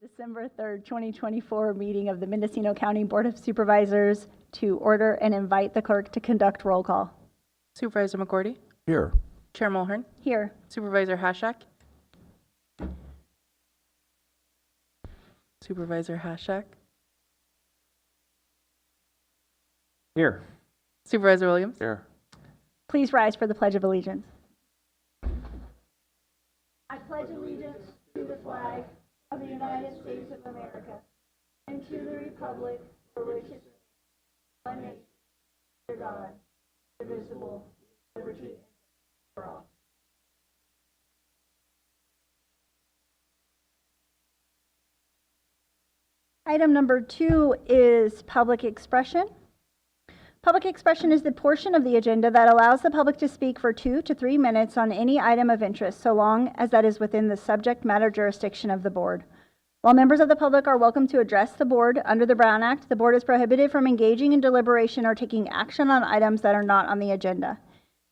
December 3rd, 2024 meeting of the Mendocino County Board of Supervisors to order and invite the clerk to conduct roll call. Supervisor McGordy? Here. Chair Mulhern? Here. Supervisor Hashak? Supervisor Hashak? Here. Supervisor Williams? Here. Please rise for the Pledge of Allegiance. I pledge allegiance to the flag of the United States of America and to the republic for which it stands, one nation, under God, indivisible, with liberty and justice for all. Item number 2 is public expression. Public expression is the portion of the agenda that allows the public to speak for 2 to 3 minutes on any item of interest, so long as that is within the subject matter jurisdiction of the board. While members of the public are welcome to address the board under the Brown Act, the board is prohibited from engaging in deliberation or taking action on items that are not on the agenda.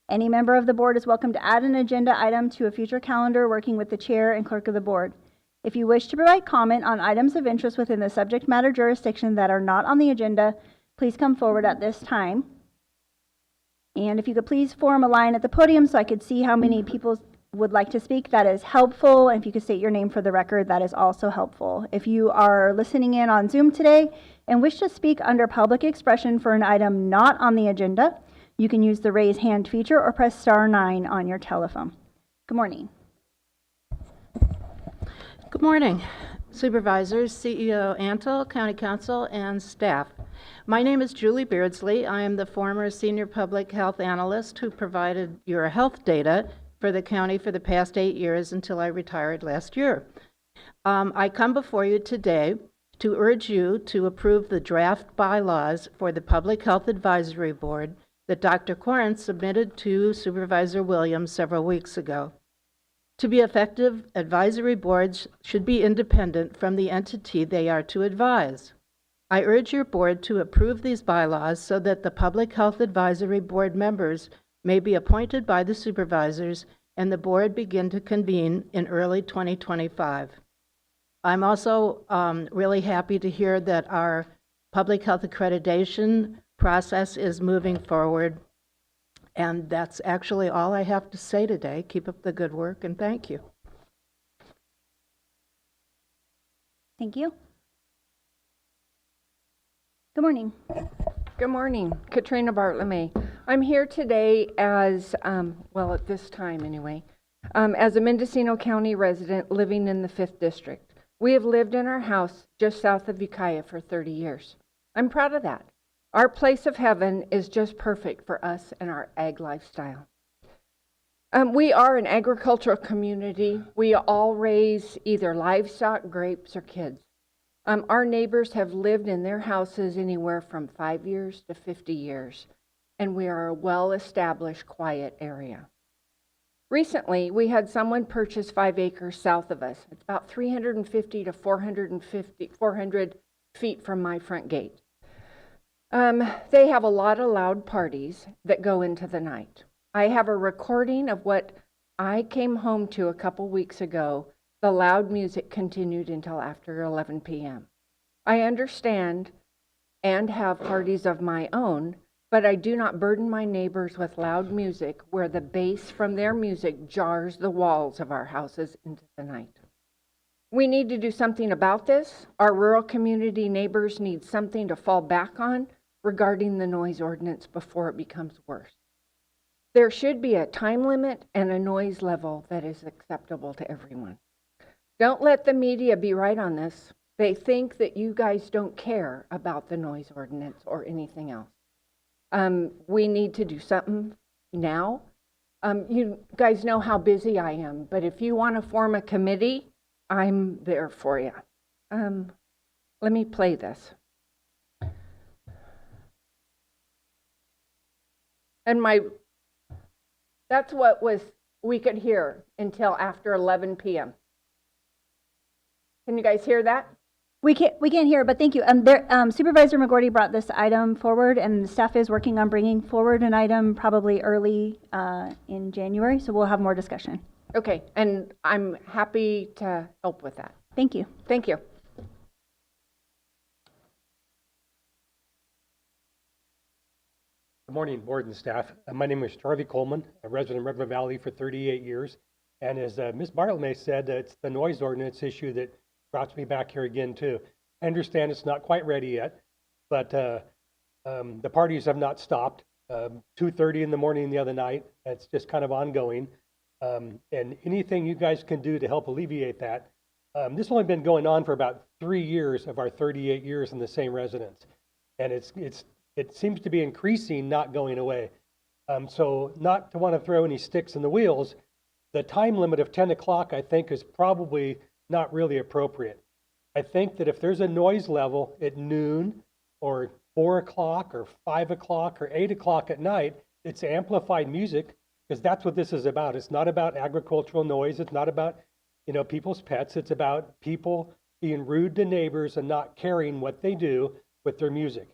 Any member of the board is welcome to add an agenda item to a future calendar, working with the chair and clerk of the board. If you wish to provide comment on items of interest within the subject matter jurisdiction that are not on the agenda, please come forward at this time. And if you could please form a line at the podium so I could see how many people would like to speak, that is helpful. And if you could state your name for the record, that is also helpful. If you are listening in on Zoom today and wish to speak under public expression for an item not on the agenda, you can use the raise hand feature or press *9 on your telephone. Good morning. Good morning, Supervisors, CEO Antle, County Council, and staff. My name is Julie Beardsley. I am the former Senior Public Health Analyst who provided your health data for the county for the past 8 years until I retired last year. I come before you today to urge you to approve the draft bylaws for the Public Health Advisory Board that Dr. Corin submitted to Supervisor Williams several weeks ago. To be effective, advisory boards should be independent from the entity they are to advise. I urge your board to approve these bylaws so that the Public Health Advisory Board members may be appointed by the supervisors and the board begin to convene in early 2025. I'm also really happy to hear that our public health accreditation process is moving forward. And that's actually all I have to say today. Keep up the good work and thank you. Thank you. Good morning. Good morning, Katrina Bartlett. I'm here today as, well at this time anyway, as a Mendocino County resident living in the 5th District. We have lived in our house just south of Ukiah for 30 years. I'm proud of that. Our place of heaven is just perfect for us and our ag lifestyle. We are an agricultural community. We all raise either livestock, grapes, or kids. Our neighbors have lived in their houses anywhere from 5 years to 50 years, and we are a well-established, quiet area. Recently, we had someone purchase 5 acres south of us. It's about 350 to 400 feet from my front gate. They have a lot of loud parties that go into the night. I have a recording of what I came home to a couple weeks ago. The loud music continued until after 11 p.m. I understand and have parties of my own, but I do not burden my neighbors with loud music where the bass from their music jars the walls of our houses into the night. We need to do something about this. Our rural community neighbors need something to fall back on regarding the noise ordinance before it becomes worse. There should be a time limit and a noise level that is acceptable to everyone. Don't let the media be right on this. They think that you guys don't care about the noise ordinance or anything else. We need to do something now. You guys know how busy I am, but if you want to form a committee, I'm there for you. Let me play this. And that's what we could hear until after 11 p.m. Can you guys hear that? We can't hear, but thank you. Supervisor McGordy brought this item forward, and the staff is working on bringing forward an item probably early in January, so we'll have more discussion. Okay, and I'm happy to help with that. Thank you. Thank you. Good morning, board and staff. My name is Charlie Coleman, a resident of River Valley for 38 years. And as Ms. Bartlett said, it's the noise ordinance issue that brought me back here again too. I understand it's not quite ready yet, but the parties have not stopped. 2:30 in the morning the other night, it's just kind of ongoing. And anything you guys can do to help alleviate that. This has only been going on for about 3 years of our 38 years in the same residence. And it seems to be increasing, not going away. So not to want to throw any sticks in the wheels, the time limit of 10 o'clock, I think, is probably not really appropriate. I think that if there's a noise level at noon or 4 o'clock or 5 o'clock or 8 o'clock at night, it's amplified music, because that's what this is about. It's not about agricultural noise. It's not about, people's pets. It's about people being rude to neighbors and not caring what they do with their music.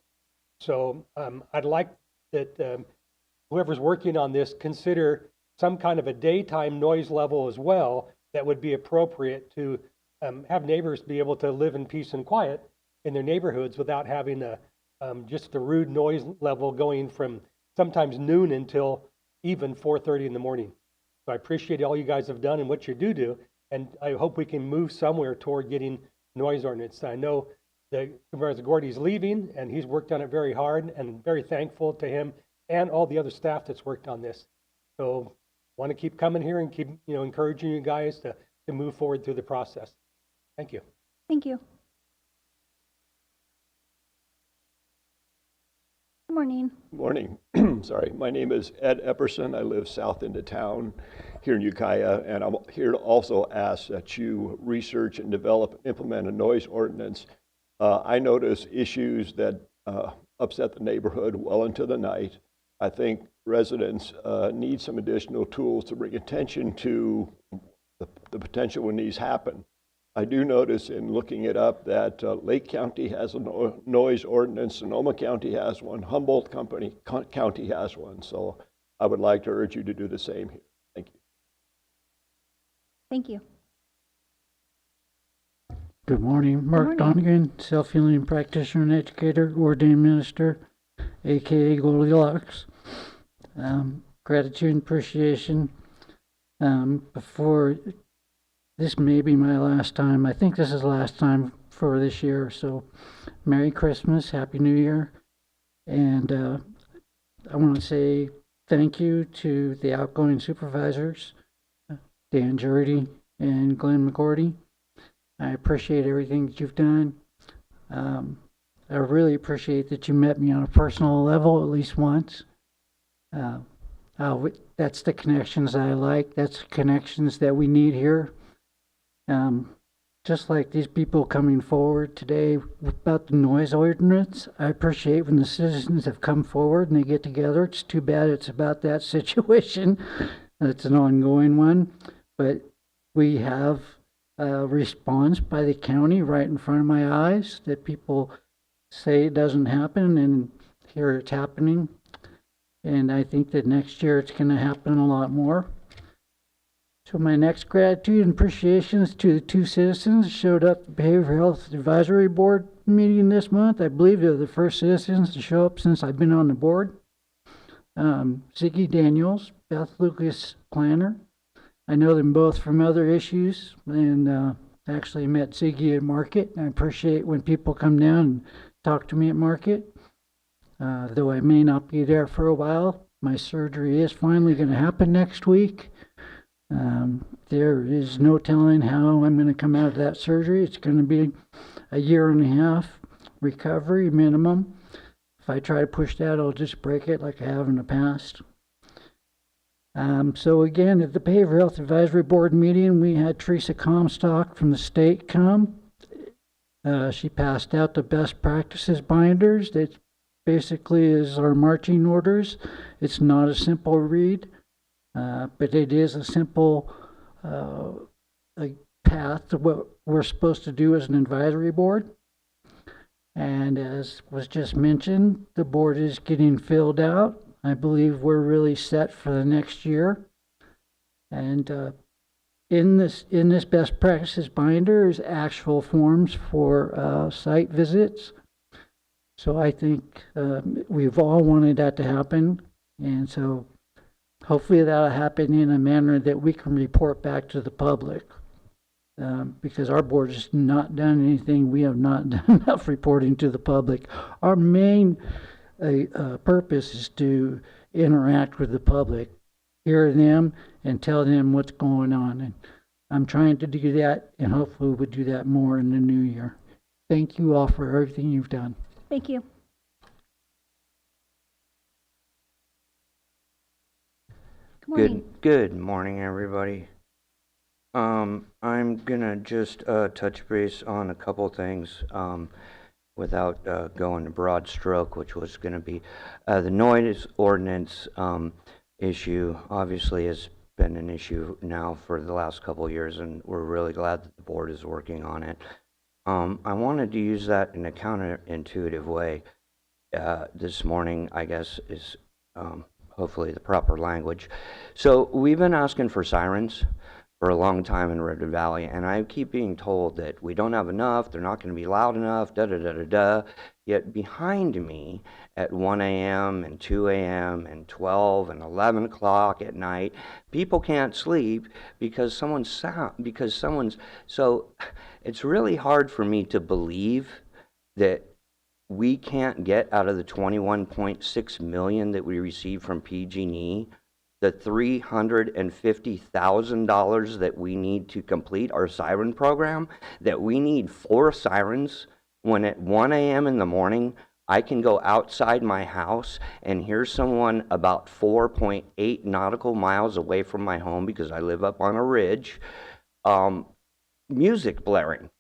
So I'd like that whoever's working on this consider some kind of a daytime noise level as well that would be appropriate to have neighbors be able to live in peace and quiet in their neighborhoods without having just the rude noise level going from sometimes noon until even 4:30 in the morning. So I appreciate all you guys have done and what you do, and I hope we can move somewhere toward getting noise ordinance. I know that Supervisor Gordy's leaving, and he's worked on it very hard, and very thankful to him and all the other staff that's worked on this. So want to keep coming here and keep encouraging you guys to move forward through the process. Thank you. Thank you. Good morning. Morning. Sorry, my name is Ed Epperson. I live south into town here in Ukiah, and I'm here to also ask that you research and develop and implement a noise ordinance. I notice issues that upset the neighborhood well into the night. I think residents need some additional tools to bring attention to the potential when these happen. I do notice in looking it up that Lake County has a noise ordinance, Sonoma County has one, Humboldt County has one. So I would like to urge you to do the same here. Thank you. Thank you. Good morning. Mark Donegan, self-healing practitioner and educator, ordained minister, aka Goldilocks. Gratitude and appreciation. Before this may be my last time. I think this is the last time for this year. So Merry Christmas, Happy New Year. And I want to say thank you to the outgoing supervisors, Dan Jurdy and Glenn McGordy. I appreciate everything that you've done. I really appreciate that you met me on a personal level at least once. That's the connections I like. That's the connections that we need here. Just like these people coming forward today about the noise ordinance, I appreciate when the citizens have come forward and they get together. It's too bad it's about that situation. It's an ongoing one. But we have a response by the county right in front of my eyes that people say it doesn't happen, and here it's happening. And I think that next year it's going to happen a lot more. So my next gratitude and appreciation is to the two citizens who showed up at the Behavioral Health Advisory Board meeting this month. I believe they're the first citizens to show up since I've been on the board. Ziggy Daniels, Beth Lucas Planner. I know them both from other issues, and actually met Ziggy at Market. I appreciate when people come down and talk to me at Market. Though I may not be there for a while, my surgery is finally going to happen next week. There is no telling how I'm going to come out of that surgery. It's going to be a 1.5 year recovery minimum. If I try to push that, I'll just break it like I have in the past. So again, at the Behavioral Health Advisory Board meeting, we had Teresa Comstock from the state come. She passed out the best practices binders. That basically is our marching orders. It's not a simple read, but it is a simple path to what we're supposed to do as an advisory board. And as was just mentioned, the board is getting filled out. I believe we're really set for the next year. And in this best practices binder is actual forms for site visits. So I think we've all wanted that to happen, and so hopefully that'll happen in a manner that we can report back to the public. Because our board has not done anything, we have not done enough reporting to the public. Our main purpose is to interact with the public, hear them, and tell them what's going on. And I'm trying to do that, and hopefully we'll do that more in the new year. Thank you all for everything you've done. Thank you. Good morning. Good morning, everybody. I'm gonna just touch base on a couple things without going to broad stroke, which was gonna be the noise ordinance issue. Obviously, has been an issue now for the last couple of years, and we're really glad that the board is working on it. I wanted to use that in a counterintuitive way this morning, I guess, is hopefully the proper language. So we've been asking for sirens for a long time in Redwood Valley, and I keep being told that we don't have enough, they're not going to be loud enough, da-da-da-da-da. Yet behind me at 1 a.m. and 2 a.m. and 12 and 11 o'clock at night, people can't sleep because so it's really hard for me to believe that we can't get out of the $21.6 million that we received from PG&E the $350,000 that we need to complete our siren program, that we need 4 sirens when at 1 a.m. in the morning I can go outside my house and hear someone about 4.8 nautical miles away from my home, because I live up on a ridge, music blaring.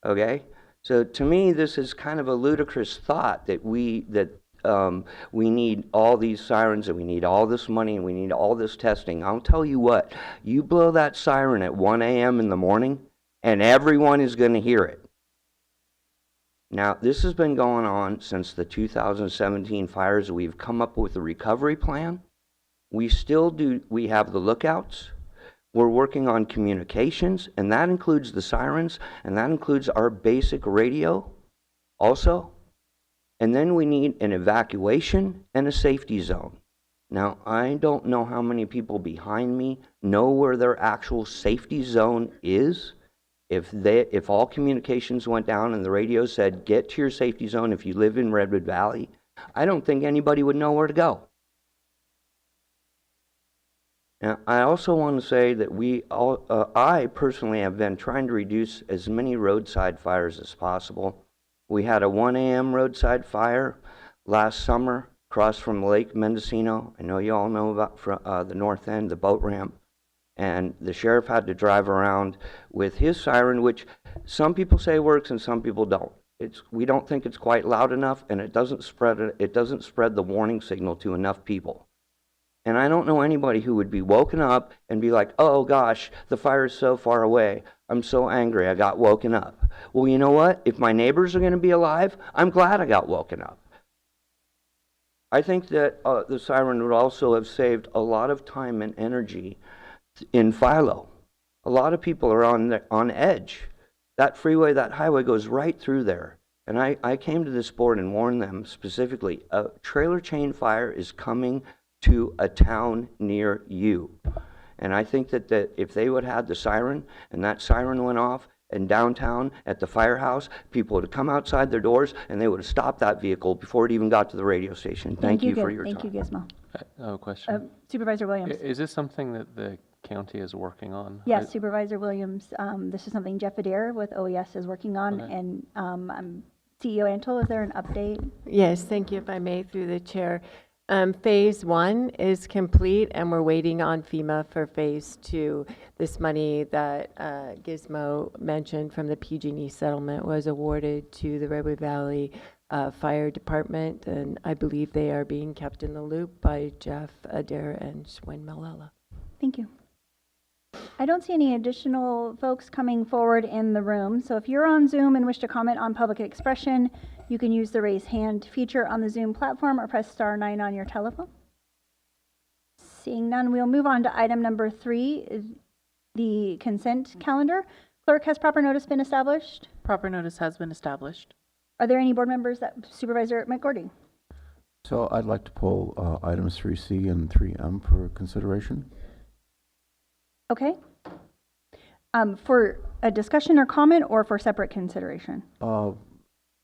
Okay? So to me, this is kind of a ludicrous thought that we need all these sirens, and we need all this money, and we need all this testing. I'll tell you what, you blow that siren at 1 a.m. in the morning, and everyone is going to hear it. Now, this has been going on since the 2017 fires. We've come up with a recovery plan. We have the lookouts. We're working on communications, and that includes the sirens, and that includes our basic radio also. And then we need an evacuation and a safety zone. Now, I don't know how many people behind me know where their actual safety zone is. If all communications went down and the radio said, get to your safety zone if you live in Redwood Valley, I don't think anybody would know where to go. Now, I also want to say that I personally have been trying to reduce as many roadside fires as possible. We had a 1 a.m. roadside fire last summer across from Lake Mendocino. I know you all know about the north end, the boat ramp. And the sheriff had to drive around with his siren, which some people say works and some people don't. We don't think it's quite loud enough, and it doesn't spread the warning signal to enough people. And I don't know anybody who would be woken up and be like, oh gosh, the fire is so far away. I'm so angry I got woken up. Well, you know what? If my neighbors are going to be alive, I'm glad I got woken up. I think that the siren would also have saved a lot of time and energy in Philo. A lot of people are on edge. That freeway, that highway goes right through there. And I came to this board and warned them specifically, a trailer chain fire is coming to a town near you. And I think that if they would have had the siren, and that siren went off, and downtown at the firehouse, people would have come outside their doors, and they would have stopped that vehicle before it even got to the radio station. Thank you for your time. Thank you, Gizmo. Question. Supervisor Williams. Is this something that the county is working on? Yes, Supervisor Williams. This is something Jeff Adair with OES is working on, Okay. and CEO Antle, is there an update? Yes, thank you, if I may, through the chair. Phase 1 is complete, and we're waiting on FEMA for Phase 2. This money that Gizmo mentioned from the PG&E settlement was awarded to the Redwood Valley Fire Department, and I believe they are being kept in the loop by Jeff Adair and Swin Malala. Thank you. I don't see any additional folks coming forward in the room, so if you're on Zoom and wish to comment on public expression, you can use the raise hand feature on the Zoom platform or press *9 on your telephone. Seeing none, we'll move on to item number 3, the consent calendar. Clerk, has proper notice been established? Proper notice has been established. Are there any board members that, Supervisor McGordy? So I'd like to pull items 3C and 3M for consideration. Okay. For a discussion or comment or for separate consideration?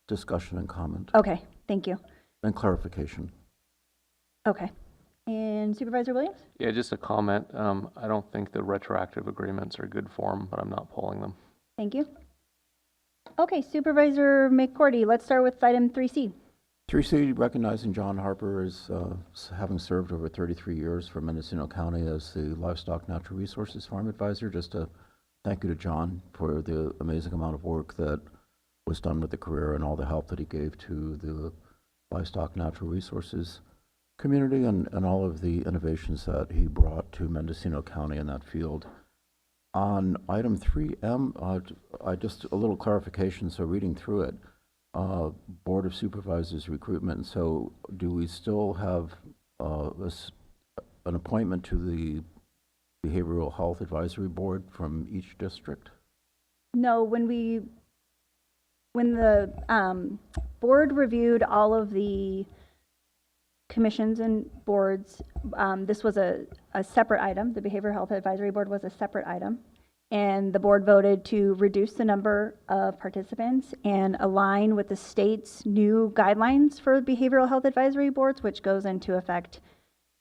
Discussion and comment Okay, thank you. and clarification. Okay. And Supervisor Williams? Yeah, just a comment. I don't think the retroactive agreements are good form, but I'm not pulling them. Thank you. Okay, Supervisor McGordy, let's start with item 3C. 3C, recognizing John Harper as having served over 33 years for Mendocino County as the Livestock Natural Resources Farm Advisor. Just a thank you to John for the amazing amount of work that was done with the career and all the help that he gave to the Livestock Natural Resources community and all of the innovations that he brought to Mendocino County in that field. On item 3M, I just a little clarification, so reading through it, Board of Supervisors recruitment. So do we still have an appointment to the Behavioral Health Advisory Board from each district? No, when the board reviewed all of the commissions and boards, this was a separate item. The Behavioral Health Advisory Board was a separate item. And the board voted to reduce the number of participants and align with the state's new guidelines for behavioral health advisory boards, which goes into effect,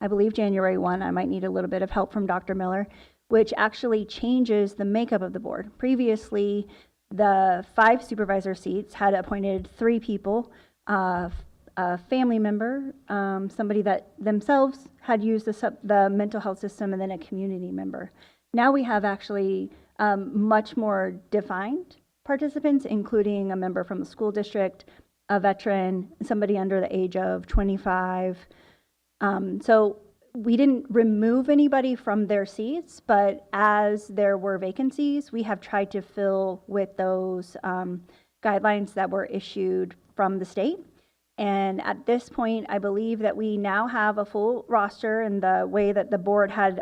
I believe, January 1. I might need a little bit of help from Dr. Miller, which actually changes the makeup of the board. Previously, the 5 supervisor seats had appointed 3 people, a family member, somebody that themselves had used the mental health system, and then a community member. Now we have actually much more defined participants, including a member from the school district, a veteran, somebody under the age of 25. So we didn't remove anybody from their seats, but as there were vacancies, we have tried to fill with those guidelines that were issued from the state. And at this point, I believe that we now have a full roster in the way that the board had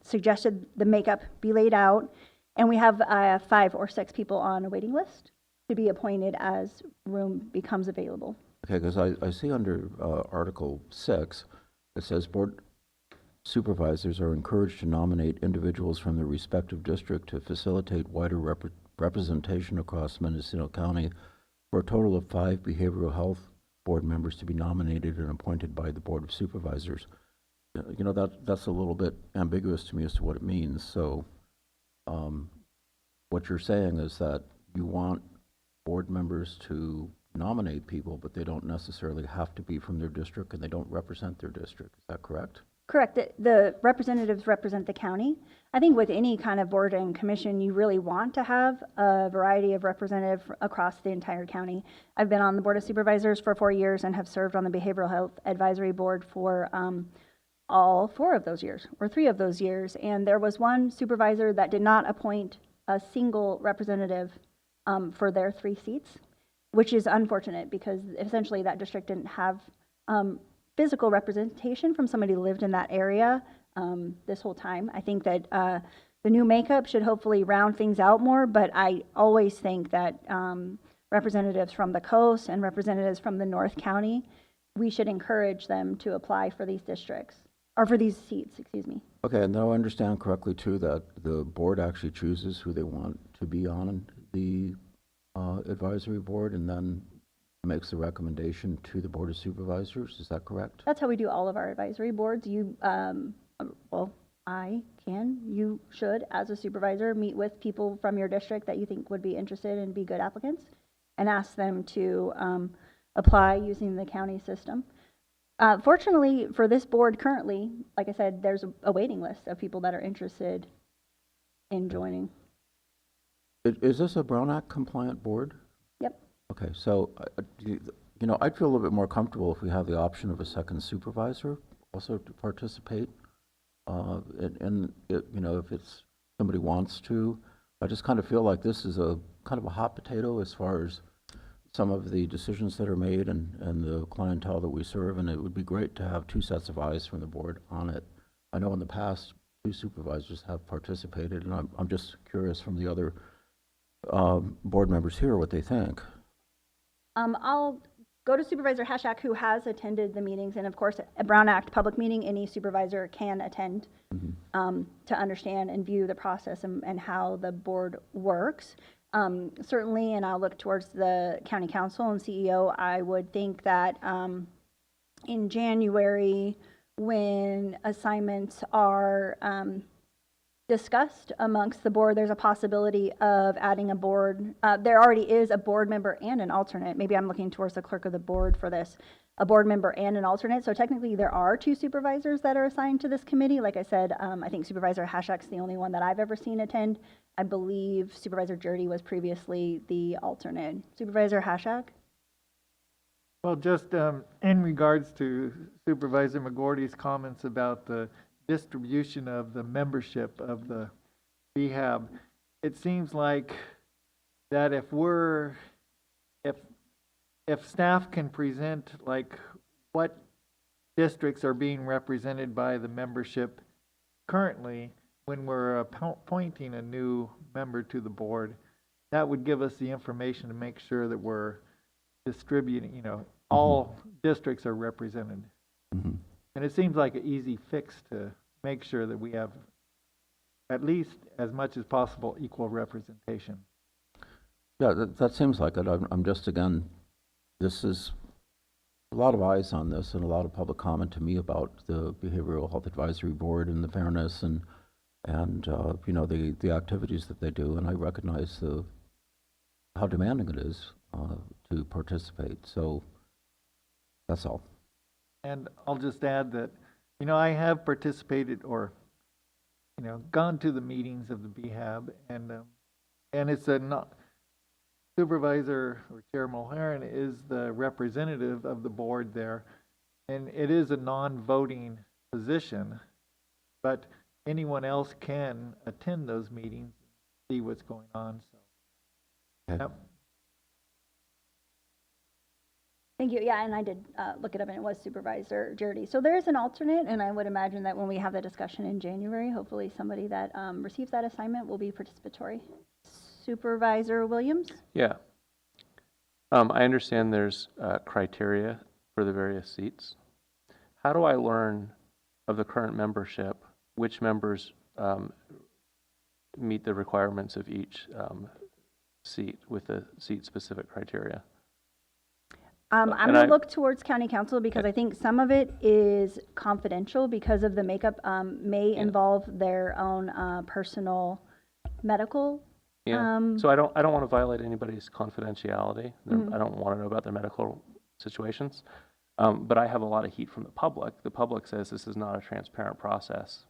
suggested the makeup be laid out. And we have 5 or 6 people on a waiting list to be appointed as room becomes available. Okay, because I see under Article 6, it says board supervisors are encouraged to nominate individuals from their respective district to facilitate wider representation across Mendocino County for a total of 5 behavioral health board members to be nominated and appointed by the Board of Supervisors. You know, that's a little bit ambiguous to me as to what it means. So what you're saying is that you want board members to nominate people, but they don't necessarily have to be from their district and they don't represent their district. Is that correct? Correct. The representatives represent the county. I think with any kind of board and commission, you really want to have a variety of representatives across the entire county. I've been on the Board of Supervisors for 4 years and have served on the Behavioral Health Advisory Board for all 4 of those years, or 3 of those years. And there was one supervisor that did not appoint a single representative for their 3 seats, which is unfortunate because essentially that district didn't have physical representation from somebody who lived in that area this whole time. I think that the new makeup should hopefully round things out more, but I always think that representatives from the coast and representatives from the North County, we should encourage them to apply for these districts, or for these seats, excuse me. Okay, and now I understand correctly too that the board actually chooses who they want to be on the advisory board and then makes the recommendation to the Board of Supervisors. Is that correct? That's how we do all of our advisory boards. You, well, you should, as a supervisor, meet with people from your district that you think would be interested and be good applicants and ask them to apply using the county system. Fortunately for this board currently, like I said, there's a waiting list of people that are interested in joining. Is this a Brown Act compliant board? Yep. Okay, so, you know, I'd feel a little bit more comfortable if we have the option of a second supervisor also to participate. And it, you know, if it's somebody wants to, I just kind of feel like this is a kind of a hot potato as far as some of the decisions that are made and the clientele that we serve, and it would be great to have 2 sets of eyes from the board on it. I know in the past 2 supervisors have participated, and I'm just curious from the other board members here what they think. I'll go to Supervisor Hashak, who has attended the meetings, and of course, a Brown Act public meeting, any supervisor can attend to understand and view the process and how the board works. Certainly, and I'll look towards the county council and CEO, I would think that in January, when assignments are discussed amongst the board, there's a possibility of adding a board. There already is a board member and an alternate. Maybe I'm looking towards the clerk of the board for this, a board member and an alternate. So technically there are 2 supervisors that are assigned to this committee. Like I said, I think Supervisor Hashak's the only one that I've ever seen attend. I believe Supervisor Jurdy was previously the alternate. Supervisor Hashak? Well, just in regards to Supervisor McGordy's comments about the distribution of the membership of the rehab, it seems like that if staff can present like what districts are being represented by the membership currently when we're appointing a new member to the board, that would give us the information to make sure that we're distributing, all districts are represented. And it seems like an easy fix to make sure that we have at least as much as possible equal representation. Yeah, that seems like it. I'm just, again, this is a lot of eyes on this and a lot of public comment to me about the Behavioral Health Advisory Board and the fairness and the activities that they do. And I recognize how demanding it is to participate. So that's all. And I'll just add that, I have participated or, gone to the meetings of the BHAB, and it's Supervisor or Chair Mulhern is the representative of the board there, and it is a non-voting position, but anyone else can attend those meetings, see what's going on. So, okay. Yep. Thank you. Yeah, and I did look it up, and it was Supervisor Jurdy. So there is an alternate, and I would imagine that when we have the discussion in January, hopefully somebody that receives that assignment will be participatory. Supervisor Williams? Yeah. I understand there's criteria for the various seats. How do I learn of the current membership which members meet the requirements of each seat with the seat-specific criteria? I'm going to look towards county council because I think some of it is confidential because of the makeup may involve their own personal medical. Yeah. So I don't want to violate anybody's confidentiality. I don't want to know about their medical situations. But I have a lot of heat from the public. The public says this is not a transparent process.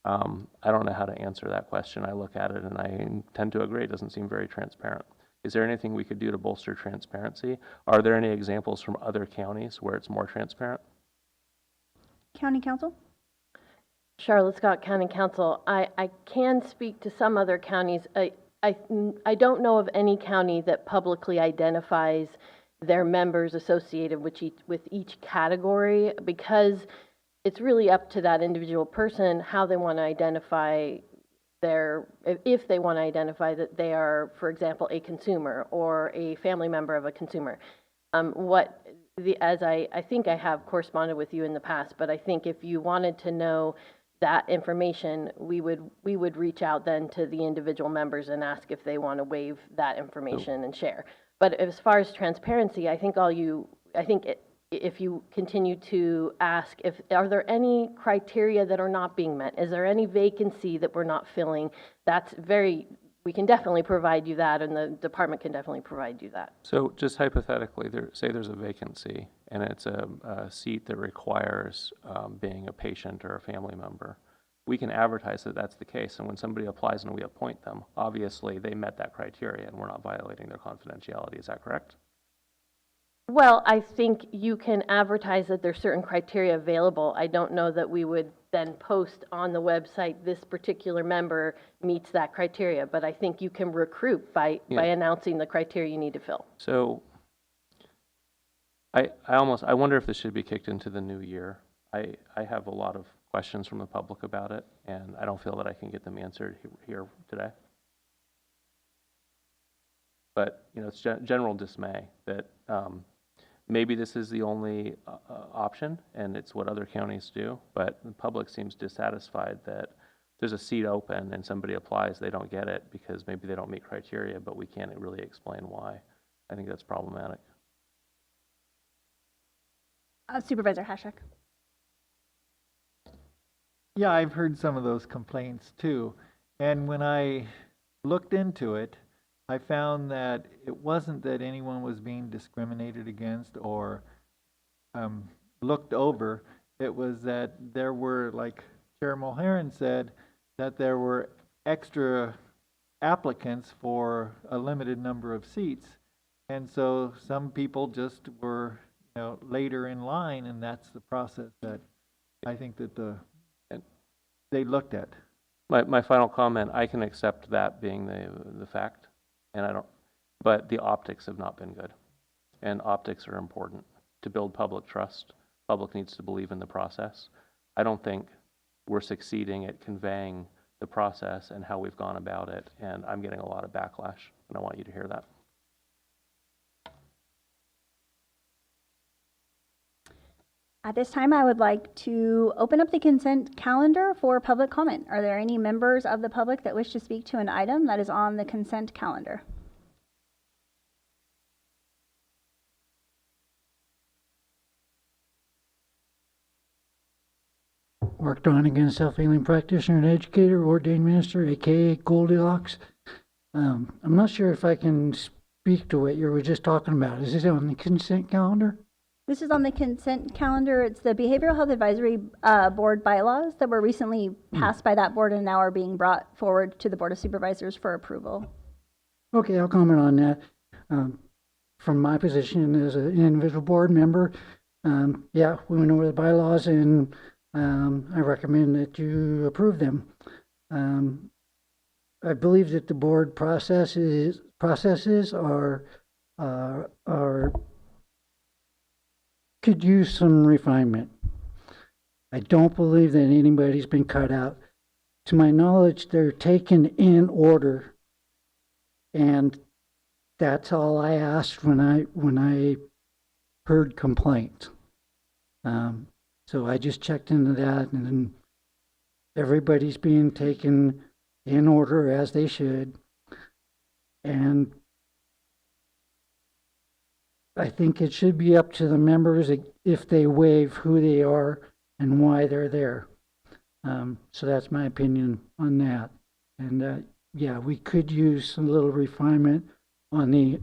I don't know how to answer that question. I look at it and I tend to agree. It doesn't seem very transparent. Is there anything we could do to bolster transparency? Are there any examples from other counties where it's more transparent? County council? Charlotte Scott, County Council. I can speak to some other counties. I don't know of any county that publicly identifies their members associated with each category, because it's really up to that individual person how they want to identify if they want to identify that they are, for example, a consumer or a family member of a consumer. As I think I have corresponded with you in the past, but I think if you wanted to know that information, we would reach out then to the individual members and ask if they want to waive that information and share. But as far as transparency, if you continue to ask, are there any criteria that are not being met? Is there any vacancy that we're not filling? We can definitely provide you that, and the department can definitely provide you that. So just hypothetically, say there's a vacancy and it's a seat that requires being a patient or a family member. We can advertise that that's the case, and when somebody applies and we appoint them, obviously they met that criteria and we're not violating their confidentiality. Is that correct? Well, I think you can advertise that there's certain criteria available. I don't know that we would then post on the website, this particular member meets that criteria, but I think you can recruit by announcing the criteria you need to fill. So I wonder if this should be kicked into the new year. I have a lot of questions from the public about it, and I don't feel that I can get them answered here today. but, you know, it's general dismay that maybe this is the only option, and it's what other counties do, but the public seems dissatisfied that there's a seat open and somebody applies, they don't get it because maybe they don't meet criteria, but we can't really explain why. I think that's problematic. Supervisor Hashak. Yeah, I've heard some of those complaints too. And when I looked into it, I found that it wasn't that anyone was being discriminated against or looked over. It was that there were, like Chair Mulherin said, that there were extra applicants for a limited number of seats. And so some people just were, you know, later in line, and that's the process that I think that they looked at. My final comment, I can accept that being the fact, and but the optics have not been good. And optics are important to build public trust. Public needs to believe in the process. I don't think we're succeeding at conveying the process and how we've gone about it, and I'm getting a lot of backlash, and I want you to hear that. At this time, I would like to open up the consent calendar for public comment. Are there any members of the public that wish to speak to an item that is on the consent calendar? Mark Donegan, self-healing practitioner and educator, ordained minister, aka Goldilocks. I'm not sure if I can speak to what you were just talking about. Is it on the consent calendar? This is on the consent calendar. It's the Behavioral Health Advisory Board bylaws that were recently passed by that board and now are being brought forward to the Board of Supervisors for approval. Okay, I'll comment on that. From my position as an individual board member, yeah, we went over the bylaws and I recommend that you approve them. I believe that the board processes are could use some refinement. I don't believe that anybody's been cut out. To my knowledge, they're taken in order, and that's all I asked when I heard complaints. So I just checked into that, and then everybody's being taken in order as they should. And I think it should be up to the members if they waive who they are and why they're there. So that's my opinion on that. And yeah, we could use some little refinement on the.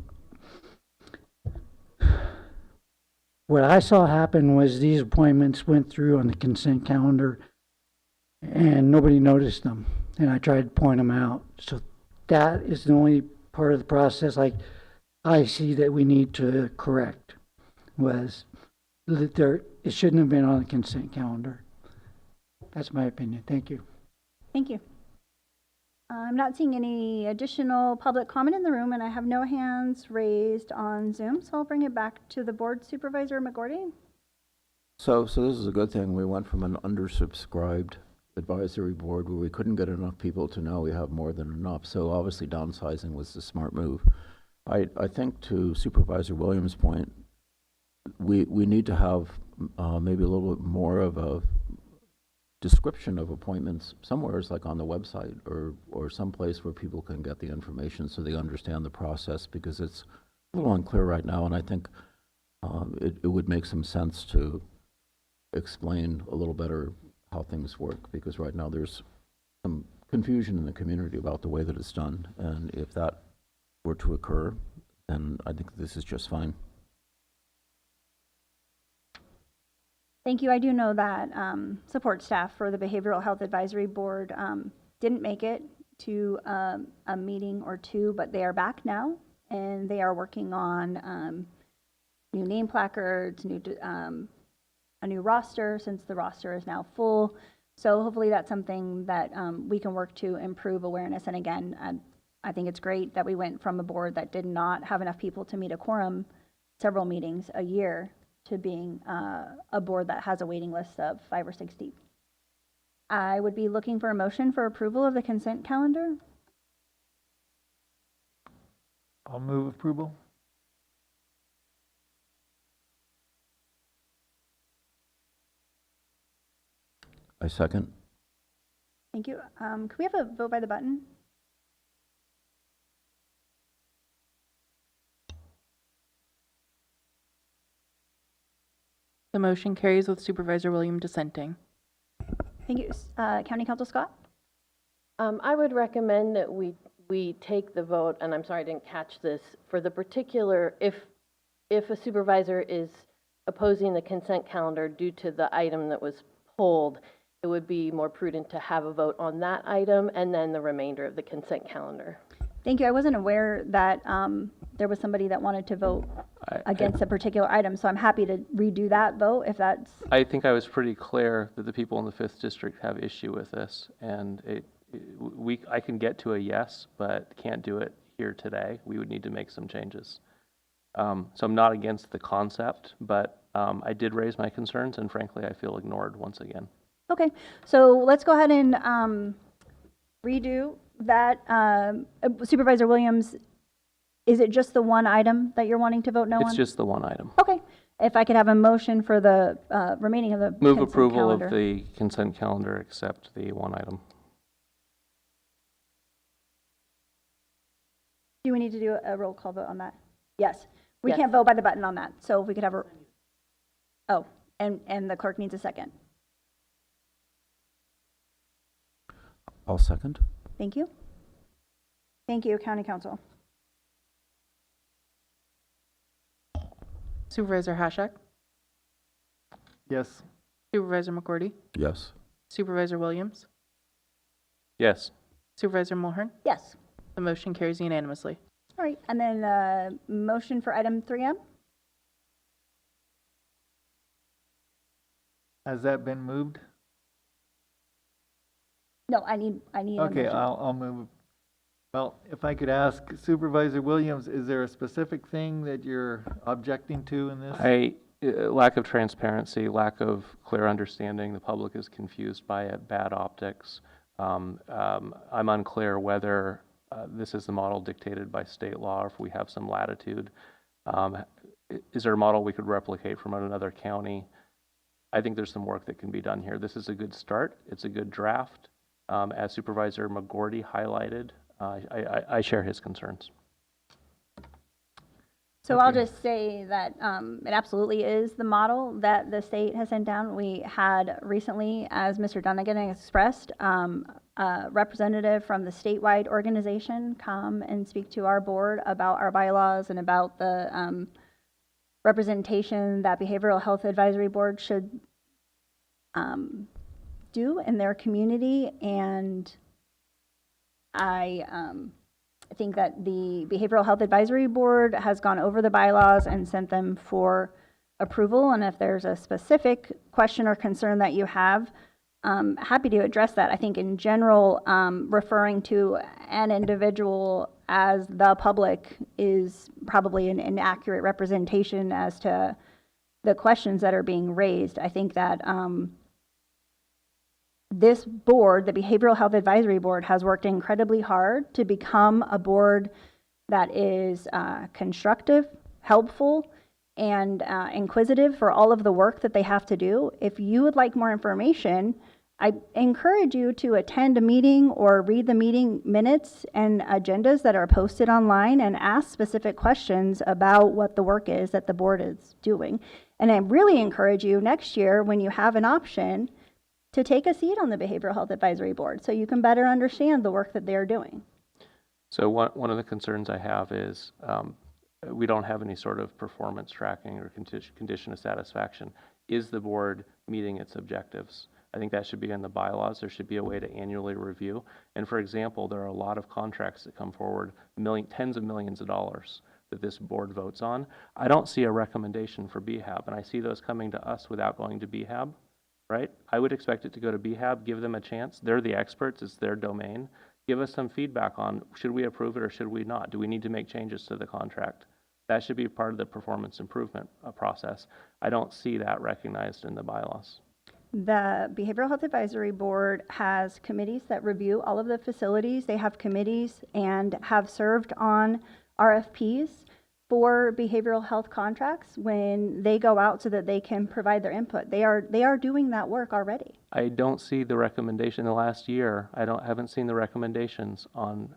What I saw happen was these appointments went through on the consent calendar and nobody noticed them. And I tried to point them out. So that is the only part of the process I see that we need to correct, was that it shouldn't have been on the consent calendar. That's my opinion. Thank you. Thank you. I'm not seeing any additional public comment in the room, and I have no hands raised on Zoom, so I'll bring it back to the board. Supervisor McGordy. So this is a good thing. We went from an undersubscribed advisory board where we couldn't get enough people to now we have more than enough. So obviously downsizing was the smart move. I think to Supervisor Williams' point, we need to have maybe a little bit more of a description of appointments somewhere, like on the website or someplace where people can get the information so they understand the process, because it's a little unclear right now, and I think it would make some sense to explain a little better how things work, because right now there's some confusion in the community about the way that it's done, and if that were to occur, then I think this is just fine. Thank you. I do know that support staff for the Behavioral Health Advisory Board didn't make it to a meeting or two, but they are back now, and they are working on new name placards, a new roster, since the roster is now full. So hopefully that's something that we can work to improve awareness. And again, I think it's great that we went from a board that did not have enough people to meet a quorum several meetings a year to being a board that has a waiting list of 5 or 6 deep. I would be looking for a motion for approval of the consent calendar. I'll move approval. I second. Thank you. Could we have a vote by the button? The motion carries with Supervisor Williams dissenting. Thank you. County Council Scott? I would recommend that we take the vote, and I'm sorry I didn't catch this, for the particular, if a supervisor is opposing the consent calendar due to the item that was pulled, it would be more prudent to have a vote on that item and then the remainder of the consent calendar. Thank you. I wasn't aware that there was somebody that wanted to vote against a particular item, so I'm happy to redo that vote if that's... I think I was pretty clear that the people in the 5th District have issue with this, and I can get to a yes, but can't do it here today. We would need to make some changes. So I'm not against the concept, but I did raise my concerns, and frankly, I feel ignored once again. Okay, so let's go ahead and redo that. Supervisor Williams, is it just the one item that you're wanting to vote no on? It's just the one item. Okay. If I could have a motion for the remaining of the Move consent approval calendar. of the consent calendar except the one item. Do we need to do a roll call vote on that? Yes. We Yes. can't vote by the button on that, so if we could have a... Oh, and the clerk needs a second. I'll second. Thank you. Thank you, County Council. Supervisor Hashak? Yes. Supervisor McCourty? Yes. Supervisor Williams? Yes. Supervisor Mulhern? Yes. The motion carries unanimously. All right, and then motion for item 3M? Has that been moved? No, I need a Okay, motion. I'll move. Well, if I could ask Supervisor Williams, is there a specific thing that you're objecting to in this? Lack of transparency, lack of clear understanding. The public is confused by it, bad optics. I'm unclear whether this is the model dictated by state law or if we have some latitude. Is there a model we could replicate from another county? I think there's some work that can be done here. This is a good start. It's a good draft. As Supervisor McGordy highlighted, I share his concerns. So I'll just say that it absolutely is the model that the state has sent down. We had recently, as Mr. Dunnigan expressed, a representative from the statewide organization come and speak to our board about our bylaws and about the representation that Behavioral Health Advisory Board should do in their community. And I think that the Behavioral Health Advisory Board has gone over the bylaws and sent them for approval. And if there's a specific question or concern that you have, happy to address that. I think in general, referring to an individual as the public is probably an inaccurate representation as to the questions that are being raised. I think that this board, the Behavioral Health Advisory Board, has worked incredibly hard to become a board that is constructive, helpful, and inquisitive for all of the work that they have to do. If you would like more information, I encourage you to attend a meeting or read the meeting minutes and agendas that are posted online and ask specific questions about what the work is that the board is doing. And I really encourage you next year, when you have an option, to take a seat on the Behavioral Health Advisory Board so you can better understand the work that they're doing. So one of the concerns I have is we don't have any sort of performance tracking or condition of satisfaction. Is the board meeting its objectives? I think that should be in the bylaws. There should be a way to annually review. And for example, there are a lot of contracts that come forward, tens of millions of dollars that this board votes on. I don't see a recommendation for BHAB, and I see those coming to us without going to BHAB, right? I would expect it to go to BHAB, give them a chance. They're the experts, it's their domain. Give us some feedback on, should we approve it or should we not? Do we need to make changes to the contract? That should be part of the performance improvement process. I don't see that recognized in the bylaws. The Behavioral Health Advisory Board has committees that review all of the facilities. They have committees and have served on RFPs for behavioral health contracts when they go out so that they can provide their input. They are doing that work already. I don't see the recommendation in the last year. Haven't seen the recommendations on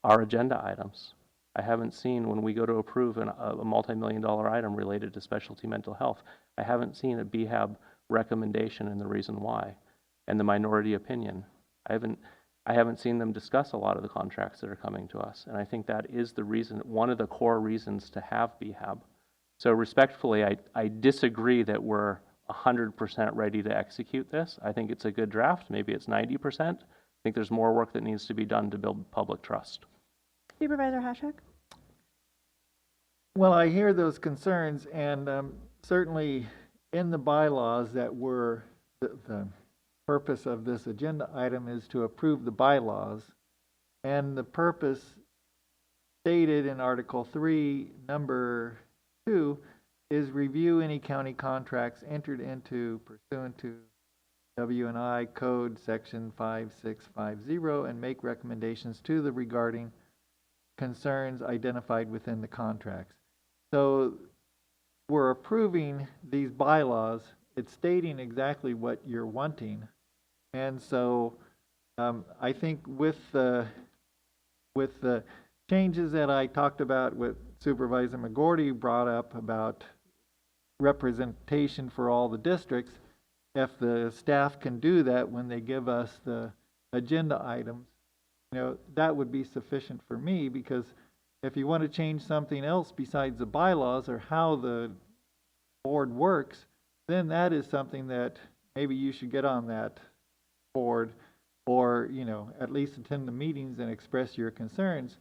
our agenda items. I haven't seen when we go to approve a multi-million-dollar item related to specialty mental health. I haven't seen a BHAB recommendation and the reason why, and the minority opinion. I haven't seen them discuss a lot of the contracts that are coming to us, and I think that is the reason, one of the core reasons to have BHAB. So respectfully, I disagree that we're 100% ready to execute this. I think it's a good draft. Maybe it's 90%. I think there's more work that needs to be done to build public trust. Supervisor Hashak? Well, I hear those concerns, and certainly in the bylaws that were the purpose of this agenda item is to approve the bylaws, and the purpose stated in Article 3, Number 2, is review any county contracts entered into pursuant to W&I Code Section 5650 and make recommendations to the regarding concerns identified within the contracts. So we're approving these bylaws. It's stating exactly what you're wanting. And so I think with the changes that I talked about, what Supervisor McGordy brought up about representation for all the districts, if the staff can do that when they give us the agenda items, that would be sufficient for me, because if you want to change something else besides the bylaws or how the board works, then that is something that maybe you should get on that board, or at least attend the meetings and express your concerns.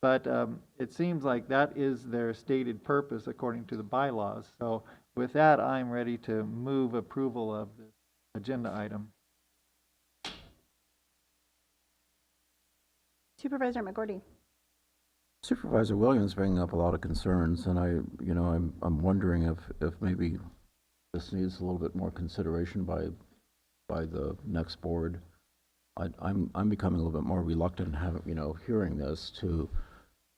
But it seems like that is their stated purpose according to the bylaws. So with that, I'm ready to move approval of this agenda item. Supervisor McGordy? Supervisor Williams bringing up a lot of concerns, and I'm wondering if maybe this needs a little bit more consideration by the next board. I'm becoming a little bit more reluctant, hearing this, to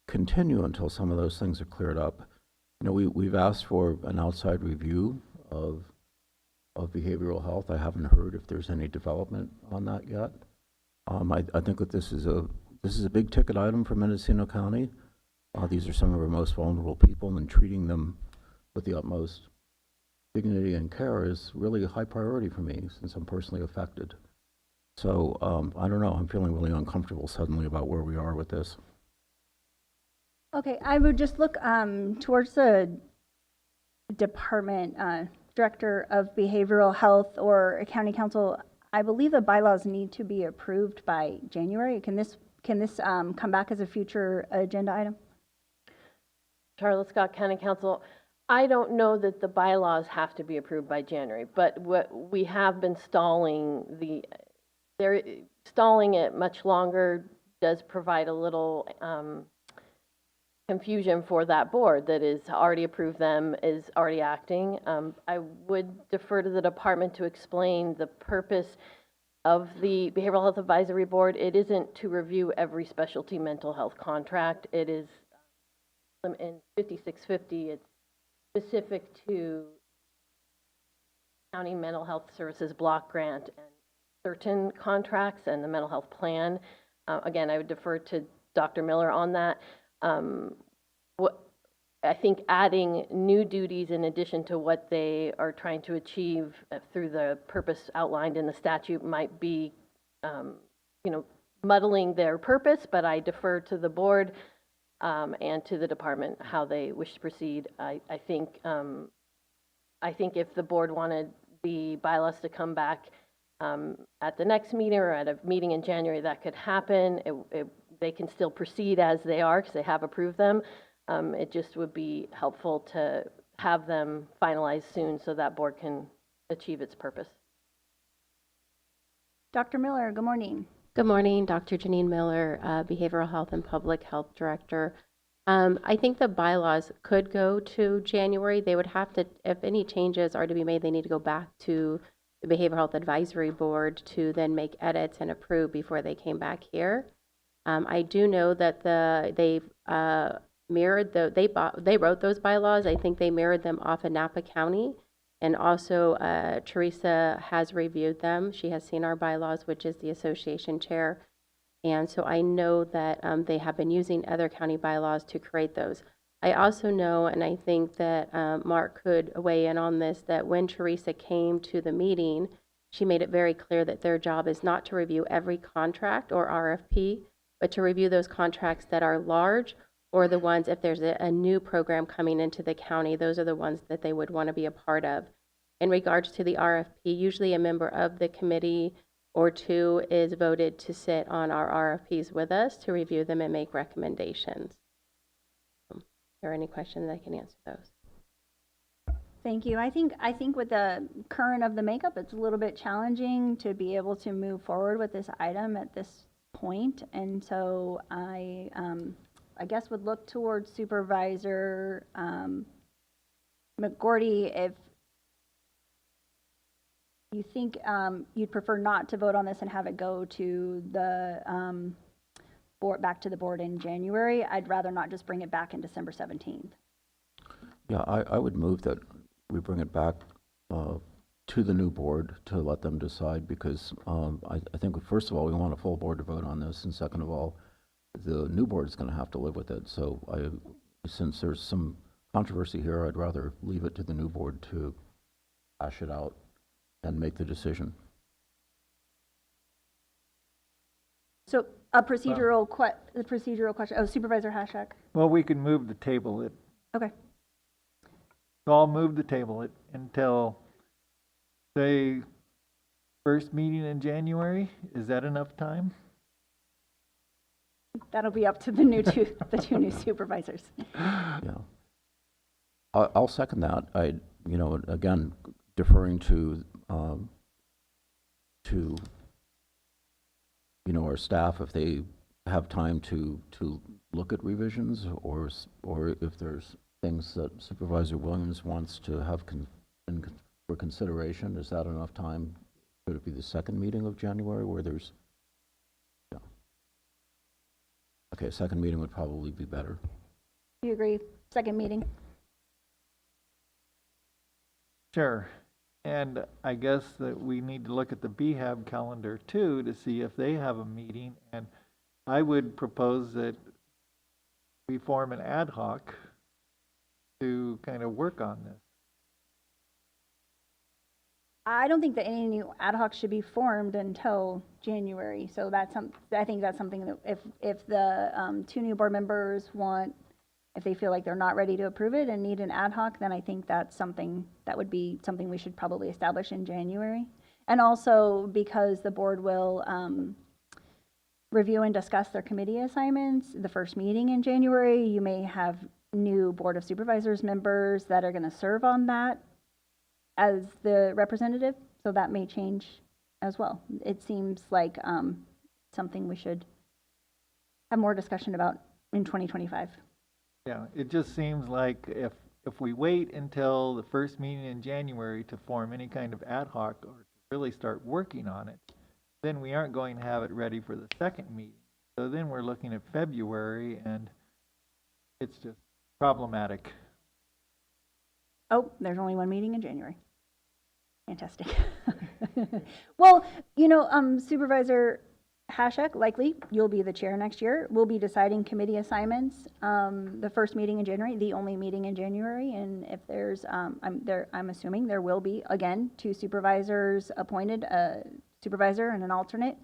continue until some of those things are cleared up. We've asked for an outside review of behavioral health. I haven't heard if there's any development on that yet. I think that this is a big ticket item for Mendocino County. These are some of our most vulnerable people, and treating them with the utmost dignity and care is really a high priority for me, since I'm personally affected. So I don't know, I'm feeling really uncomfortable suddenly about where we are with this. Okay, I would just look towards the department director of behavioral health or a county council. I believe the bylaws need to be approved by January. Can this come back as a future agenda item? Charlotte Scott County Council, I don't know that the bylaws have to be approved by January, but what we have been they're stalling it much longer does provide a little confusion for that board that is already approved them, is already acting. I would defer to the department to explain the purpose of the Behavioral Health Advisory Board. It isn't to review every specialty mental health contract. It is in 5650, it's specific to county mental health services block grant and certain contracts and the mental health plan. Again, I would defer to Dr. Miller on that. I think adding new duties in addition to what they are trying to achieve through the purpose outlined in the statute might be, muddling their purpose, but I defer to the board and to the department how they wish to proceed. I think if the board wanted the bylaws to come back at the next meeting or at a meeting in January, that could happen. They can still proceed as they are because they have approved them. It just would be helpful to have them finalized soon so that board can achieve its purpose. Dr. Miller, good morning. Good morning, Dr. Janine Miller, Behavioral Health and Public Health Director. I think the bylaws could go to January. They would have to, if any changes are to be made, they need to go back to the Behavioral Health Advisory Board to then make edits and approve before they came back here. I do know that they've mirrored they wrote those bylaws. I think they mirrored them off of Napa County. And also, Teresa has reviewed them. She has seen our bylaws, which is the association chair. And so I know that they have been using other county bylaws to create those. I also know, and I think that Mark could weigh in on this, that when Teresa came to the meeting, she made it very clear that their job is not to review every contract or RFP, but to review those contracts that are large, or the ones, if there's a new program coming into the county, those are the ones that they would want to be a part of. In regards to the RFP, usually a member of the committee or two is voted to sit on our RFPs with us to review them and make recommendations. If there are any questions, I can answer those. Thank you. I think with the current of the makeup, it's a little bit challenging to be able to move forward with this item at this point. And so I guess would look towards Supervisor McGordy if you think you'd prefer not to vote on this and have it go to the board, back to the board in January. I'd rather not just bring it back in December 17th. Yeah, I would move that we bring it back to the new board to let them decide, because I think, first of all, we want a full board to vote on this, and second of all, the new board is going to have to live with it. So since there's some controversy here, I'd rather leave it to the new board to hash it out and make the decision. So a procedural question. Oh, Supervisor Hashak. Well, we can move the table it. Okay. So I'll move the table it until, say, first meeting in January. Is that enough time? That'll be up to the the two new supervisors. Yeah. I'll second that. Again, deferring to our staff if they have time to look at revisions, or if there's things that Supervisor Williams wants to have for consideration. Is that enough time? Could it be the second meeting of January where there's? Yeah. Okay, second meeting would probably be better. Do you agree? Second meeting. Sure. And I guess that we need to look at the BHAB calendar too to see if they have a meeting. And I would propose that we form an ad hoc to kind of work on this. I don't think that any new ad hoc should be formed until January. So I think that's something that if the two new board members if they feel like they're not ready to approve it and need an ad hoc, then I think that would be something we should probably establish in January. And also because the board will review and discuss their committee assignments, the first meeting in January, you may have new Board of Supervisors members that are going to serve on that as the representative, so that may change as well. It seems like something we should have more discussion about in 2025. Yeah, it just seems like if we wait until the first meeting in January to form any kind of ad hoc or to really start working on it, then we aren't going to have it ready for the second meeting. So then we're looking at February, and it's just problematic. Oh, there's only one meeting in January. Fantastic. Well, Supervisor Hashak, likely you'll be the chair next year. We'll be deciding committee assignments. The first meeting in January, the only meeting in January, and if there's, I'm assuming there will be again 2 supervisors appointed, a supervisor and an alternate.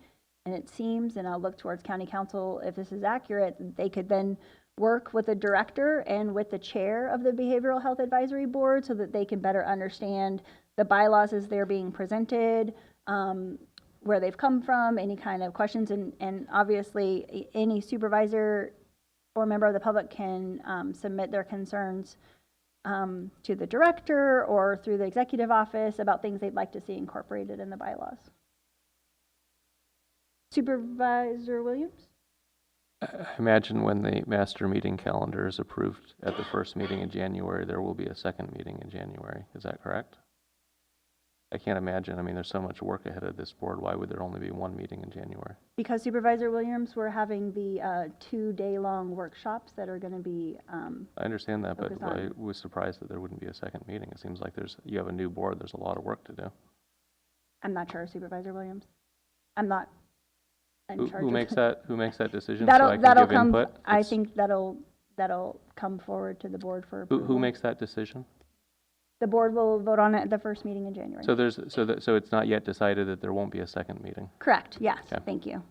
And it seems, and I'll look towards County Council if this is accurate, they could then work with the director and with the chair of the Behavioral Health Advisory Board so that they can better understand the bylaws as they're being presented, where they've come from, any kind of questions, and obviously any supervisor or member of the public can submit their concerns to the director or through the executive office about things they'd like to see incorporated in the bylaws. Supervisor Williams? I imagine when the master meeting calendar is approved at the first meeting in January, there will be a second meeting in January. Is that correct? I can't imagine. I mean, there's so much work ahead of this board. Why would there only be one meeting in January? Because Supervisor Williams, we're having the 2-day-long workshops that are going to be, I understand that, but focus I on. was surprised that there wouldn't be a second meeting. It seems like you have a new board, there's a lot of work to do. I'm not sure, Supervisor Williams. I'm not in charge Who of makes it. who makes that decision so I can That'll give come, input? I It's- think that'll come forward to the board for Who approval. makes that decision? The board will vote on it at the first meeting in January. So it's not yet decided that there won't be a second meeting? Correct, yes, Okay. thank you.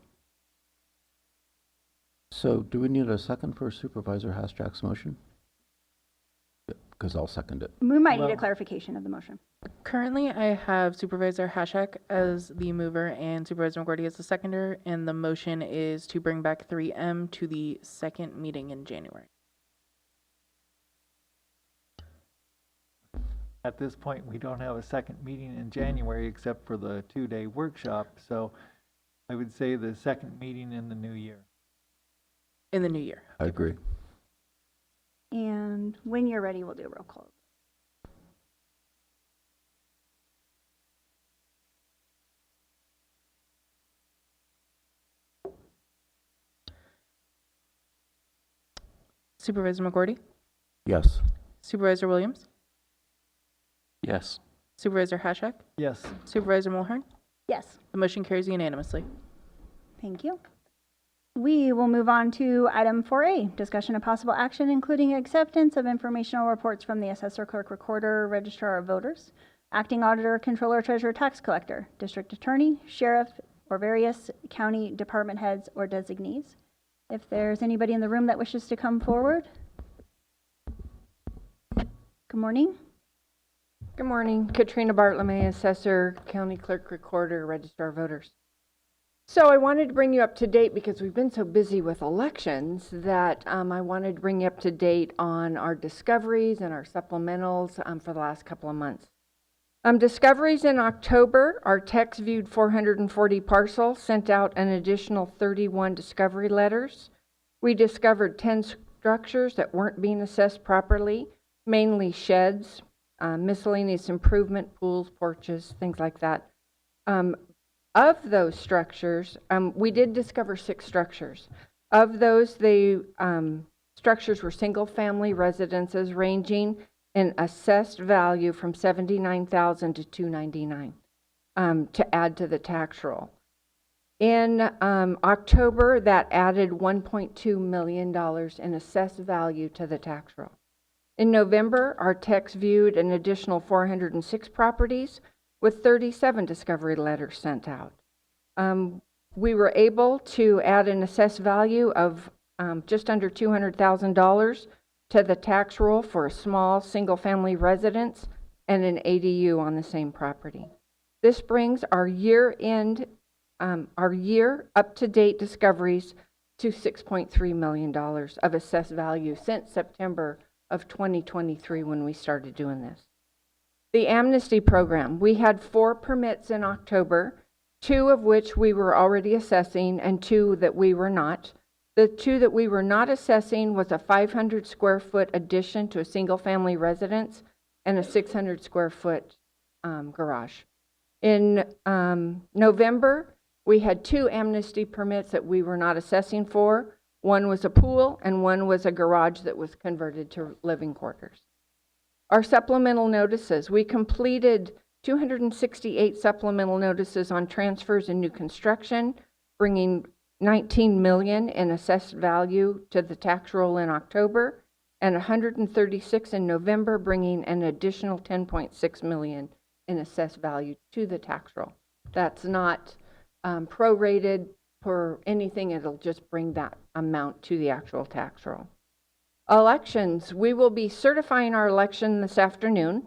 So do we need a second for Supervisor Hashtag's motion? Because I'll second it. We might need Well- a clarification of the motion. Currently, I have Supervisor Hashak as the mover and Supervisor McGuarty as the seconder, and the motion is to bring back 3M to the second meeting in January. At this point, we don't have a second meeting in January except for the 2-day workshop, so I would say the second meeting in the new year. In the new year. I agree. And when you're ready, we'll do a roll call. Supervisor McGuarty? Yes. Supervisor Williams? Yes. Supervisor Hashak? Yes. Supervisor Mulhern? Yes, The motion carries unanimously. thank you. We will move on to item 4A, discussion of possible action, including acceptance of informational reports from the assessor, clerk, recorder, registrar of voters, acting auditor, controller, treasurer, tax collector, district attorney, sheriff, or various county department heads or designees. If there's anybody in the room that wishes to come forward. Good morning. Good morning. Katrina Bartlemy, Assessor, County Clerk, Recorder, Registrar of Voters. So I wanted to bring you up to date because we've been so busy with elections that I wanted to bring you up to date on our discoveries and our supplementals for the last couple of months. Discoveries in October, our techs viewed 440 parcels, sent out an additional 31 discovery letters. We discovered 10 structures that weren't being assessed properly, mainly sheds, miscellaneous improvement, pools, porches, things like that. Of those structures, we did discover 6 structures. Of those, structures were single-family residences ranging in assessed value from $79,000 to $299 to add to the tax roll. In October, that added $1.2 million in assessed value to the tax roll. In November, our techs viewed an additional 406 properties with 37 discovery letters sent out. We were able to add an assessed value of just under $200,000 to the tax roll for a small single-family residence and an ADU on the same property. This brings our year up-to-date discoveries to $6.3 million of assessed value since September of 2023 when we started doing this. The amnesty program, we had 4 permits in October, 2 of which we were already assessing and 2 that we were not. The 2 that we were not assessing was a 500 square foot addition to a single family residence and a 600 square foot garage. In November, we had 2 amnesty permits that we were not assessing for. One was a pool and one was a garage that was converted to living quarters. Our supplemental notices, we completed 268 supplemental notices on transfers and new construction, bringing $19 million in assessed value to the tax roll in October, and 136 in November, bringing an additional $10.6 million in assessed value to the tax roll. That's not prorated for anything, it'll just bring that amount to the actual tax roll. Elections, we will be certifying our election this afternoon.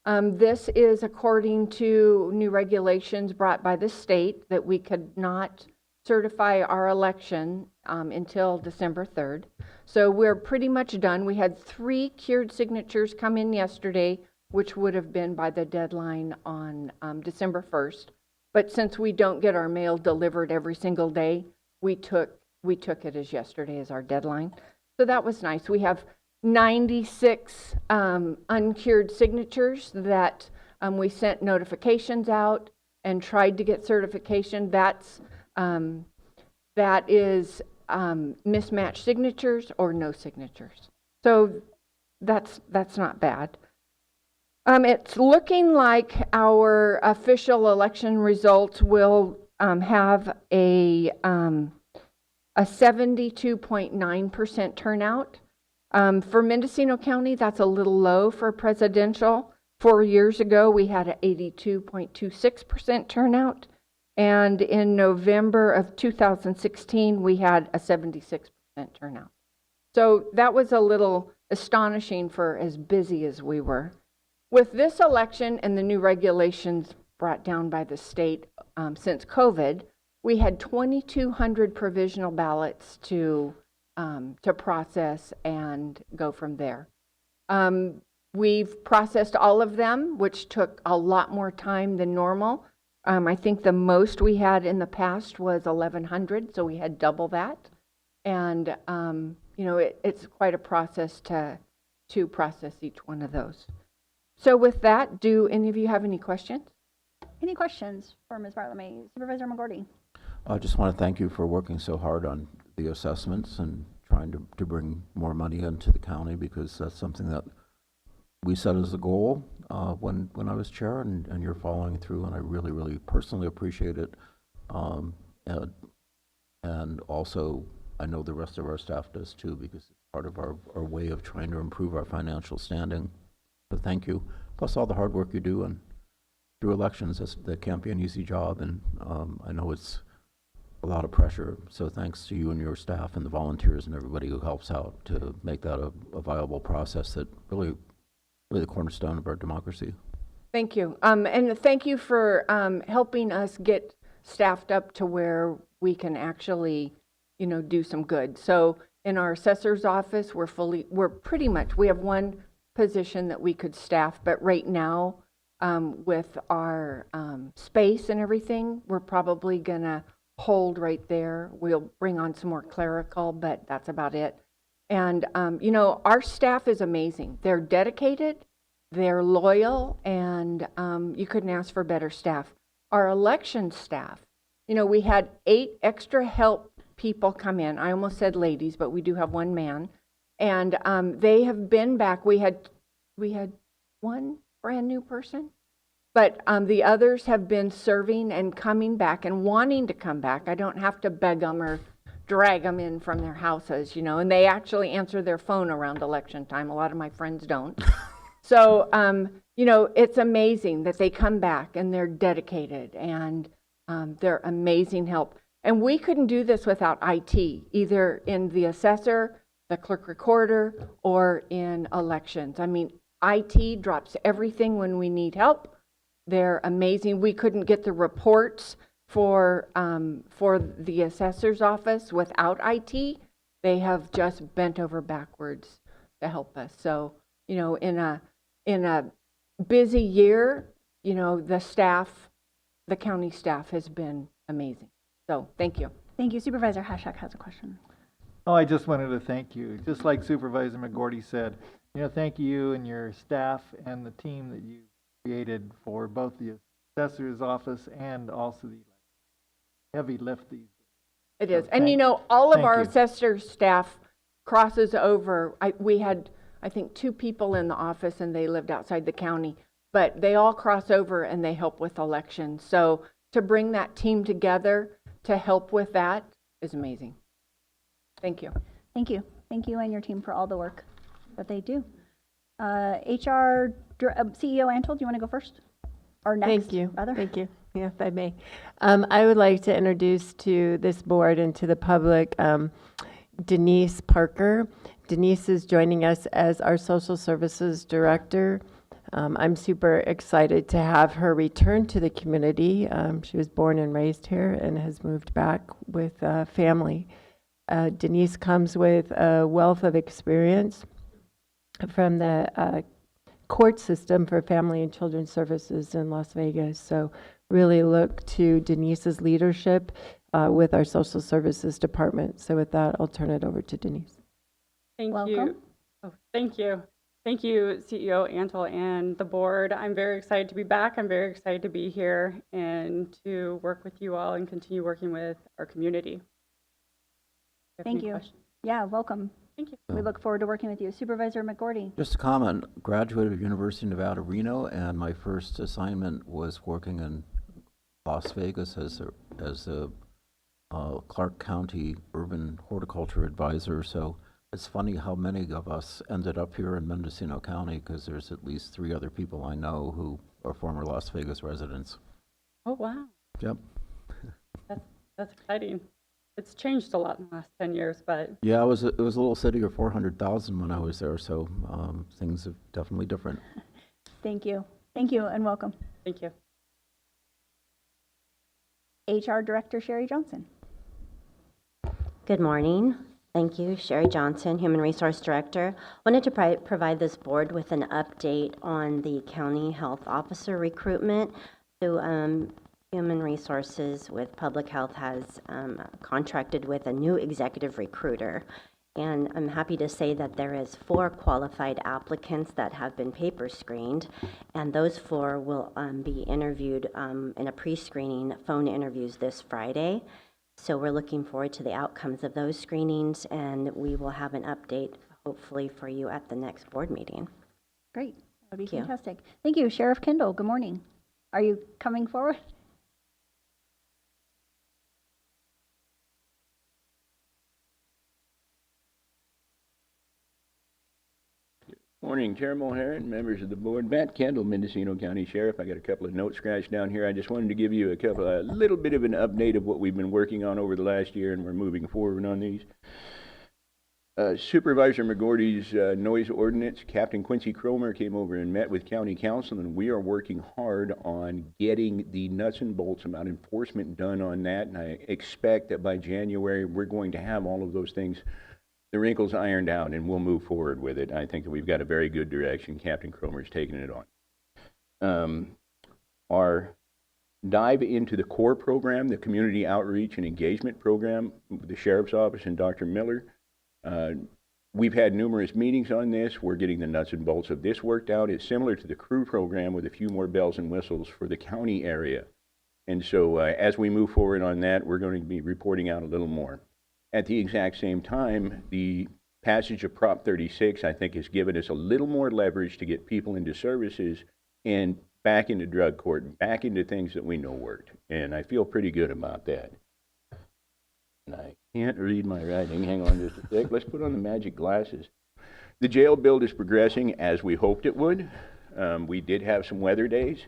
This is according to new regulations brought by the state that we could not certify our election until December 3rd. So we're pretty much done. We had 3 cured signatures come in yesterday, which would have been by the deadline on December 1st. But since we don't get our mail delivered every single day, we took it as yesterday as our deadline. So that was nice. We have 96 uncured signatures that We sent notifications out and tried to get certification. That is mismatched signatures or no signatures. So that's not bad. It's looking like our official election results will have a 72.9% turnout. For Mendocino County, that's a little low for presidential. 4 years ago, we had an 82.26% turnout. And in November of 2016, we had a 76% turnout. So that was a little astonishing for as busy as we were. With this election and the new regulations brought down by the state since COVID, we had 2,200 provisional ballots to process and go from there. We've processed all of them, which took a lot more time than normal. I think the most we had in the past was 1,100, so we had double that. And you know, it's quite a process to process each one of those. So with that, do any of you have any questions? Any questions for Ms. Bartlemy? Supervisor McGordy? I just want to thank you for working so hard on the assessments and trying to bring more money into the county, because that's something that we set as a goal when I was chair, and you're following through, and I really, really personally appreciate it. And also, I know the rest of our staff does too, because it's part of our way of trying to improve our financial standing. So thank you. Plus all the hard work you do and through elections. That can't be an easy job, and I know it's a lot of pressure. So thanks to you and your staff and the volunteers and everybody who helps out to make that a viable process that really the cornerstone of our democracy. Thank you. And thank you for helping us get staffed up to where we can actually, you know, do some good. So in our assessor's office, we have one position that we could staff, but right now with our space and everything, we're probably gonna hold right there. We'll bring on some more clerical, but that's about it. And you know, our staff is amazing. They're dedicated, they're loyal, and you couldn't ask for better staff. Our election staff, you know, we had 8 extra help people come in. I almost said ladies, but we do have one man. And they have been back. We had one brand new person, but the others have been serving and coming back and wanting to come back. I don't have to beg them or drag them in from their houses, you know, and they actually answer their phone around election time. A lot of my friends don't. So, you know, it's amazing that they come back and they're dedicated, and they're amazing help. And we couldn't do this without IT, either in the assessor, the clerk recorder, or in elections. I mean, IT drops everything when we need help. They're amazing. We couldn't get the reports for the assessor's office without IT. They have just bent over backwards to help us. So, you know, in a busy year, you know, the county staff has been amazing. So, thank you. Thank you. Supervisor Hashak has a question. Oh, I just wanted to thank you. Just like Supervisor McGordy said, you know, thank you and your staff and the team that you created for both the assessor's office and also the heavy lift these days. It is. And you know, all of our assessor staff crosses over. We had, I think, 2 people in the office and they lived outside the county, but they all cross over and they help with elections. So to bring that team together to help with that is amazing. Thank you. Thank you. Thank you and your team for all the work that they do. HR CEO Antle, do you want to go first? Or next? Thank you. Rather? Thank you. Yeah, if I may. I would like to introduce to this board and to the public Denise Parker. Denise is joining us as our Social Services Director. I'm super excited to have her return to the community. She was born and raised here and has moved back with family. Denise comes with a wealth of experience from the court system for family and children's services in Las Vegas. So really look to Denise's leadership with our social services department. So with that, I'll turn it over to Denise. Thank Welcome. you. Oh, thank you. Thank you, CEO Antle and the board. I'm very excited to be back. I'm very excited to be here and to work with you all and continue working with our community. Thank you. Yeah, welcome. Thank you. We look forward to working with you. Supervisor McGordy. Just a comment, graduated of University of Nevada, Reno, and my first assignment was working in Las Vegas as a Clark County urban horticulture advisor. So it's funny how many of us ended up here in Mendocino County, because there's at least 3 other people I know who are former Las Vegas residents. Oh, wow. Yep. That's exciting. It's changed a lot in the last 10 years, but. Yeah, it was a little city of 400,000 when I was there, so things are definitely different. Thank you. Thank you and welcome. Thank you. HR Director Sherry Johnson. Good morning. Thank you, Sherry Johnson, Human Resource Director. Wanted to provide this board with an update on the County Health Officer recruitment. So Human Resources with Public Health has contracted with a new executive recruiter. And I'm happy to say that there is 4 qualified applicants that have been paper screened, and those 4 will be interviewed in a pre-screening phone interviews this Friday. So we're looking forward to the outcomes of those screenings, and we will have an update hopefully for you at the next board meeting. Great. That would be Thank you. fantastic. Thank you. Sheriff Kendall, good morning. Are you coming forward? Morning, Chairman O'Hara, members of the board. Matt Kendall, Mendocino County Sheriff. I got a couple of notes scratched down here. I just wanted to give you a little bit of an update of what we've been working on over the last year, and we're moving forward on these. Supervisor McGordy's noise ordinance, Captain Quincy Cromer came over and met with County Council, and we are working hard on getting the nuts and bolts about enforcement done on that, and I expect that by January we're going to have all of those things, the wrinkles ironed out, and we'll move forward with it. I think that we've got a very good direction. Captain Cromer's taking it on. Our dive into the core program, the community outreach and engagement program, the Sheriff's Office and Dr. Miller. We've had numerous meetings on this. We're getting the nuts and bolts of this worked out. It's similar to the crew program with a few more bells and whistles for the county area. And so as we move forward on that, we're going to be reporting out a little more. At the exact same time, the passage of Prop 36, I think, has given us a little more leverage to get people into services and back into drug court and back into things that we know worked. And I feel pretty good about that. And I can't read my writing. Hang on just a sec. Let's put on the magic glasses. The jail build is progressing as we hoped it would. We did have some weather days.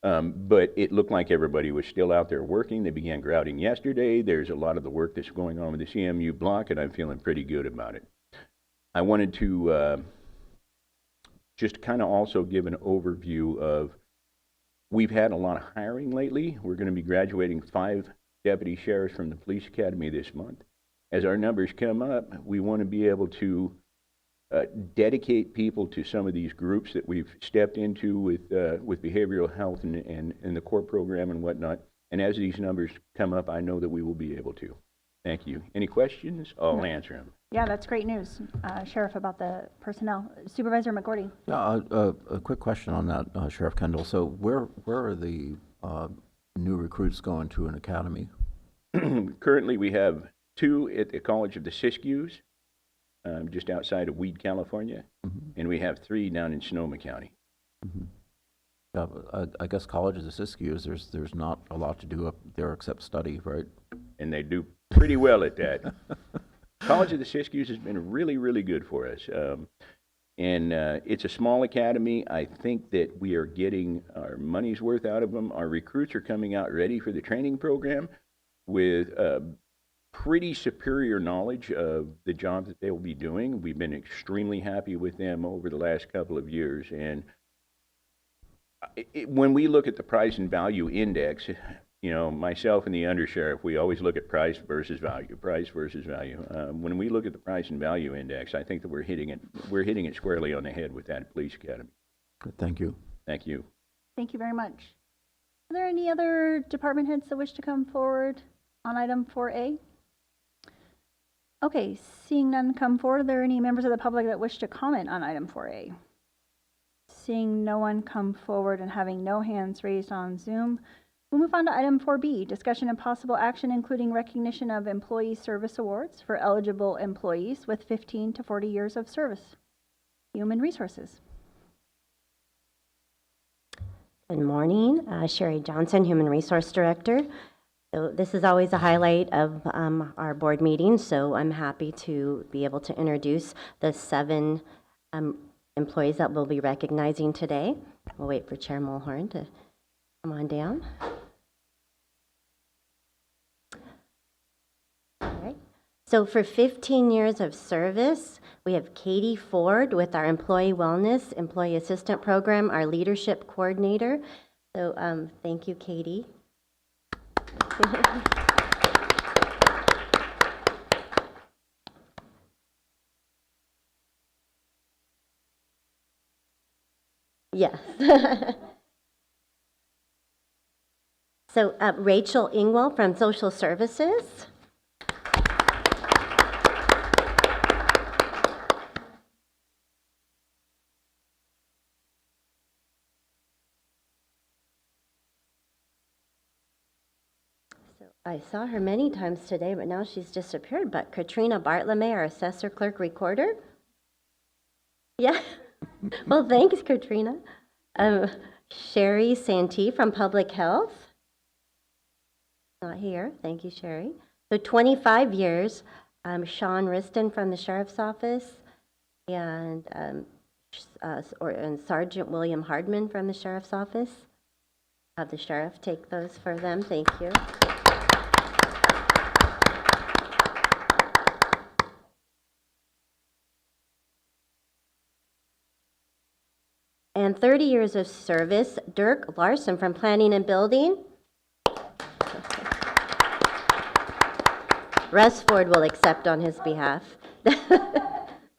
But it looked like everybody was still out there working. They began grouting yesterday. There's a lot of the work that's going on with the CMU block, and I'm feeling pretty good about it. I wanted to just kind of also give an overview of, we've had a lot of hiring lately. We're going to be graduating 5 deputy sheriffs from the police academy this month. As our numbers come up, we want to be able to dedicate people to some of these groups that we've stepped into with behavioral health and the core program and whatnot. And as these numbers come up, I know that we will be able to. Thank you. Any questions? I'll answer them. Yeah, that's great news, Sheriff, about the personnel. Supervisor McGordy. Yeah, a quick question on that, Sheriff Kendall. So where are the new recruits going to an academy? Currently, we have 2 at the College of the Siskiyous, just outside of Weed, California, and we have 3 down in Sonoma County. Yeah, I guess College of the Siskiyous, there's not a lot to do up there except study, right? And they do pretty well at that. College of the Siskiyous has been really, really good for us. And it's a small academy. I think that we are getting our money's worth out of them. Our recruits are coming out ready for the training program with pretty superior knowledge of the job that they will be doing. We've been extremely happy with them over the last couple of years. And when we look at the price and value index, you know, myself and the undersheriff, we always look at price versus value, price versus value. When we look at the price and value index, I think that we're hitting it squarely on the head with that police academy. Good, thank you. Thank you. Thank you very much. Are there any other department heads that wish to come forward on item 4A? Okay, seeing none come forward, are there any members of the public that wish to comment on item 4A? Seeing no one come forward and having no hands raised on Zoom, we'll move on to item 4B, discussion and possible action including recognition of employee service awards for eligible employees with 15 to 40 years of service. Human Resources. Good morning, Sherry Johnson, Human Resource Director. So this is always a highlight of our board meetings, so I'm happy to be able to introduce the 7 employees that we'll be recognizing today. We'll wait for Chair Mulhorn to come on down. All right. So for 15 years of service, we have Katie Ford with our Employee Wellness Employee Assistant Program, our Leadership Coordinator. So thank you, Katie. Yes. So Rachel Ingwell from Social Services. I saw her many times today, but now she's disappeared. But Katrina Bartlome, our Assessor Clerk Recorder. Yeah. Well, thanks, Katrina. Sherry Santee from Public Health. Not here. Thank you, Sherry. So 25 years. Sean Riston from the Sheriff's Office. And Sergeant William Hardman from the Sheriff's Office. Have the Sheriff take those for them. Thank you. And 30 years of service, Dirk Larson from Planning and Building. Russ Ford will accept on his behalf.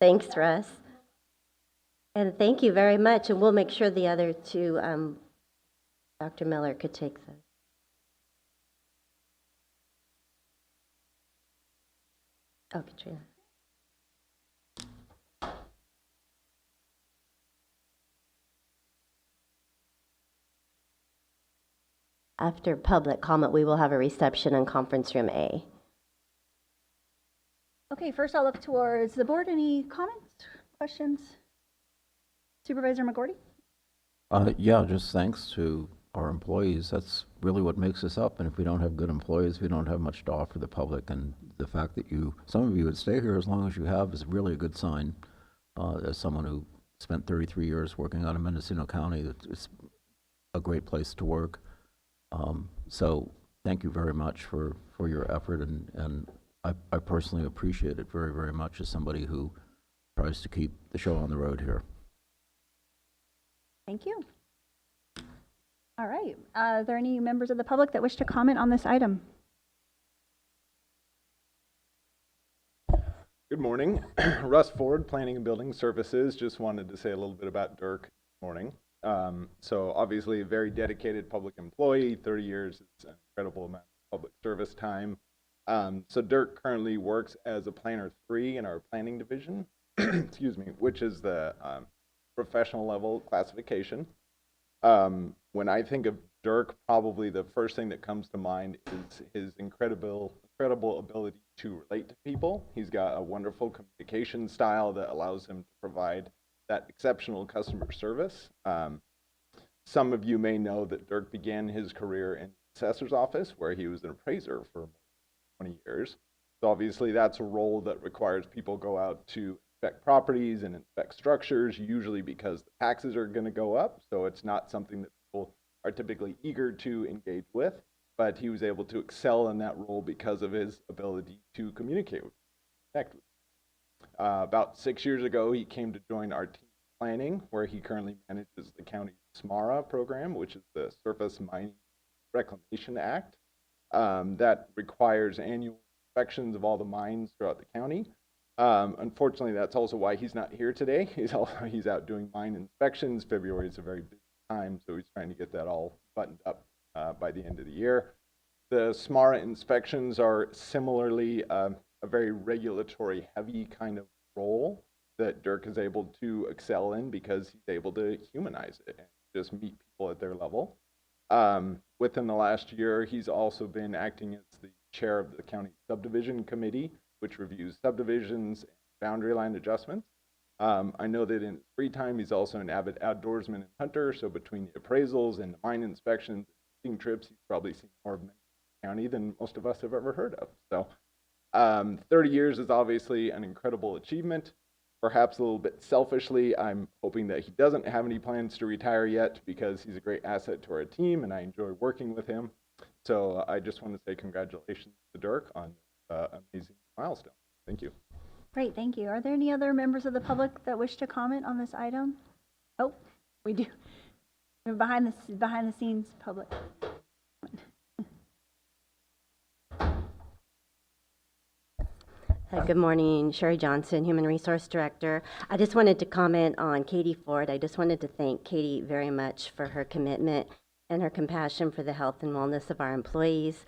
Thanks, Russ. And thank you very much. And we'll make sure the other 2, Dr. Miller could take those. Oh, Katrina. After public comment, we will have a reception in conference room A. Okay, first I'll look towards the board. Any comments, questions? Supervisor McGordy? Yeah, just thanks to our employees. That's really what makes us up. And if we don't have good employees, we don't have much to offer the public. And the fact that some of you would stay here as long as you have is really a good sign. As someone who spent 33 years working out of Mendocino County, it's a great place to work. So thank you very much for your effort, and I personally appreciate it very, very much as somebody who tries to keep the show on the road here. Thank you. All right. Are there any members of the public that wish to comment on this item? Good morning. Russ Ford, Planning and Building Services. Just wanted to say a little bit about Dirk this morning. So obviously a very dedicated public employee, 30 years is an incredible amount of public service time. So Dirk currently works as a Planner 3 in our planning division, excuse me, which is the professional level classification. When I think of Dirk, probably the first thing that comes to mind is his incredible ability to relate to people. He's got a wonderful communication style that allows him to provide that exceptional customer service. Some of you may know that Dirk began his career in the assessor's office, where he was an appraiser for 20 years. So obviously that's a role that requires people go out to inspect properties and inspect structures, usually because the taxes are going to go up. So it's not something that people are typically eager to engage with, but he was able to excel in that role because of his ability to communicate with people, connect with people. About 6 years ago, he came to join our team planning, where he currently manages the county's SMARA program, which is the Surface Mining Reclamation Act. That requires annual inspections of all the mines throughout the county. Unfortunately, that's also why he's not here today. He's out doing mine inspections. February is a very busy time, so he's trying to get that all buttoned up by the end of the year. The SMARA inspections are similarly a very regulatory heavy kind of role that Dirk is able to excel in because he's able to humanize it and just meet people at their level. Within the last year, he's also been acting as the chair of the county subdivision committee, which reviews subdivisions and boundary line adjustments. I know that in free time, he's also an avid outdoorsman and hunter. So between the appraisals and the mine inspections and fishing trips, he's probably seen more of the county than most of us have ever heard of. So 30 years is obviously an incredible achievement. Perhaps a little bit selfishly, I'm hoping that he doesn't have any plans to retire yet because he's a great asset to our team and I enjoy working with him. So I just want to say congratulations to Dirk on this amazing milestone. Thank you. Great, thank you. Are there any other members of the public that wish to comment on this item? Oh, we do. Behind the scenes public. Good morning, Sherry Johnson, Human Resource Director. I just wanted to comment on Katie Ford. I just wanted to thank Katie very much for her commitment and her compassion for the health and wellness of our employees.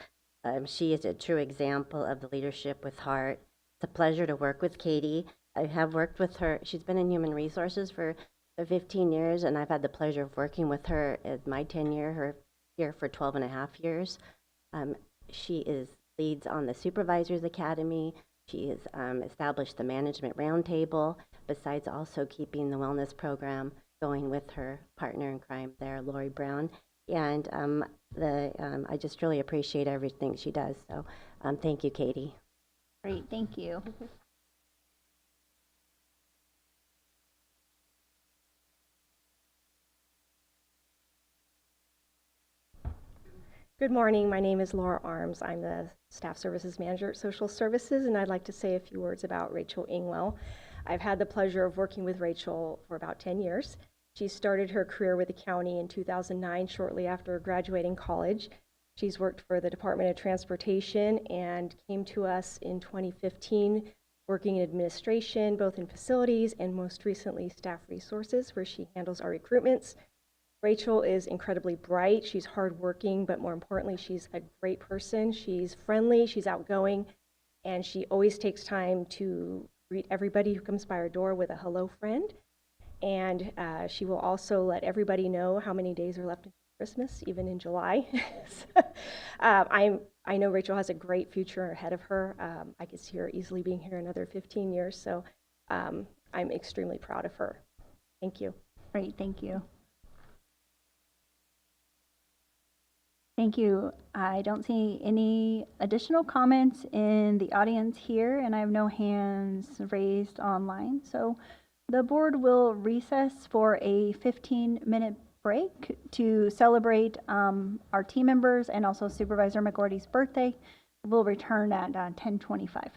She is a true example of the leadership with heart. It's a pleasure to work with Katie. I have worked with her. She's been in Human Resources for 15 years, and I've had the pleasure of working with her at my tenure, her here for 12 and a half years. She leads on the Supervisors Academy. She has established the Management Roundtable, besides also keeping the wellness program going with her partner in crime there, Lori Brown. And I just really appreciate everything she does. So thank you, Katie. Great, thank you. Good morning. My name is Laura Arms. I'm the Staff Services Manager at Social Services, and I'd like to say a few words about Rachel Ingwell. I've had the pleasure of working with Rachel for about 10 years. She started her career with the county in 2009, shortly after graduating college. She's worked for the Department of Transportation and came to us in 2015, working in administration, both in facilities and most recently staff resources, where she handles our recruitments. Rachel is incredibly bright. She's hardworking, but more importantly, she's a great person. She's friendly, she's outgoing, and she always takes time to greet everybody who comes by her door with a hello, friend. And she will also let everybody know how many days are left until Christmas, even in July. I know Rachel has a great future ahead of her. I could see her easily being here another 15 years, so I'm extremely proud of her. Thank you. Great, thank you. Thank you. I don't see any additional comments in the audience here, and I have no hands raised online. So the board will recess for a 15-minute break to celebrate our team members and also Supervisor McGordy's birthday. We'll return at 10:25.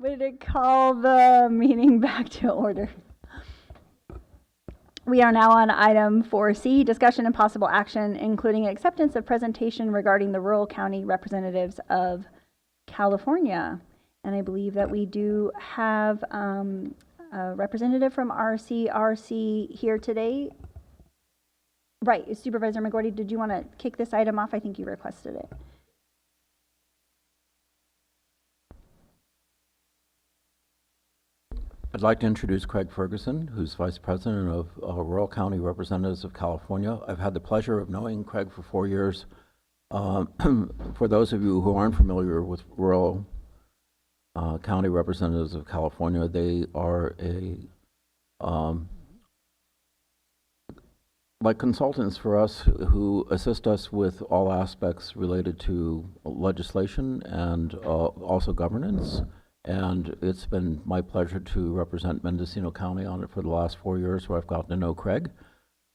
Way to call the meeting back to order. We are now on item 4C, discussion and possible action, including acceptance of presentation regarding the rural county representatives of California. And I believe that we do have a representative from RCRC here today. Right, Supervisor McGordy, did you want to kick this item off? I think you requested it. I'd like to introduce Craig Ferguson, who's Vice President of Rural County Representatives of California. I've had the pleasure of knowing Craig for 4 years. For those of you who aren't familiar with Rural County Representatives of California, they are like consultants for us who assist us with all aspects related to legislation and also governance. And it's been my pleasure to represent Mendocino County on it for the last 4 years, where I've gotten to know Craig.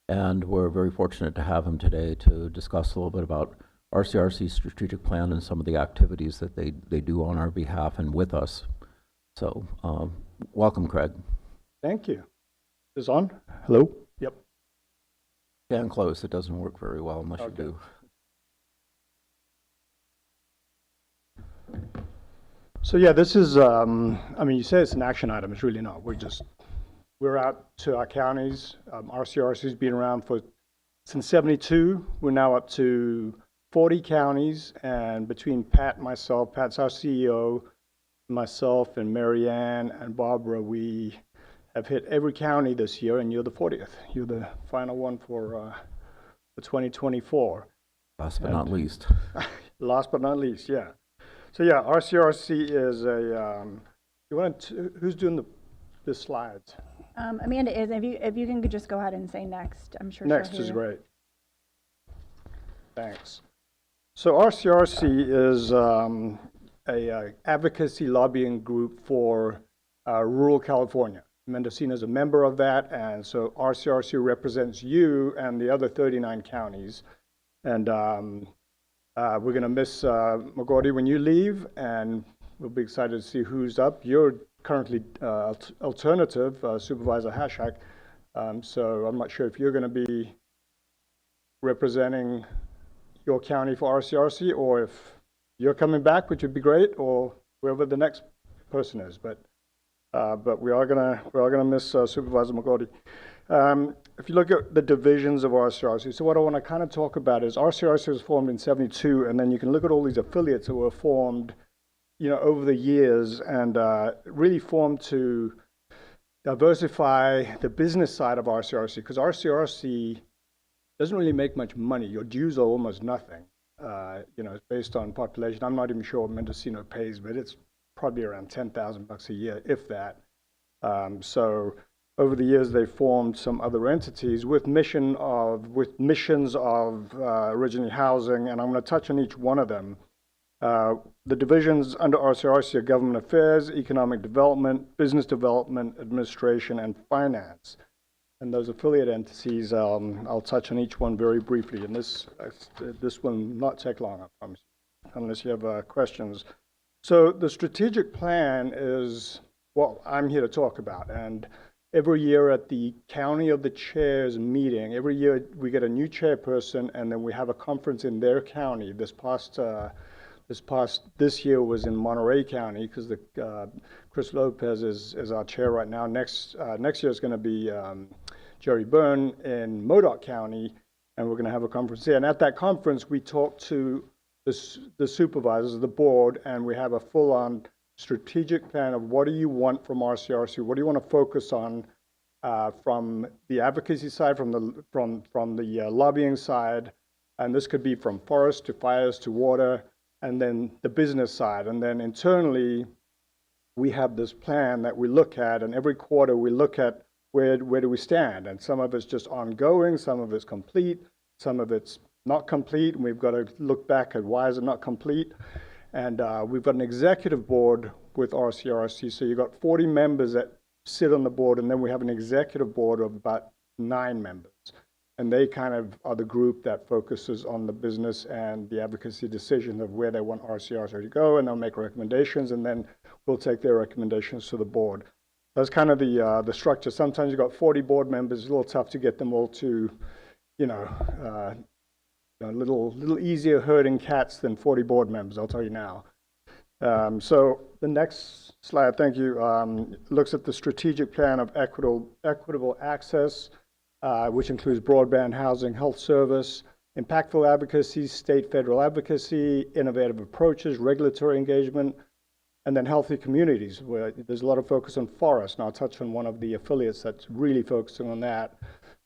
And we're very fortunate to have him today to discuss a little bit about RCRC's strategic plan and some of the activities that they do on our behalf and with us. So welcome, Craig. Thank you. Is this on? Hello? Yep. Stand close. It doesn't work very well unless you do. So yeah, this is, I mean, you say it's an action item. It's really not. We're out to our counties. RCRC's been around since 72. We're now up to 40 counties, and between Pat, myself, Pat's our CEO, myself and Marianne and Barbara, we have hit every county this year, and you're the 40th. You're the final one for 2024. Last but not least. Last but not least, yeah. So yeah, RCRC is who's doing the slides? Amanda is. If you can just go ahead and say next, I'm sure. Next is great. Thanks. So RCRC is a advocacy lobbying group for rural California. Mendocino is a member of that, and so RCRC represents you and the other 39 counties. And we're going to miss McGordy when you leave, and we'll be excited to see who's up. You're currently alternative, Supervisor Hashak, so I'm not sure if you're going to be representing your county for RCRC, or if you're coming back, which would be great, or whoever the next person is. But we are gonna miss Supervisor McGordy. If you look at the divisions of RCRC, so what I want to kind of talk about is RCRC was formed in 72, and then you can look at all these affiliates that were formed, over the years, and really formed to diversify the business side of RCRC, because RCRC doesn't really make much money. Your dues are almost nothing. It's based on population. I'm not even sure what Mendocino pays, but it's probably around $10,000 a year, if that. So over the years, they formed some other entities with missions of originally housing, and I'm going to touch on each one of them. The divisions under RCRC are government affairs, economic development, business development, administration, and finance. And those affiliate entities, I'll touch on each one very briefly. And this will not take long, I promise you, unless you have questions. So the strategic plan is what I'm here to talk about. And every year at the County of the Chairs meeting, every year we get a new chairperson, and then we have a conference in their county. This year was in Monterey County, because Chris Lopez is our chair right now. Next year is going to be Jerry Byrne in Modoc County, and we're going to have a conference there. And at that conference, we talk to the supervisors of the board, and we have a full-on strategic plan of what do you want from RCRC, what do you want to focus on from the advocacy side, from the lobbying side, and this could be from forest to fires to water, and then the business side. And then internally, we have this plan that we look at, and every quarter we look at where do we stand. And some of it's just ongoing, some of it's complete, some of it's not complete, and we've got to look back at why is it not complete. And we've got an executive board with RCRC, so you've got 40 members that sit on the board, and then we have an executive board of about 9 members. And they kind of are the group that focuses on the business and the advocacy decision of where they want RCRC to go, and they'll make recommendations, and then we'll take their recommendations to the board. That's kind of the structure. Sometimes you've got 40 board members. It's a little tough to get them all to, a little easier herding cats than 40 board members, I'll tell you now. So the next slide, thank you, looks at the strategic plan of equitable access, which includes broadband, housing, health service, impactful advocacy, state, federal advocacy, innovative approaches, regulatory engagement, and then healthy communities, where there's a lot of focus on forests, and I'll touch on one of the affiliates that's really focusing on that.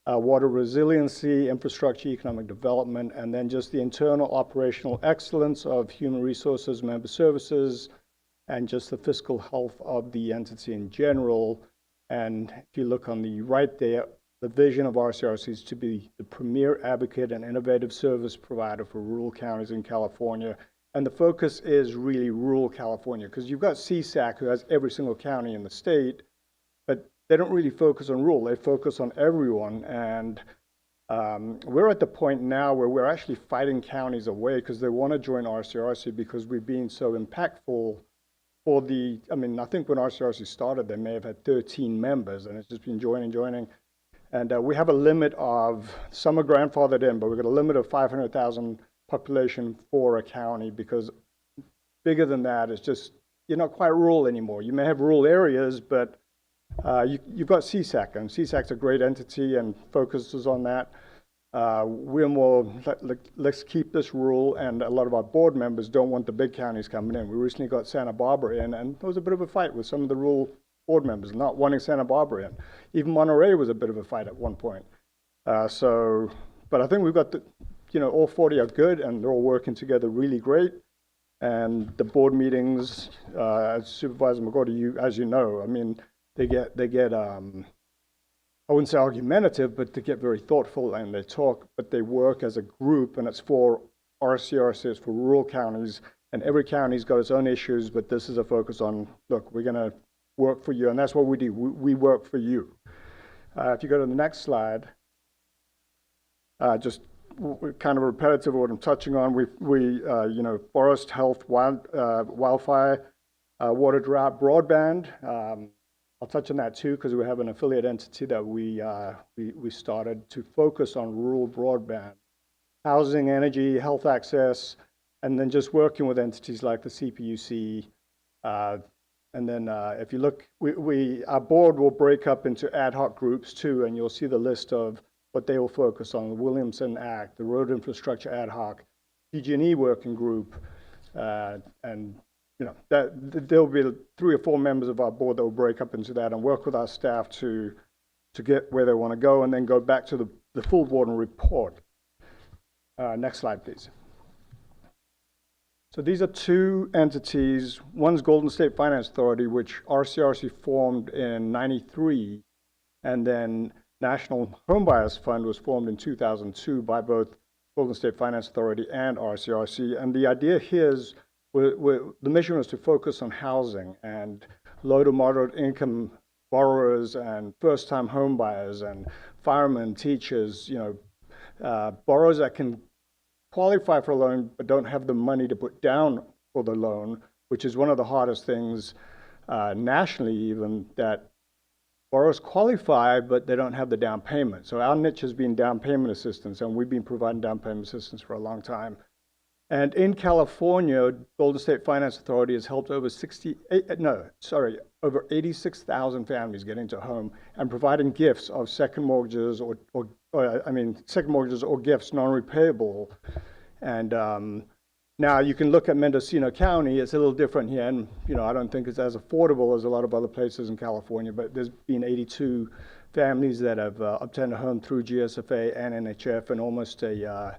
Water resiliency, infrastructure, economic development, and then just the internal operational excellence of human resources, member services, and just the fiscal health of the entity in general. And if you look on the right there, the vision of RCRC is to be the premier advocate and innovative service provider for rural counties in California. And the focus is really rural California, because you've got CSAC, who has every single county in the state, but they don't really focus on rural. They focus on everyone. And we're at the point now where we're actually fighting counties away because they want to join RCRC because we've been so impactful for the, I think when RCRC started, they may have had 13 members, and it's just been joining. And we have a limit of, some are grandfathered in, but we've got a limit of 500,000 population for a county, because bigger than that is just, you're not quite rural anymore. You may have rural areas, but you've got CSAC, and CSAC's a great entity and focuses on that. We're more, let's keep this rural, and a lot of our board members don't want the big counties coming in. We recently got Santa Barbara in, and there was a bit of a fight with some of the rural board members not wanting Santa Barbara in. Even Monterey was a bit of a fight at one point. But I think we've got all 40 are good, and they're all working together really great. And the board meetings, as Supervisor McGordy, as you know, they get I wouldn't say argumentative, but they get very thoughtful, and they talk, but they work as a group, and it's for RCRC, it's for rural counties, and every county's got its own issues, but this is a focus on, look, we're going to work for you, and that's what we do. We work for you. If you go to the next slide, just kind of repetitive of what I'm touching on. We forest health, wildfire, water drought, broadband. I'll touch on that too, because we have an affiliate entity that we started to focus on rural broadband, housing, energy, health access, and then just working with entities like the CPUC. And then if you look, our board will break up into ad hoc groups too, and you'll see the list of what they will focus on: the Williamson Act, the Road Infrastructure Ad Hoc, PG&E Working Group, and that there'll be 3 or 4 members of our board that will break up into that and work with our staff to get where they want to go, and then go back to the full board and report. Next slide, please. So these are 2 entities. One's Golden State Finance Authority, which RCRC formed in '93, and then National Homebuyers Fund was formed in 2002 by both Golden State Finance Authority and RCRC. And the idea here is, the mission was to focus on housing and low to moderate income borrowers and first-time home buyers and firemen, teachers, borrowers that can qualify for a loan but don't have the money to put down for the loan, which is one of the hardest things nationally even, that borrowers qualify, but they don't have the down payment. So our niche has been down payment assistance, and we've been providing down payment assistance for a long time. And in California, Golden State Finance Authority has helped over 86,000 families get into a home, and providing gifts of second mortgages second mortgages or gifts non-repayable. And now you can look at Mendocino County. It's a little different here, and I don't think it's as affordable as a lot of other places in California, but there's been 82 families that have obtained a home through GSFA and NHF, and almost a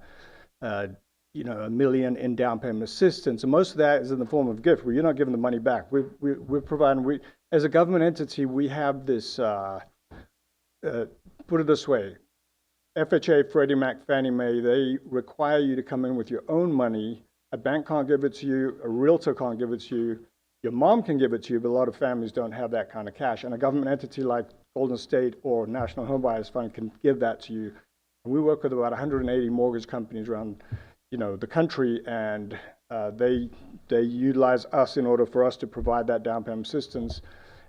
million in down payment assistance. And most of that is in the form of gift, where you're not giving the money back. We're providing, as a government entity, we have this, put it this way, FHA, Freddie Mac, Fannie Mae, they require you to come in with your own money. A bank can't give it to you, a realtor can't give it to you, your mom can give it to you, but a lot of families don't have that kind of cash. And a government entity like Golden State or National Homebuyers Fund can give that to you. And we work with about 180 mortgage companies around the country, and they utilize us in order for us to provide that down payment assistance.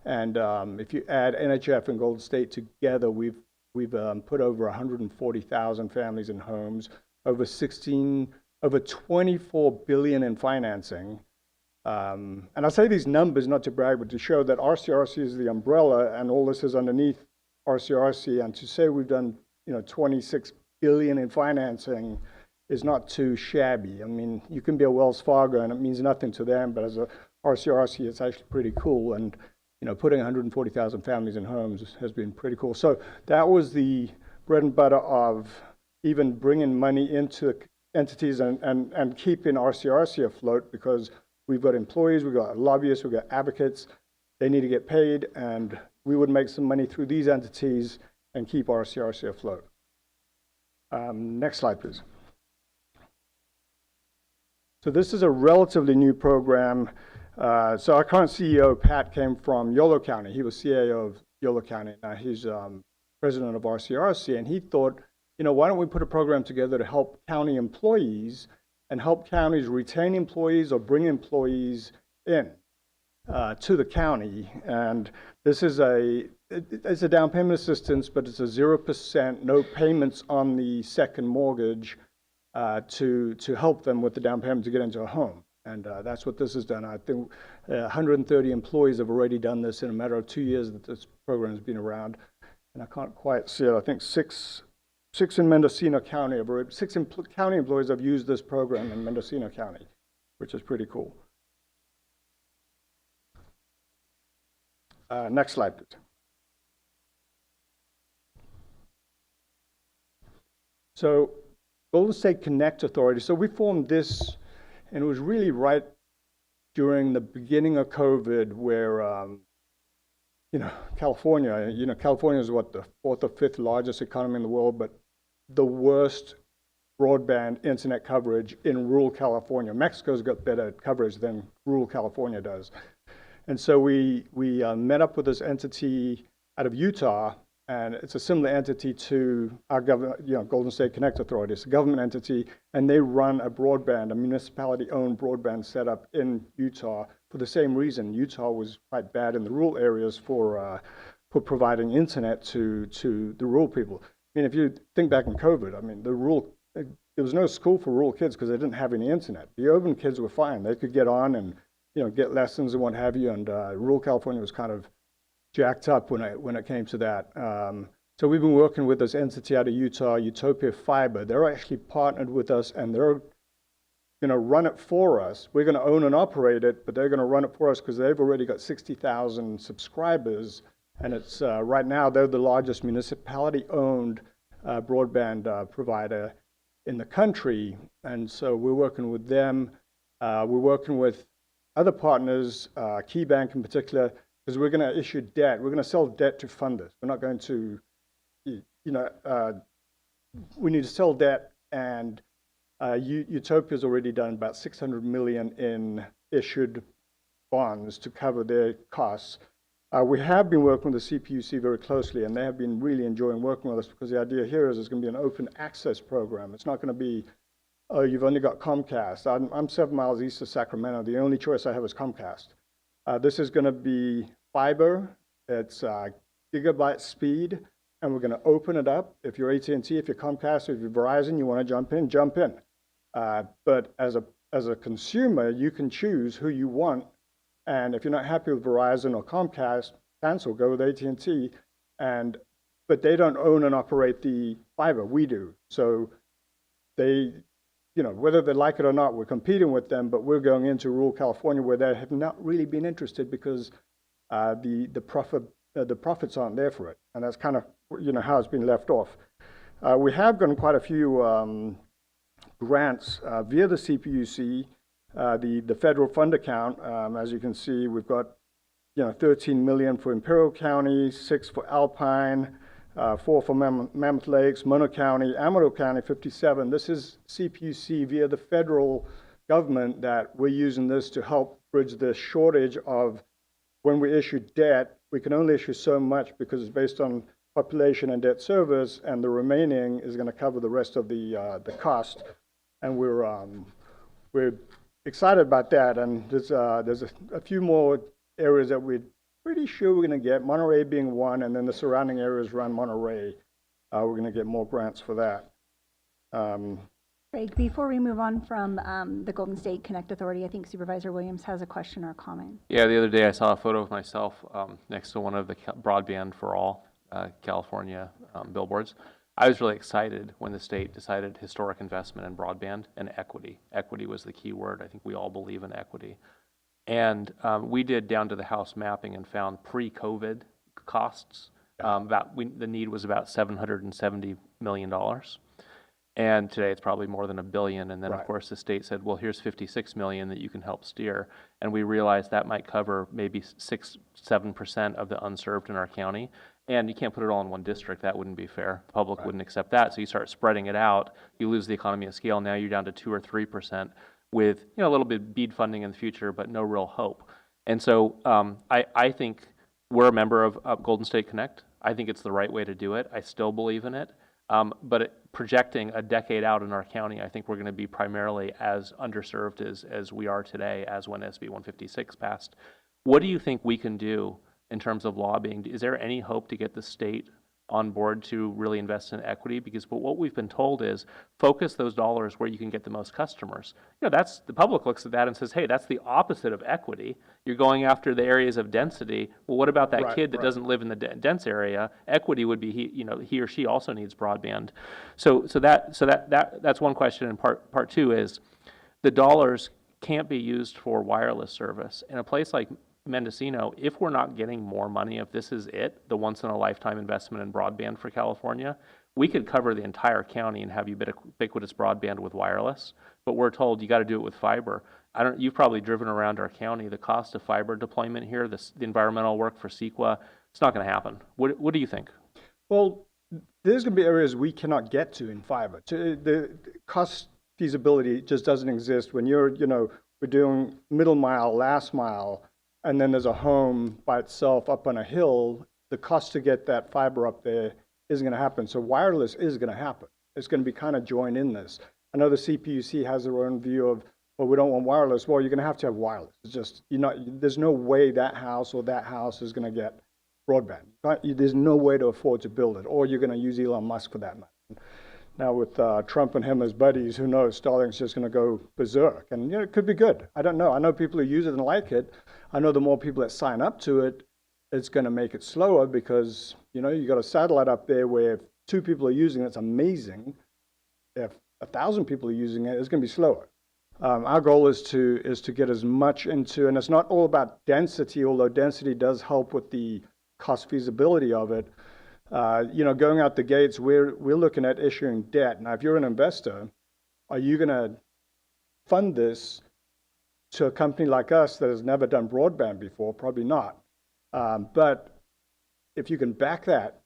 And if you add NHF and Golden State together, we've put over 140,000 families in homes, over 24 billion in financing. And I say these numbers not to brag, but to show that RCRC is the umbrella, and all this is underneath RCRC. And to say we've done 26 billion in financing is not too shabby. I mean, you can be a Wells Fargo and it means nothing to them, but as a RCRC, it's actually pretty cool. And putting 140,000 families in homes has been pretty cool. So that was the bread and butter of even bringing money into entities and keeping RCRC afloat, because we've got employees, we've got lobbyists, we've got advocates. They need to get paid, and we would make some money through these entities and keep RCRC afloat. Next slide, please. So this is a relatively new program. So our current CEO, Pat, came from Yolo County. He was CAO of Yolo County. Now he's president of RCRC, and he thought, why don't we put a program together to help county employees and help counties retain employees or bring employees in to the county. And this is it's a down payment assistance, but it's a 0%, no payments on the second mortgage to help them with the down payment to get into a home. And that's what this has done. I think 130 employees have already done this in a matter of 2 years that this program has been around. And I can't quite see it. I think six in Mendocino County, county employees have used this program in Mendocino County, which is pretty cool. Next slide, please. So Golden State Connect Authority. So we formed this, and it was really right during the beginning of COVID where, California, California is what, the 4th or 5th largest economy in the world, but the worst broadband internet coverage in rural California. Mexico's got better coverage than rural California does. And so we met up with this entity out of Utah, and it's a similar entity to our government, Golden State Connect Authority. It's a government entity, and they run a municipality-owned broadband setup in Utah for the same reason. Utah was quite bad in the rural areas for providing internet to the rural people. I mean, if you think back in COVID, I mean, there was no school for rural kids because they didn't have any internet. The urban kids were fine. They could get on and, get lessons and what have you, and rural California was kind of jacked up when it came to that. So we've been working with this entity out of Utah, Utopia Fiber. They're actually partnered with us, and they're going to run it for us. We're going to own and operate it, but they're going to run it for us because they've already got 60,000 subscribers, and it's right now they're the largest municipality-owned broadband provider in the country, and so we're working with them. We're working with other partners, KeyBank in particular, because we're going to issue debt. We're going to sell debt to fund this. We're not going to, we need to sell debt, and Utopia's already done about 600 million in issued bonds to cover their costs. We have been working with the CPUC very closely, and they have been really enjoying working with us because the idea here is it's going to be an open access program. It's not going to be, oh, you've only got Comcast. I'm 7 miles east of Sacramento. The only choice I have is Comcast. This is going to be fiber. It's gigabyte speed, and we're going to open it up. If you're AT&T, if you're Comcast, if you're Verizon, you want to jump in, jump in. But as a consumer, you can choose who you want. And if you're not happy with Verizon or Comcast, cancel, go with AT&T. But they don't own and operate the fiber. We do. So they, whether they like it or not, we're competing with them, but we're going into rural California where they have not really been interested because the profits aren't there for it. And that's kind of, how it's been left off. We have gotten quite a few grants via the CPUC. The federal fund account, as you can see, we've got 13 million for Imperial County, 6 for Alpine, 4 for Mammoth Lakes, Mono County, Amarillo County, 57. This is CPUC via the federal government that we're using this to help bridge the shortage of when we issue debt. We can only issue so much because it's based on population and debt service, and the remaining is going to cover the rest of the cost. and we're excited about that. And there's a few more areas that we're pretty sure we're going to get. Monterey being one, and then the surrounding areas around Monterey. We're going to get more grants for that. Craig, before we move on from the Golden State Connect Authority, I think Supervisor Williams has a question or a comment. Yeah, the other day I saw a photo of myself next to one of the Broadband for All California billboards. I was really excited when the state decided historic investment in broadband and equity. Equity was the key word. I think we all believe in equity. And we did down to the house mapping and found pre-COVID costs. The need was about $770 million. And today it's probably more than $1 billion. And then of course the state said, well, here's $56 million that you can help steer. And we realized that might cover maybe 6-7% of the unserved in our county. And you can't put it all in one district. That wouldn't be fair. The public wouldn't accept that. So you start spreading it out. You lose the economy of scale. Now you're down to 2 or 3% with a little bit of BEAD funding in the future, but no real hope. And so I think we're a member of Golden State Connect. I think it's the right way to do it. I still believe in it. Projecting a decade out in our county, I think we're going to be primarily as underserved as we are today, as when SB 156 passed. What do you think we can do in terms of lobbying? Is there any hope to get the state on board to really invest in equity? Because what we've been told is focus those dollars where you can get the most customers. That's the public looks at that and says, hey, that's the opposite of equity. You're going after the areas of density. Well, what about that kid that doesn't live in the dense area? Equity would be he or she also needs broadband. So that's one question. And part two is the dollars can't be used for wireless service. In a place like Mendocino, if we're not getting more money, if this is it, the once-in-a-lifetime investment in broadband for California, we could cover the entire county and have ubiquitous broadband with wireless. But we're told you got to do it with fiber. You've probably driven around our county. The cost of fiber deployment here, the environmental work for CEQA, it's not going to happen. What do you think? Well, there's going to be areas we cannot get to in fiber. The cost feasibility just doesn't exist when we're doing middle mile, last mile, and then there's a home by itself up on a hill. The cost to get that fiber up there isn't going to happen. So wireless is going to happen. It's going to be kind of joined in this. I know the CPUC has their own view of, well, we don't want wireless. Well, you're going to have wireless. It's just, there's no way that house or that house is going to get broadband. There's no way to afford to build it, or you're going to use Elon Musk for that matter. Now with Trump and him as buddies, who knows, Starlink's just going to go berserk. And it could be good. I don't know. I know people who use it and like it. I know the more people that sign up to it, it's going to make it slower because, you got a satellite up there where if 2 people are using it, it's amazing. If 1,000 people are using it, it's going to be slower. Our goal is to get as much into, and it's not all about density, although density does help with the cost feasibility of it. Going out the gates, we're looking at issuing debt. Now, if you're an investor, are you going to fund this to a company like us that has never done broadband before? Probably not. But if you can back that,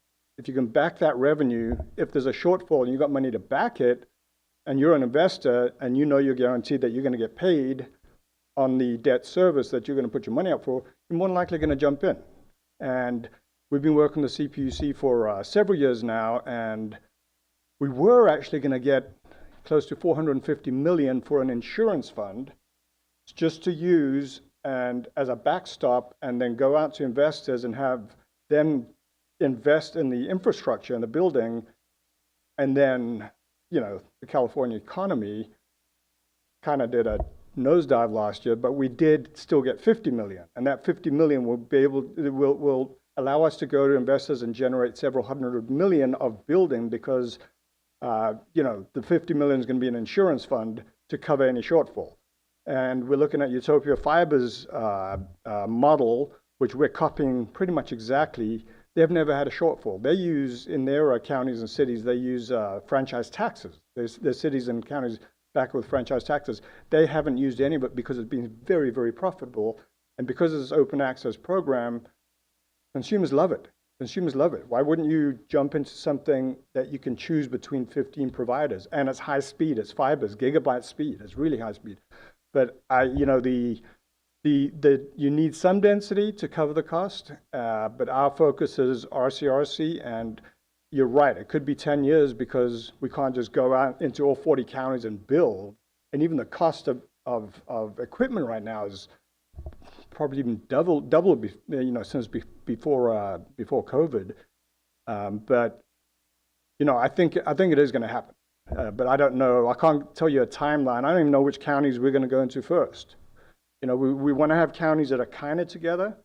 revenue, if there's a shortfall and you've got money to back it, and you're an investor and you're guaranteed that you're going to get paid on the debt service that you're going to put your money up for, you're more than likely going to jump in. And we've been working with the CPUC for several years now, and we were actually going to get close to $450 million for an insurance fund just to use and as a backstop, and then go out to investors and have them invest in the infrastructure and the building. And then, the California economy kind of did a nosedive last year, but we did still get $50 million. And that $50 million will allow us to go to investors and generate several $100 million of building because, the $50 million is going to be an insurance fund to cover any shortfall. And we're looking at Utopia Fiber's model, which we're copying pretty much exactly. They've never had a shortfall. They use, in their counties and cities, they use franchise taxes. There's cities and counties back with franchise taxes. They haven't used any of it because it's been very, very profitable. And because of this open access program, consumers love it. Consumers love it. Why wouldn't you jump into something that you can choose between 15 providers? And it's high speed, it's fibers, gigabyte speed, it's really high speed. But you need some density to cover the cost, but our focus is RCRC, and you're right, it could be 10 years because we can't just go out into all 40 counties and build. And even the cost of equipment right now is probably even double, since before COVID. But, I think it is going to happen. But I don't know. I can't tell you a timeline. I don't even know which counties we're going to go into first. We want to have counties that are kind of together,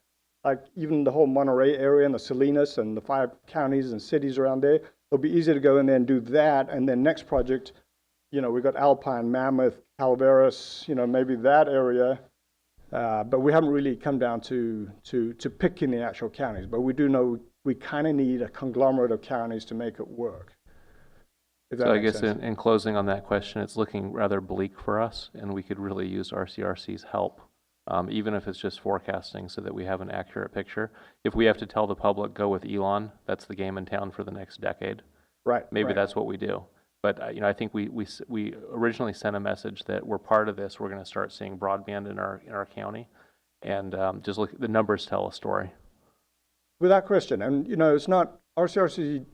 like even the whole Monterey area and the Salinas and the 5 counties and cities around there. It'll be easy to go in there and do that. And then next project, we've got Alpine, Mammoth, Calaveras, maybe that area. But we haven't really come down to picking the actual counties. But we do know we kind of need a conglomerate of counties to make it work. So I guess in closing on that question, it's looking rather bleak for us, and we could really use RCRC's help, even if it's just forecasting so that we have an accurate picture. If we have to tell the public, go with Elon, that's the game in town for the next decade. Right. Maybe right. That's what we do. But I think we originally sent a message that we're part of this. We're going to start seeing broadband in our county, and just look, the numbers tell a story. Without question, and it's not RCRC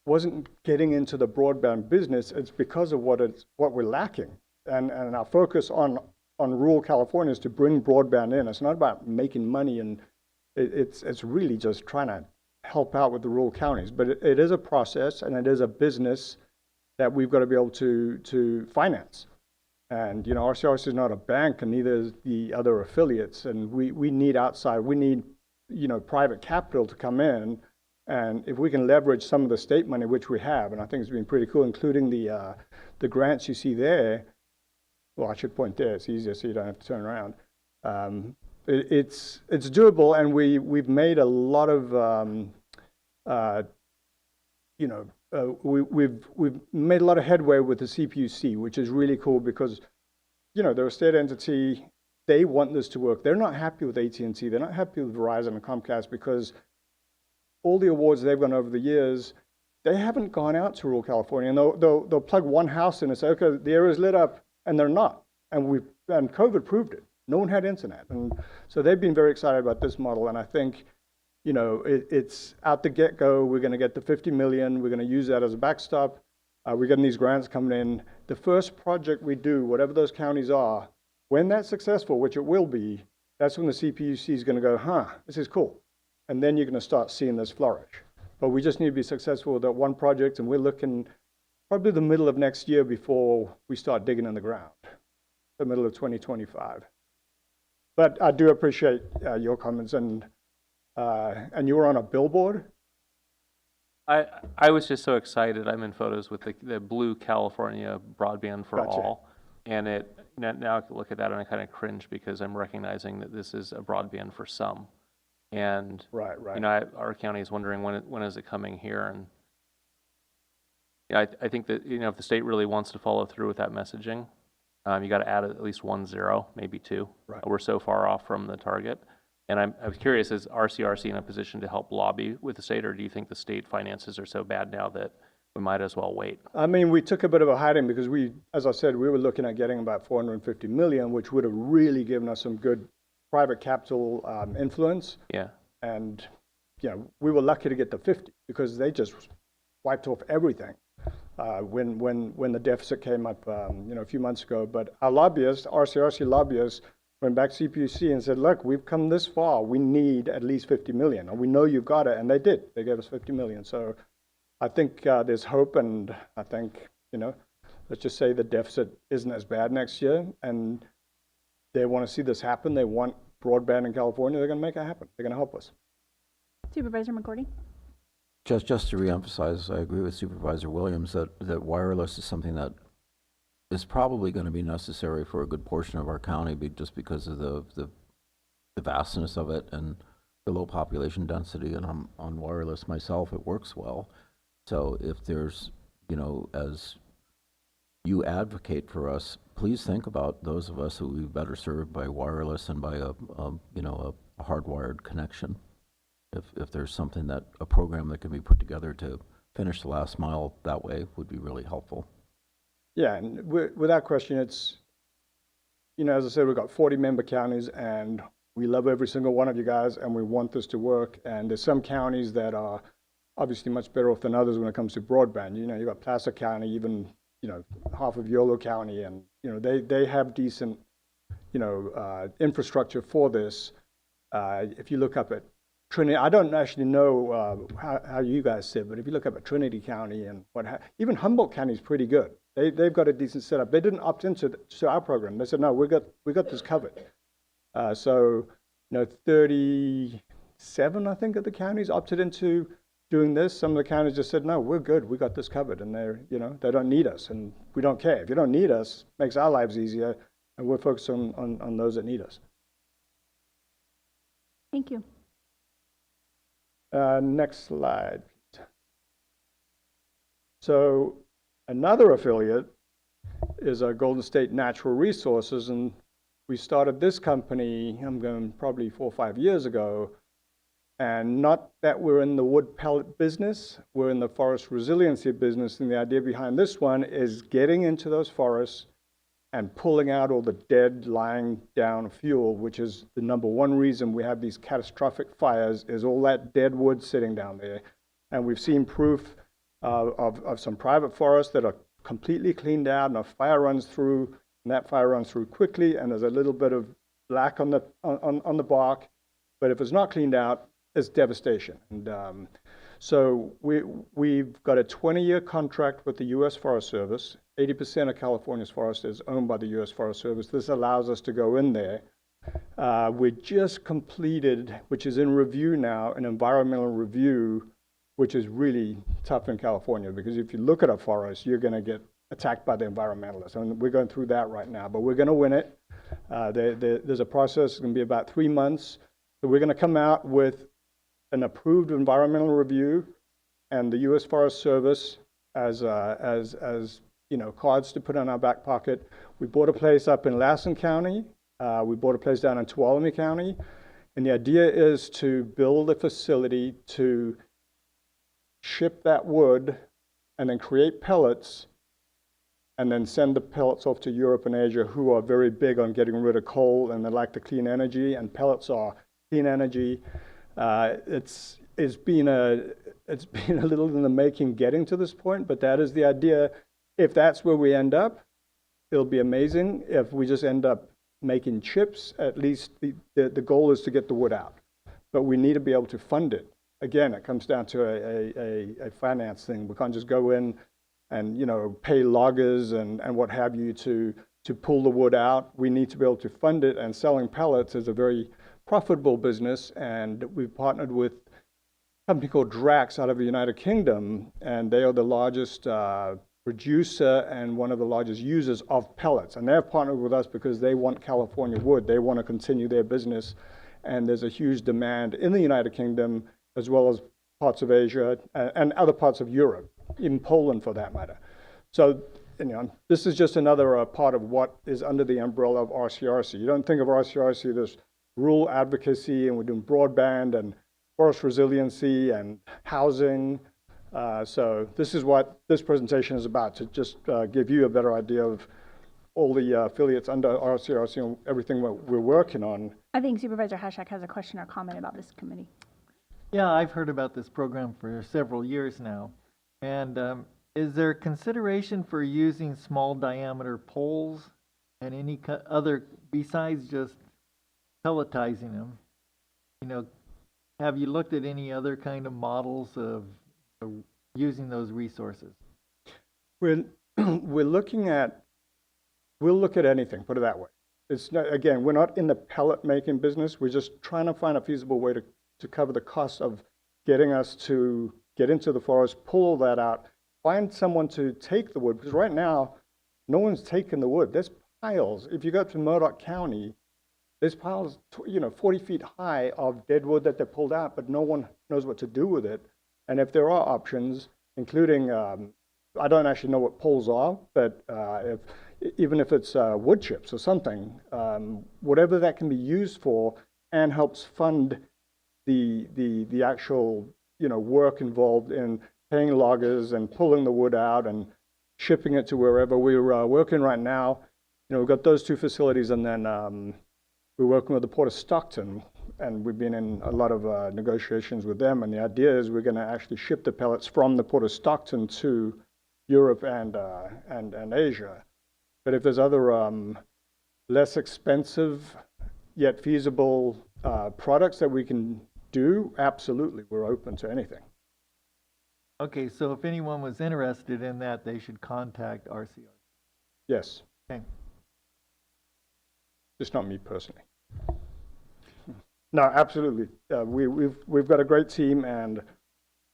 wasn't getting into the broadband business. It's because of what we're lacking, and our focus on rural California is to bring broadband in. It's not about making money, and it's really just trying to help out with the rural counties. But it is a process, and it is a business that we've got to be able to finance. And RCRC is not a bank, and neither is the other affiliates. And we need outside. We need private capital to come in. And if we can leverage some of the state money, which we have, and I think it's been pretty cool, including the grants you see there. Well, I should point there. It's easier so you don't have to turn around. It's doable, and we've made a lot of we've made a lot of headway with the CPUC, which is really cool because they're a state entity. They want this to work. They're not happy with AT&T. They're not happy with Verizon and Comcast because all the awards they've won over the years, they haven't gone out to rural California, and they'll plug one house in and say, okay, the area's lit up, and they're not. And COVID proved it. No one had internet, and so they've been very excited about this model. And I think, it's out the get-go. We're going to get the $50 million. We're going to use that as a backstop. We're getting these grants coming in. The first project we do, whatever those counties are, when that's successful, which it will be, that's when the CPUC is going to go, this is cool. And then you're going to start seeing this flourish. But we just need to be successful with that one project, and we're looking probably the middle of next year before we start digging in the ground, the middle of 2025. But I do appreciate your comments, and you were on a billboard? I was just so excited. I'm in photos with the blue California broadband for Gotcha. all, and now I can look at that and I kind of cringe because I'm recognizing that this is a broadband for some. And right. Our county is wondering when is it coming here, and I think that if the state really wants to follow through with that messaging, you got to add at least 1 0, maybe 2. Right. We're so far off from the target, and I was curious: is RCRC in a position to help lobby with the state, or do you think the state finances are so bad now that we might as well wait? I mean, we took a bit of a hiding because as I said, we were looking at getting about $450 million, which would have really given us some good private capital influence. Yeah. And, we were lucky to get the 50 because they just wiped off everything when the deficit came up, a few months ago. But our lobbyists, RCRC lobbyists, went back to CPUC and said, look, we've come this far. We need at least 50 million. And we know you've got it. And they did. They gave us 50 million. So I think there's hope. And I think, let's just say the deficit isn't as bad next year. And they want to see this happen. They want broadband in California. They're going to make it happen. They're going to help us. Supervisor McGordy? Just to reemphasize, I agree with Supervisor Williams that wireless is something that is probably going to be necessary for a good portion of our county just because of the vastness of it and the low population density. And I'm on wireless myself. It works well. So if there's, as you advocate for us, please think about those of us who would be better served by wireless and by a hardwired connection. If there's something a program that can be put together to finish the last mile that way would be really helpful. Yeah, and without question, it's, as I said, we've got 40 member counties, and we love every single one of you guys, and we want this to work. And there's some counties that are obviously much better off than others when it comes to broadband. You know, you've got Placer County, even, you know, half of Yolo County, and, you know, they have decent, you know, infrastructure for this. If you look up at Trinity, I don't actually know how you guys sit, but if you look up at Trinity County and even Humboldt County is pretty good. They've got a decent setup. They didn't opt into our program. They said, no, we got this covered. So, you know, 37, I think, of the counties opted into doing this. Some of the counties just said, no, we're good. We got this covered. And they're, you know, they don't need us, and we don't care. If you don't need us, it makes our lives easier, and we're focused on those that need us. Thank you. Next slide. So another affiliate is Golden State Natural Resources, and we started this company, I'm going probably 4 or 5 years ago, and not that we're in the wood pellet business, we're in the forest resiliency business, and the idea behind this one is getting into those forests and pulling out all the dead, lying down fuel, which is the number one reason we have these catastrophic fires, is all that dead wood sitting down there. And we've seen proof of some private forests that are completely cleaned out, and a fire runs through, and that fire runs through quickly, and there's a little bit of black on the bark, but if it's not cleaned out, it's devastation. And so we've got a 20-year contract with the U.S. Forest Service. 80% of California's forest is owned by the U.S. Forest Service. This allows us to go in there. We just completed, which is in review now, an environmental review, which is really tough in California, because if you look at a forest, you're going to get attacked by the environmentalists. And we're going through that right now, but we're going to win it. There's a process. It's going to be about 3 months. So we're going to come out with an approved environmental review, and the U.S. Forest Service as you know, cards to put in our back pocket. We bought a place up in Lassen County. We bought a place down in Tuolumne County, and the idea is to build a facility to ship that wood and then create pellets, and then send the pellets off to Europe and Asia, who are very big on getting rid of coal, and they like the clean energy, and pellets are clean energy. It's been a little in the making getting to this point, but that is the idea. If that's where we end up, it'll be amazing. If we just end up making chips, at least the goal is to get the wood out. But we need to be able to fund it. Again, it comes down to a finance thing. We can't just go in and, you know, pay loggers and what have you to pull the wood out. We need to be able to fund it, and selling pellets is a very profitable business, and we've partnered with a company called Drax out of the United Kingdom, and they are the largest producer and one of the largest users of pellets. And they've partnered with us because they want California wood. They want to continue their business, and there's a huge demand in the United Kingdom as well as parts of Asia and other parts of Europe, in Poland for that matter. So, you know, this is just another part of what is under the umbrella of RCRC. You don't think of RCRC as rural advocacy, and we're doing broadband and forest resiliency and housing. So this is what this presentation is about, to just give you a better idea of all the affiliates under RCRC and everything we're working on. I think Supervisor Hashak has a question or comment about this committee. Yeah, I've heard about this program for several years now. And is there consideration for using small diameter poles and any other, besides just pelletizing them? You know, have you looked at any other kind of models of using those resources? We'll look at anything, put it that way. It's not, again, we're not in the pellet making business. We're just trying to find a feasible way to cover the cost of getting us to get into the forest, pull that out, find someone to take the wood, because right now, no one's taking the wood. There's piles. If you go to Murdoch County, there's piles, 40 feet high of dead wood that they pulled out, but no one knows what to do with it. And if there are options, including, I don't actually know what poles are, but even if it's wood chips or something, whatever that can be used for, and helps fund the actual work involved in paying loggers and pulling the wood out and shipping it to wherever we're working right now. We've got those two facilities, and then we're working with the Port of Stockton and we've been in a lot of negotiations with them, and the idea is we're going to actually ship the pellets from the Port of Stockton to Europe and Asia. But if there's other less expensive yet feasible products that we can do, absolutely, we're open to anything. Okay, so if anyone was interested in that, they should contact RCRC. Yes. Okay. Just not me personally. No, absolutely. We've got a great team, and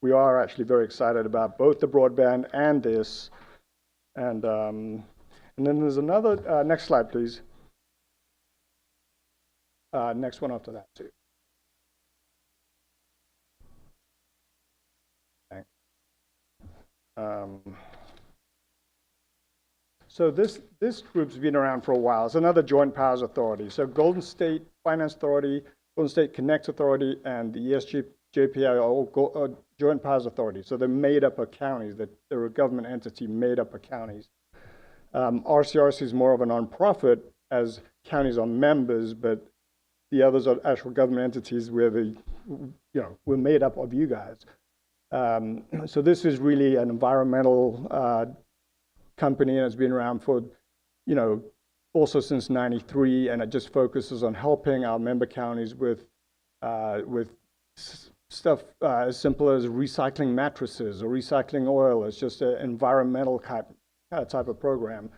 we are actually very excited about both the broadband and this. And then there's another, next slide, please. Next one after that, too. So this group's been around for a while. It's another joint powers authority. So Golden State Finance Authority, Golden State Connect Authority, and the ESGJPI are all joint powers authority. So they're made up of counties. They're a government entity made up of counties. RCRC is more of a nonprofit, as counties are members, but the others are actual government entities where we're made up of you guys. So this is really an environmental company, and it's been around for, also since '93, and it just focuses on helping our member counties with stuff as simple as recycling mattresses or recycling oil. It's just an environmental type of program.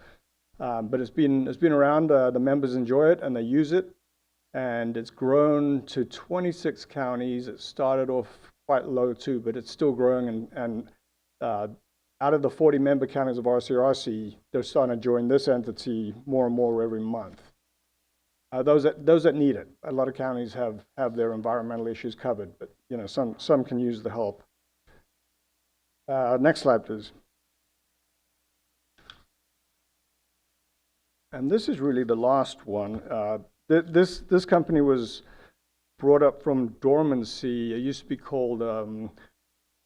But it's been around. The members enjoy it and they use it, and it's grown to 26 counties. It started off quite low too, but it's still growing, and out of the 40 member counties of RCRC, they're starting to join this entity more and more every month. Those that need it. A lot of counties have their environmental issues covered, but some can use the help. Next slide, please. And this is really the last one. This company was brought up from dormancy. It used to be called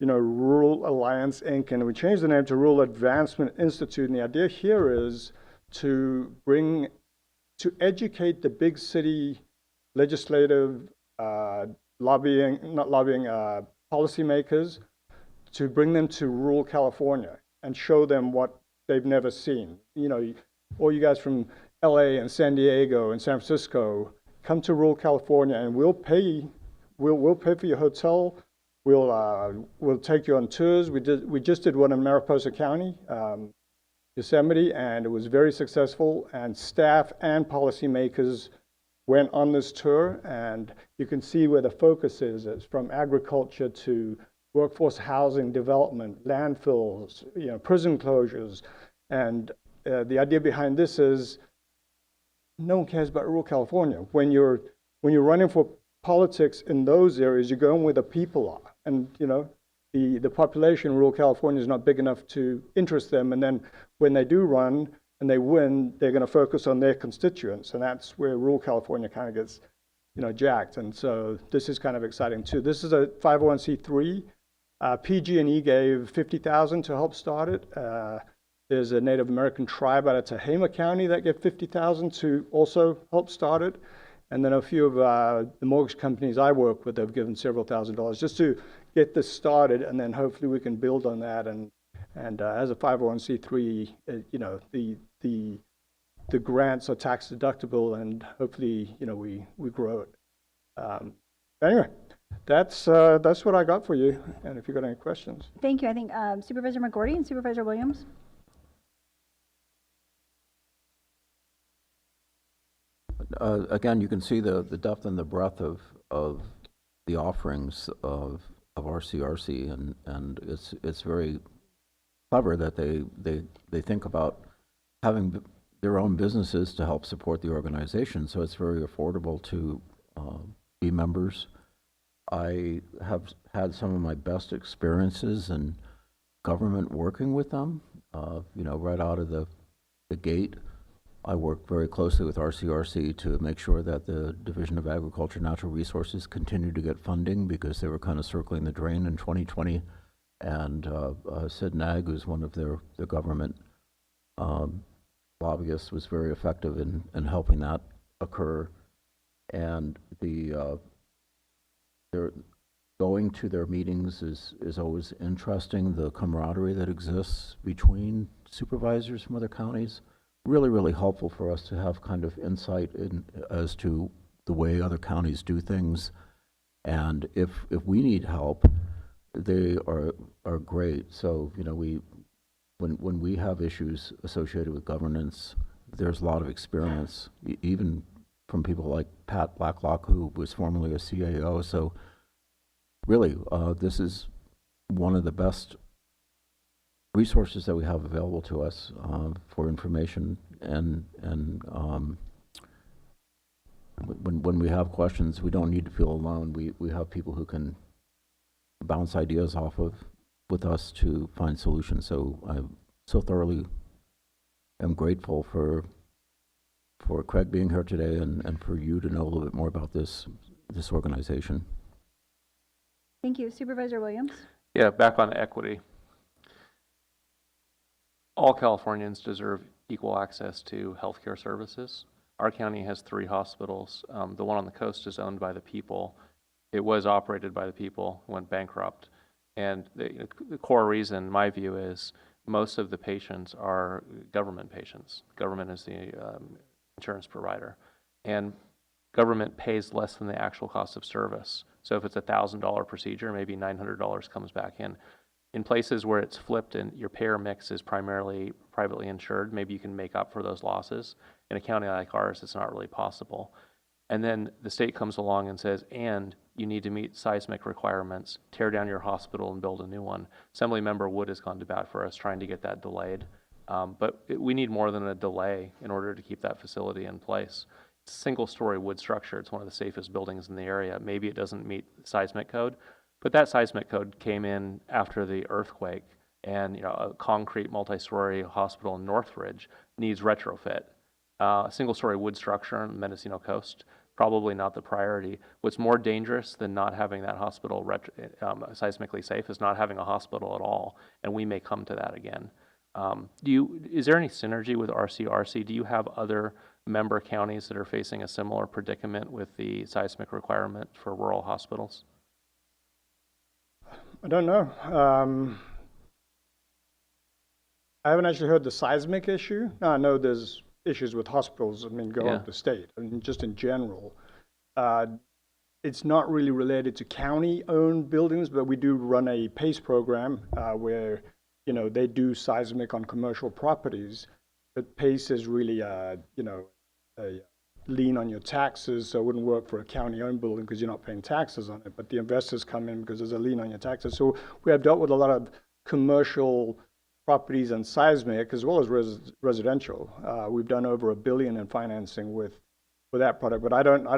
Rural Alliance Inc., and we changed the name to Rural Advancement Institute. And the idea here is to educate the big city legislative policymakers, to bring them to rural California and show them what they've never seen. All you guys from LA and San Diego and San Francisco, come to rural California, and we'll pay for your hotel. We'll take you on tours. We just did one in Mariposa County, Yosemite, and it was very successful. And staff and policymakers went on this tour, and you can see where the focus is. It's from agriculture to workforce housing development, landfills, prison closures, and the idea behind this is no one cares about rural California. When you're running for politics in those areas, you're going where the people are. And, the population in rural California is not big enough to interest them. And then when they do run and they win, they're going to focus on their constituents. And that's where rural California kind of gets, jacked. And so this is kind of exciting too. This is a 501c3. PG&E gave $50,000 to help start it. There's a Native American tribe out of Tehama County that gave $50,000 to also help start it. And then a few of the mortgage companies I work with have given several $1,000s just to get this started, and then hopefully we can build on that. And as a 501c3, the grants are tax deductible, and hopefully we grow it. Anyway, that's what I got for you. And if you've got any questions. Thank you. I think Supervisor McGordy and Supervisor Williams. Again, you can see the depth and the breadth of the offerings of RCRC, and it's very clever that they think about having their own businesses to help support the organization. So it's very affordable to be members. I have had some of my best experiences in government working with them. Right out of the gate, I work very closely with RCRC to make sure that the Division of Agriculture and Natural Resources continued to get funding, because they were kind of circling the drain in 2020. And Sid Nag, who's one of their government lobbyists, was very effective in helping that occur. And the going to their meetings is always interesting. The camaraderie that exists between supervisors from other counties, really, really helpful for us to have kind of insight as to the way other counties do things. And if we need help, they are great. So, you know, when we have issues associated with governance, there's a lot of experience, even from people like Pat Blacklock, who was formerly a CAO. So really, this is one of the best resources that we have available to us for information. And when we have questions, we don't need to feel alone. We have people who can bounce ideas off of with us to find solutions. So I so thoroughly am grateful for Craig being here today and for you to know a little bit more about this organization. Thank you. Supervisor Williams? Yeah, back on equity. All Californians deserve equal access to healthcare services. Our county has 3 hospitals. The one on the coast is owned by the people. It was operated by the people, went bankrupt. And the core reason, my view, is most of the patients are government patients. Government is the insurance provider. And government pays less than the actual cost of service. So if it's a $1,000 procedure, maybe $900 comes back in. In places where it's flipped and your payer mix is primarily privately insured, maybe you can make up for those losses. In a county like ours, it's not really possible. And then the state comes along and says, and you need to meet seismic requirements, tear down your hospital and build a new one. Assemblymember Wood has gone to bat for us trying to get that delayed. But we need more than a delay in order to keep that facility in place. It's a single-story wood structure. It's one of the safest buildings in the area. Maybe it doesn't meet seismic code, but that seismic code came in after the earthquake, and a concrete multi-story hospital in Northridge needs retrofit. A single-story wood structure on the Mendocino coast, probably not the priority. What's more dangerous than not having that hospital seismically safe is not having a hospital at all, and we may come to that again. Is there any synergy with RCRC? Do you have other member counties that are facing a similar predicament with the seismic requirement for rural hospitals? I don't know. I haven't actually heard the seismic issue. No, I know there's issues with hospitals, go up the state. Just in general. It's not really related to county-owned buildings, but we do run a PACE program where, they do seismic on commercial properties. But PACE is really, a lien on your taxes, so it wouldn't work for a county-owned building because you're not paying taxes on it. But the investors come in because there's a lien on your taxes. So we have dealt with a lot of commercial properties and seismic as well as residential. We've done over $1 billion in financing with that product, but I don't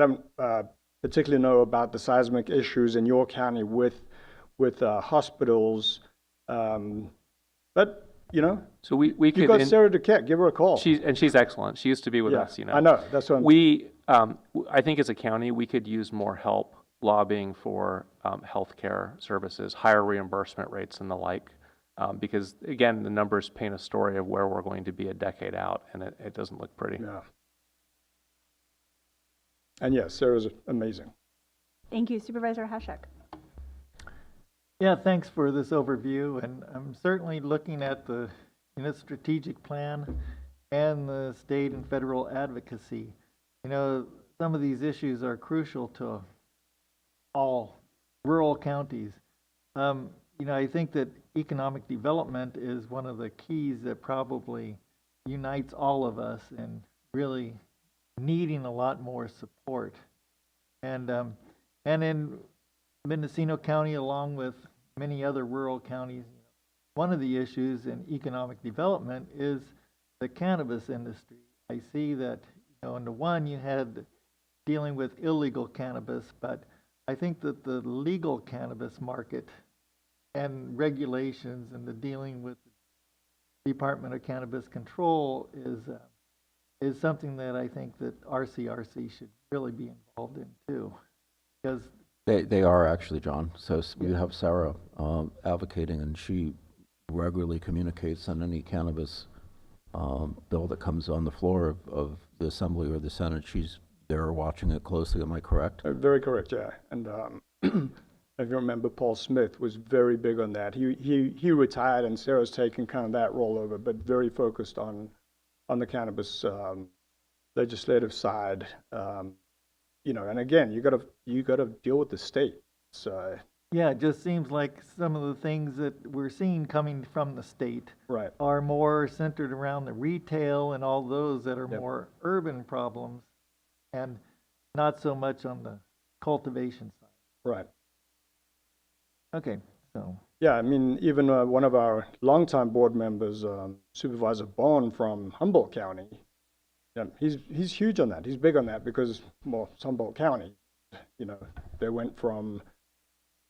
particularly know about the seismic issues in your county with hospitals. But so we could. You got Sarah Duquette, give her a call. She's excellent. She used to be with us. I know. That's what I think as a county we could use more help lobbying for healthcare services, higher reimbursement rates, and the like. Because again, the numbers paint a story of where we're going to be a decade out, and it doesn't look pretty. Yeah. And yes, Sarah's amazing. Thank you. Supervisor Hashek. Yeah, thanks for this overview, and I'm certainly looking at the strategic plan and the state and federal advocacy. Some of these issues are crucial to all rural counties. I think that economic development is one of the keys that probably unites all of us in really needing a lot more support. And in Mendocino County, along with many other rural counties, one of the issues in economic development is the cannabis industry. I see that, in the one you had dealing with illegal cannabis, but I think that the legal cannabis market and regulations and the dealing with the Department of Cannabis Control is something that I think that RCRC should really be involved in too, because they are actually, John. So we have Sarah advocating, and she regularly communicates on any cannabis bill that comes on the floor of the Assembly or the Senate. She's there watching it closely. Am I correct? Very correct. Yeah, and if you remember, Paul Smith was very big on that. He retired, and Sarah's taken kind of that role over, but very focused on the cannabis legislative side. And again, you gotta deal with the state. So Yeah, it just seems like some of the things that we're seeing coming from the state right. are more centered around the retail and all those that are Yep. more urban problems and not so much on the cultivation side. Right. Okay, so. Yeah, I mean, even one of our longtime board members, Supervisor Bond from Humboldt County, he's huge on that. He's big on that because, well, it's Humboldt County. They went from,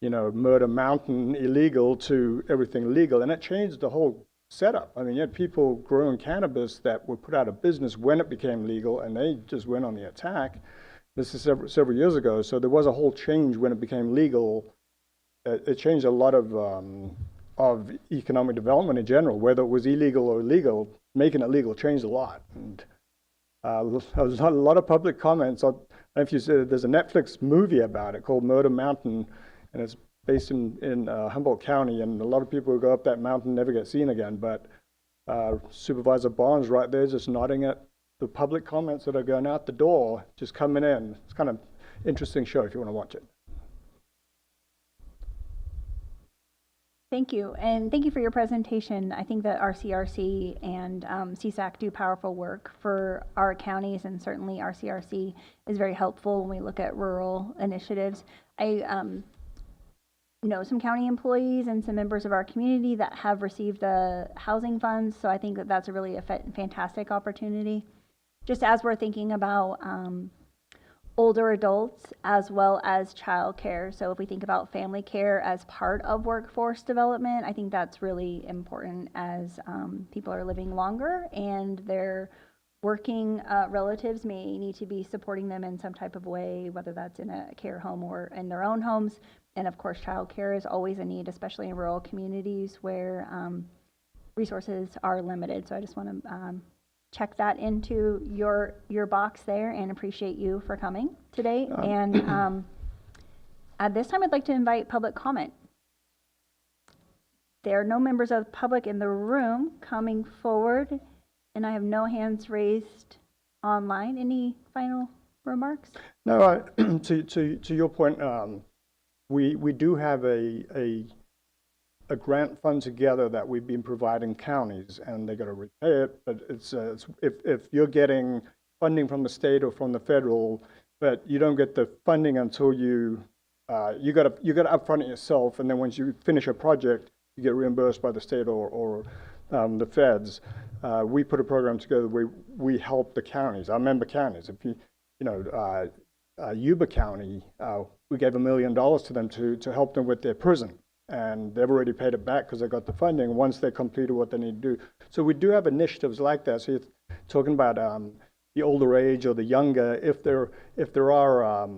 Murder Mountain illegal to everything legal, and it changed the whole setup. I mean, you had people growing cannabis that were put out of business when it became legal, and they just went on the attack. This is several years ago, so there was a whole change when it became legal. It changed a lot of economic development in general, whether it was illegal or legal. Making it legal changed a lot. And there was a lot of public comments. I don't know if you said there's a Netflix movie about it called Murder Mountain, and it's based in Humboldt County, and a lot of people who go up that mountain never get seen again. But Supervisor Barnes right there just nodding at the public comments that are going out the door, just coming in. It's kind of interesting show if you want to watch it. Thank you, and thank you for your presentation. I think that RCRC and CSAC do powerful work for our counties, and certainly RCRC is very helpful when we look at rural initiatives. I know some county employees and some members of our community that have received the housing funds, so I think that that's a really fantastic opportunity. Just as we're thinking about older adults as well as child care. So if we think about family care as part of workforce development, I think that's really important as people are living longer and their working relatives may need to be supporting them in some type of way, whether that's in a care home or in their own homes. And of course, child care is always a need, especially in rural communities where resources are limited. So I just want to check that into your box there and appreciate you for coming today. And at this time, I'd like to invite public comment. There are no members of the public in the room coming forward, and I have no hands raised online. Any final remarks? No, to your point, we do have a grant fund together that we've been providing counties, and they got to repay it. But it's if you're getting funding from the state or from the federal, but you don't get the funding until you got to upfront it yourself, and then once you finish a project, you get reimbursed by the state or the feds. We put a program together where we help the counties, our member counties. If Yuba County, we gave $1 million to them to help them with their prison. And they've already paid it back because they got the funding once they completed what they need to do. So we do have initiatives like that. So you're talking about the older age or the younger. If there are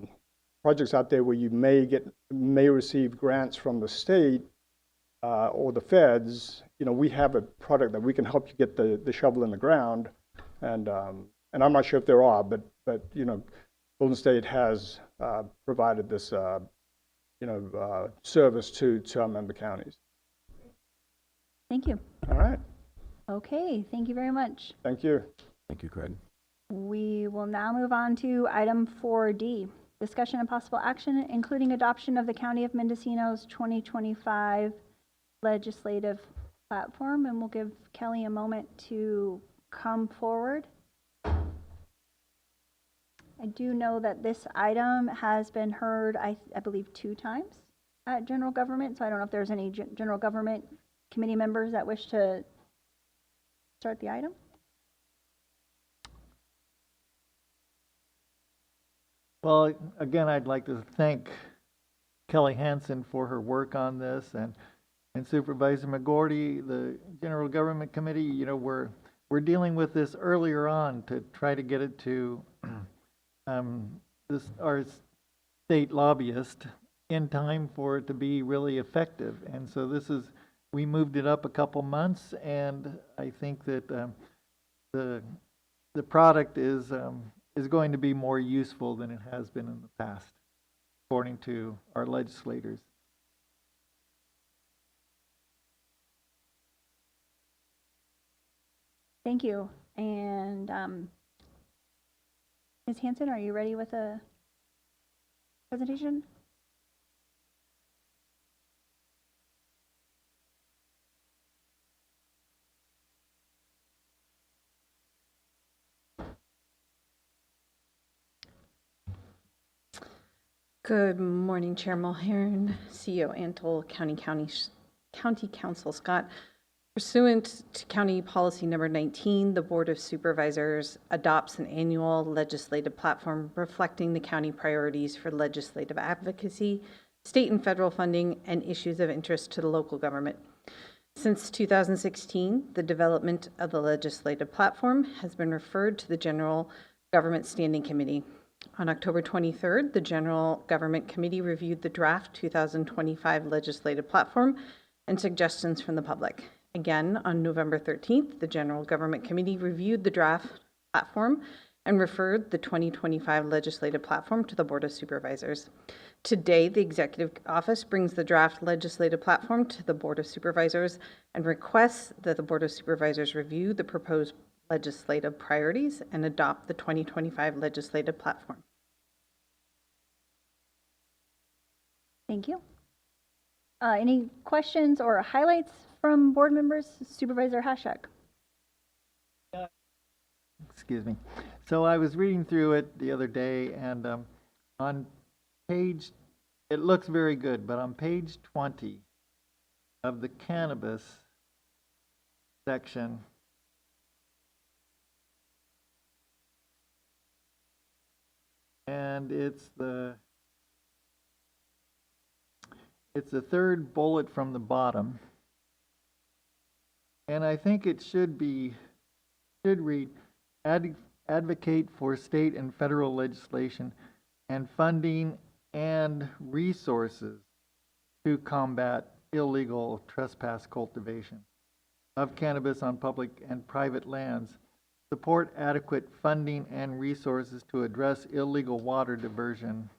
projects out there where you may receive grants from the state or the feds, we have a product that we can help you get the shovel in the ground. And I'm not sure if there are, but Golden State has provided this service to our member counties. Thank you. All right. Okay, thank you very much. Thank you. Thank you, Craig. We will now move on to item 4D, discussion and possible action, including adoption of the County of Mendocino's 2025 legislative platform, and we'll give Kelly a moment to come forward. I do know that this item has been heard, I believe, 2 times at general government, so I don't know if there's any general government committee members that wish to start the item. Well, again, I'd like to thank Kelly Hansen for her work on this, and Supervisor McGordy, the General Government Committee. We're dealing with this earlier on to try to get it to our state lobbyist in time for it to be really effective. And so we moved it up a couple months, and I think that the product is going to be more useful than it has been in the past. according to our legislators. Thank you. And Ms. Hanson, are you ready with a presentation? Good morning, Chair Mulhern, CEO Antle, County Council Scott. Pursuant to County Policy Number 19, the Board of Supervisors adopts an annual legislative platform reflecting the county priorities for legislative advocacy, state and federal funding, and issues of interest to the local government. Since 2016, the development of the legislative platform has been referred to the General Government Standing Committee. On October 23rd, the General Government Committee reviewed the draft 2025 legislative platform and suggestions from the public. Again, on November 13th, the General Government Committee reviewed the draft platform and referred the 2025 legislative platform to the Board of Supervisors. Today, the Executive Office brings the draft legislative platform to the Board of Supervisors and requests that the Board of Supervisors review the proposed legislative priorities and adopt the 2025 legislative platform. Thank you. Any questions or highlights from board members? Supervisor Hashak. Excuse me. So I was reading through it the other day, and on page, it looks very good, but on page 20 of the cannabis section, and it's the third bullet from the bottom, and I think it should read, advocate for state and federal legislation and funding and resources to combat illegal trespass cultivation of cannabis on public and private lands, support adequate funding and resources to address illegal water diversion,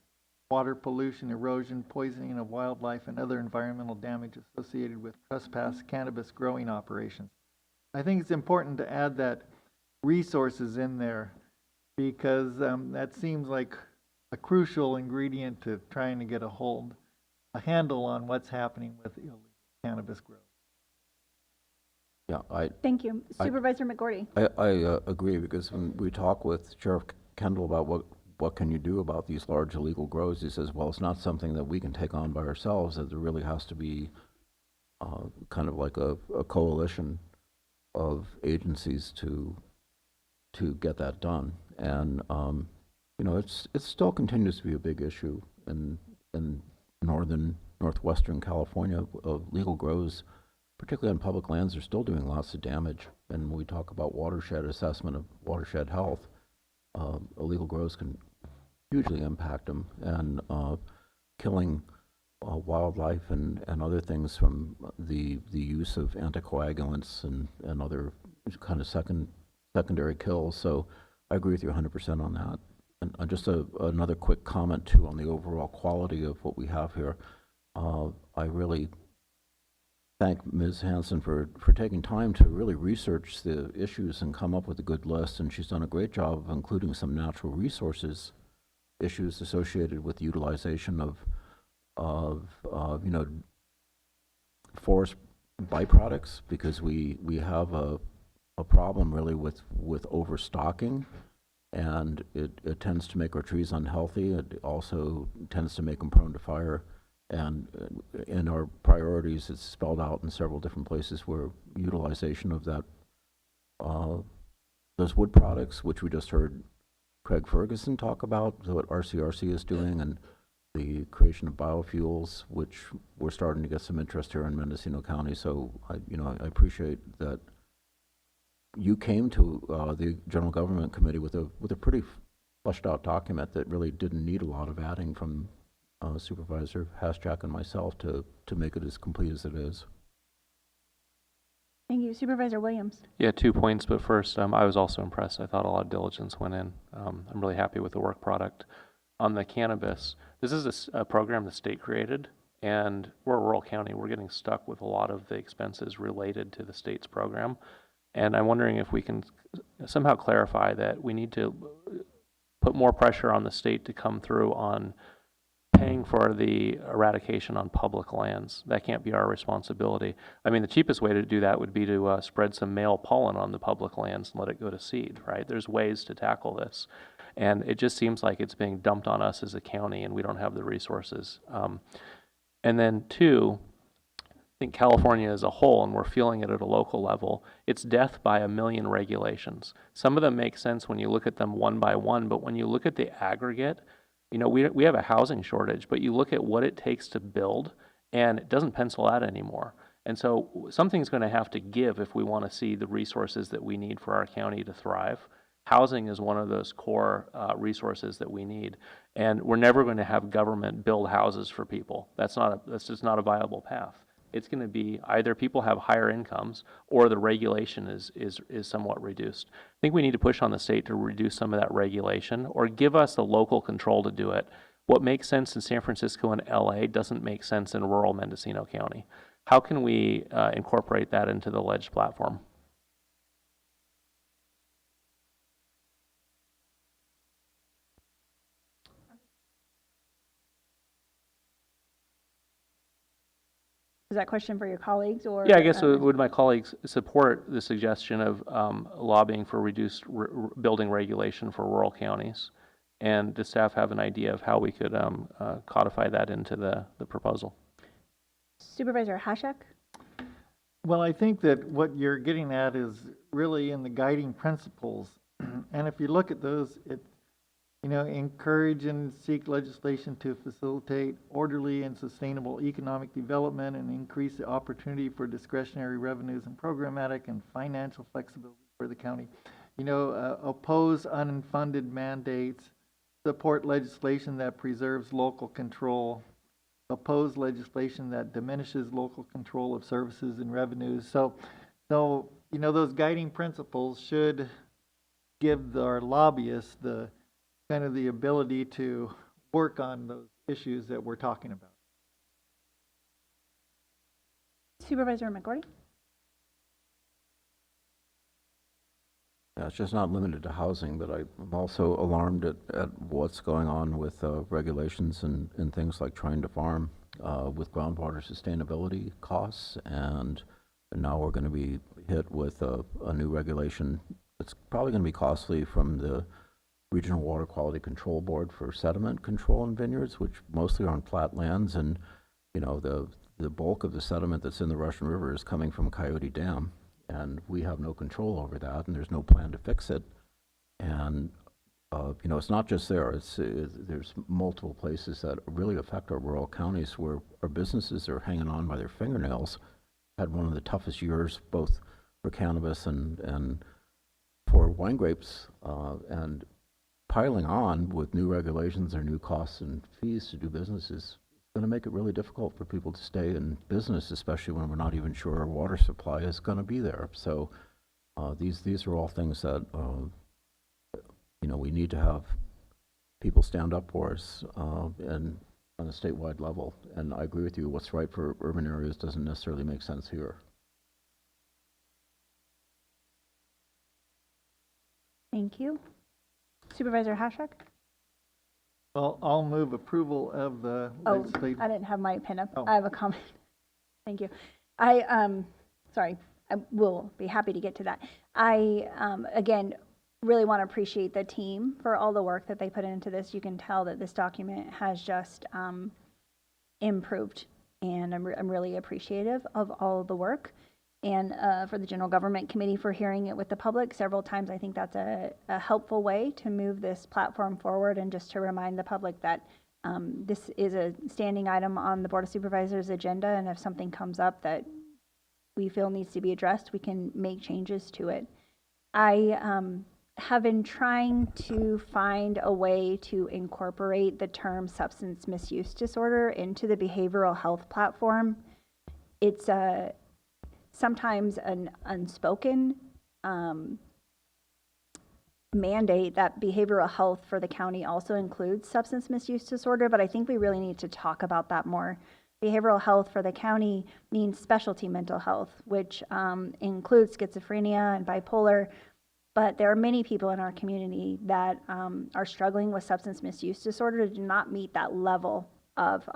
water pollution, erosion, poisoning of wildlife, and other environmental damage associated with trespass cannabis growing operations. I think it's important to add that resources in there because that seems like a crucial ingredient to trying to get a handle on what's happening with illegal cannabis growth. Yeah, Thank you. Supervisor McGordy. I agree, because when we talk with Sheriff Kendall about what can you do about these large illegal grows, he says, well, it's not something that we can take on by ourselves, that there really has to be kind of like a coalition of agencies to get that done. And you know, it still continues to be a big issue in northwestern California of legal grows, particularly on public lands. They're still doing lots of damage. And when we talk about watershed assessment of watershed health, illegal grows can hugely impact them, and killing wildlife and other things from the use of anticoagulants and other kind of secondary kills. So I agree with you 100% on that. And just another quick comment too on the overall quality of what we have here. I really thank Ms. Hanson for taking time to really research the issues and come up with a good list, and she's done a great job of including some natural resources issues associated with utilization of you know, forest byproducts, because we have a problem really with overstocking, and it tends to make our trees unhealthy. It also tends to make them prone to fire. And in our priorities, it's spelled out in several different places where utilization of that, those wood products, which we just heard Craig Ferguson talk about, what RCRC is doing, and the creation of biofuels, which we're starting to get some interest here in Mendocino County. So I appreciate that you came to the General Government Committee with a pretty fleshed out document that really didn't need a lot of adding from Supervisor Hashak and myself to make it as complete as it is. Thank you. Supervisor Williams. Yeah, 2 points, but first, I was also impressed. I thought a lot of diligence went in. I'm really happy with the work product. on the cannabis, this is a program the state created, and we're a rural county. We're getting stuck with a lot of the expenses related to the state's program. And I'm wondering if we can somehow clarify that we need to put more pressure on the state to come through on paying for the eradication on public lands. That can't be our responsibility. I mean, the cheapest way to do that would be to spread some male pollen on the public lands and let it go to seed, right? There's ways to tackle this. And it just seems like it's being dumped on us as a county and we don't have the resources. And then two, I think California as a whole, and we're feeling it at a local level, it's death by a million regulations. Some of them make sense when you look at them one by one, but when you look at the aggregate, you know, we have a housing shortage, but you look at what it takes to build, and it doesn't pencil out anymore. And so something's going to have to give if we want to see the resources that we need for our county to thrive. Housing is one of those core resources that we need, and we're never going to have government build houses for people. That's just not a viable path. It's going to be either people have higher incomes or the regulation is somewhat reduced. I think we need to push on the state to reduce some of that regulation or give us the local control to do it. What makes sense in San Francisco and LA doesn't make sense in rural Mendocino County. How can we incorporate that into the Ledge platform? Is that question for your colleagues or? Yeah, I guess would my colleagues support the suggestion of lobbying for reduced building regulation for rural counties? And does staff have an idea of how we could codify that into the proposal? Supervisor Hashak? Well, I think that what you're getting at is really in the guiding principles. And if you look at those, it, you know, encourage and seek legislation to facilitate orderly and sustainable economic development and increase the opportunity for discretionary revenues and programmatic and financial flexibility for the county. You know, oppose unfunded mandates, support legislation that preserves local control, oppose legislation that diminishes local control of services and revenues. So you know, those guiding principles should give our lobbyists the kind of the ability to work on those issues that we're talking about. Supervisor McGordy? Yeah, it's just not limited to housing, but I'm also alarmed at what's going on with regulations and things like trying to farm with groundwater sustainability costs, and now we're going to be hit with a new regulation that's probably going to be costly from the Regional Water Quality Control Board for sediment control in vineyards, which mostly are on flat lands, and you know the bulk of the sediment that's in the Russian River is coming from Coyote Dam, and we have no control over that, and there's no plan to fix it. And you know, it's not just there. There's multiple places that really affect our rural counties where our businesses are hanging on by their fingernails. Had one of the toughest years both for cannabis and for wine grapes, and piling on with new regulations or new costs and fees to do business is going to make it really difficult for people to stay in business, especially when we're not even sure our water supply is going to be there. So these are all things that you know, we need to have people stand up for us and on a statewide level. And I agree with you, what's right for urban areas doesn't necessarily make sense here. Thank you. Supervisor Hashak? Well, I'll move approval of the legislative. I didn't have my pen up. Oh. I have a comment. Thank you. Sorry, I will be happy to get to that. I, again, really want to appreciate the team for all the work that they put into this. You can tell that this document has just improved, and I'm really appreciative of all of the work. And for the General Government Committee for hearing it with the public several times. I think that's a helpful way to move this platform forward, and just to remind the public that this is a standing item on the Board of Supervisors agenda, and if something comes up that we feel needs to be addressed, we can make changes to it. I have been trying to find a way to incorporate the term substance misuse disorder into the behavioral health platform. It's sometimes an unspoken mandate that behavioral health for the county also includes substance misuse disorder, but I think we really need to talk about that more. Behavioral health for the county means specialty mental health, which includes schizophrenia and bipolar, but there are many people in our community that are struggling with substance misuse disorder that do not meet that level of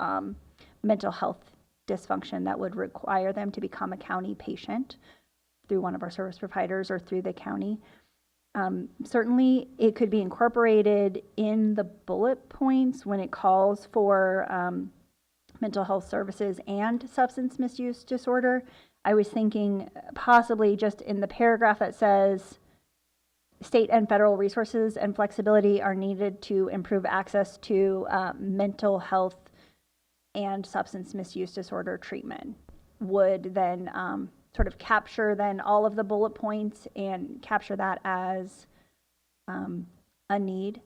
mental health dysfunction that would require them to become a county patient through one of our service providers or through the county. Certainly, it could be incorporated in the bullet points when it calls for mental health services and substance misuse disorder. I was thinking possibly just in the paragraph that says state and federal resources and flexibility are needed to improve access to mental health and substance misuse disorder treatment would then sort of capture then all of the bullet points and capture that as a need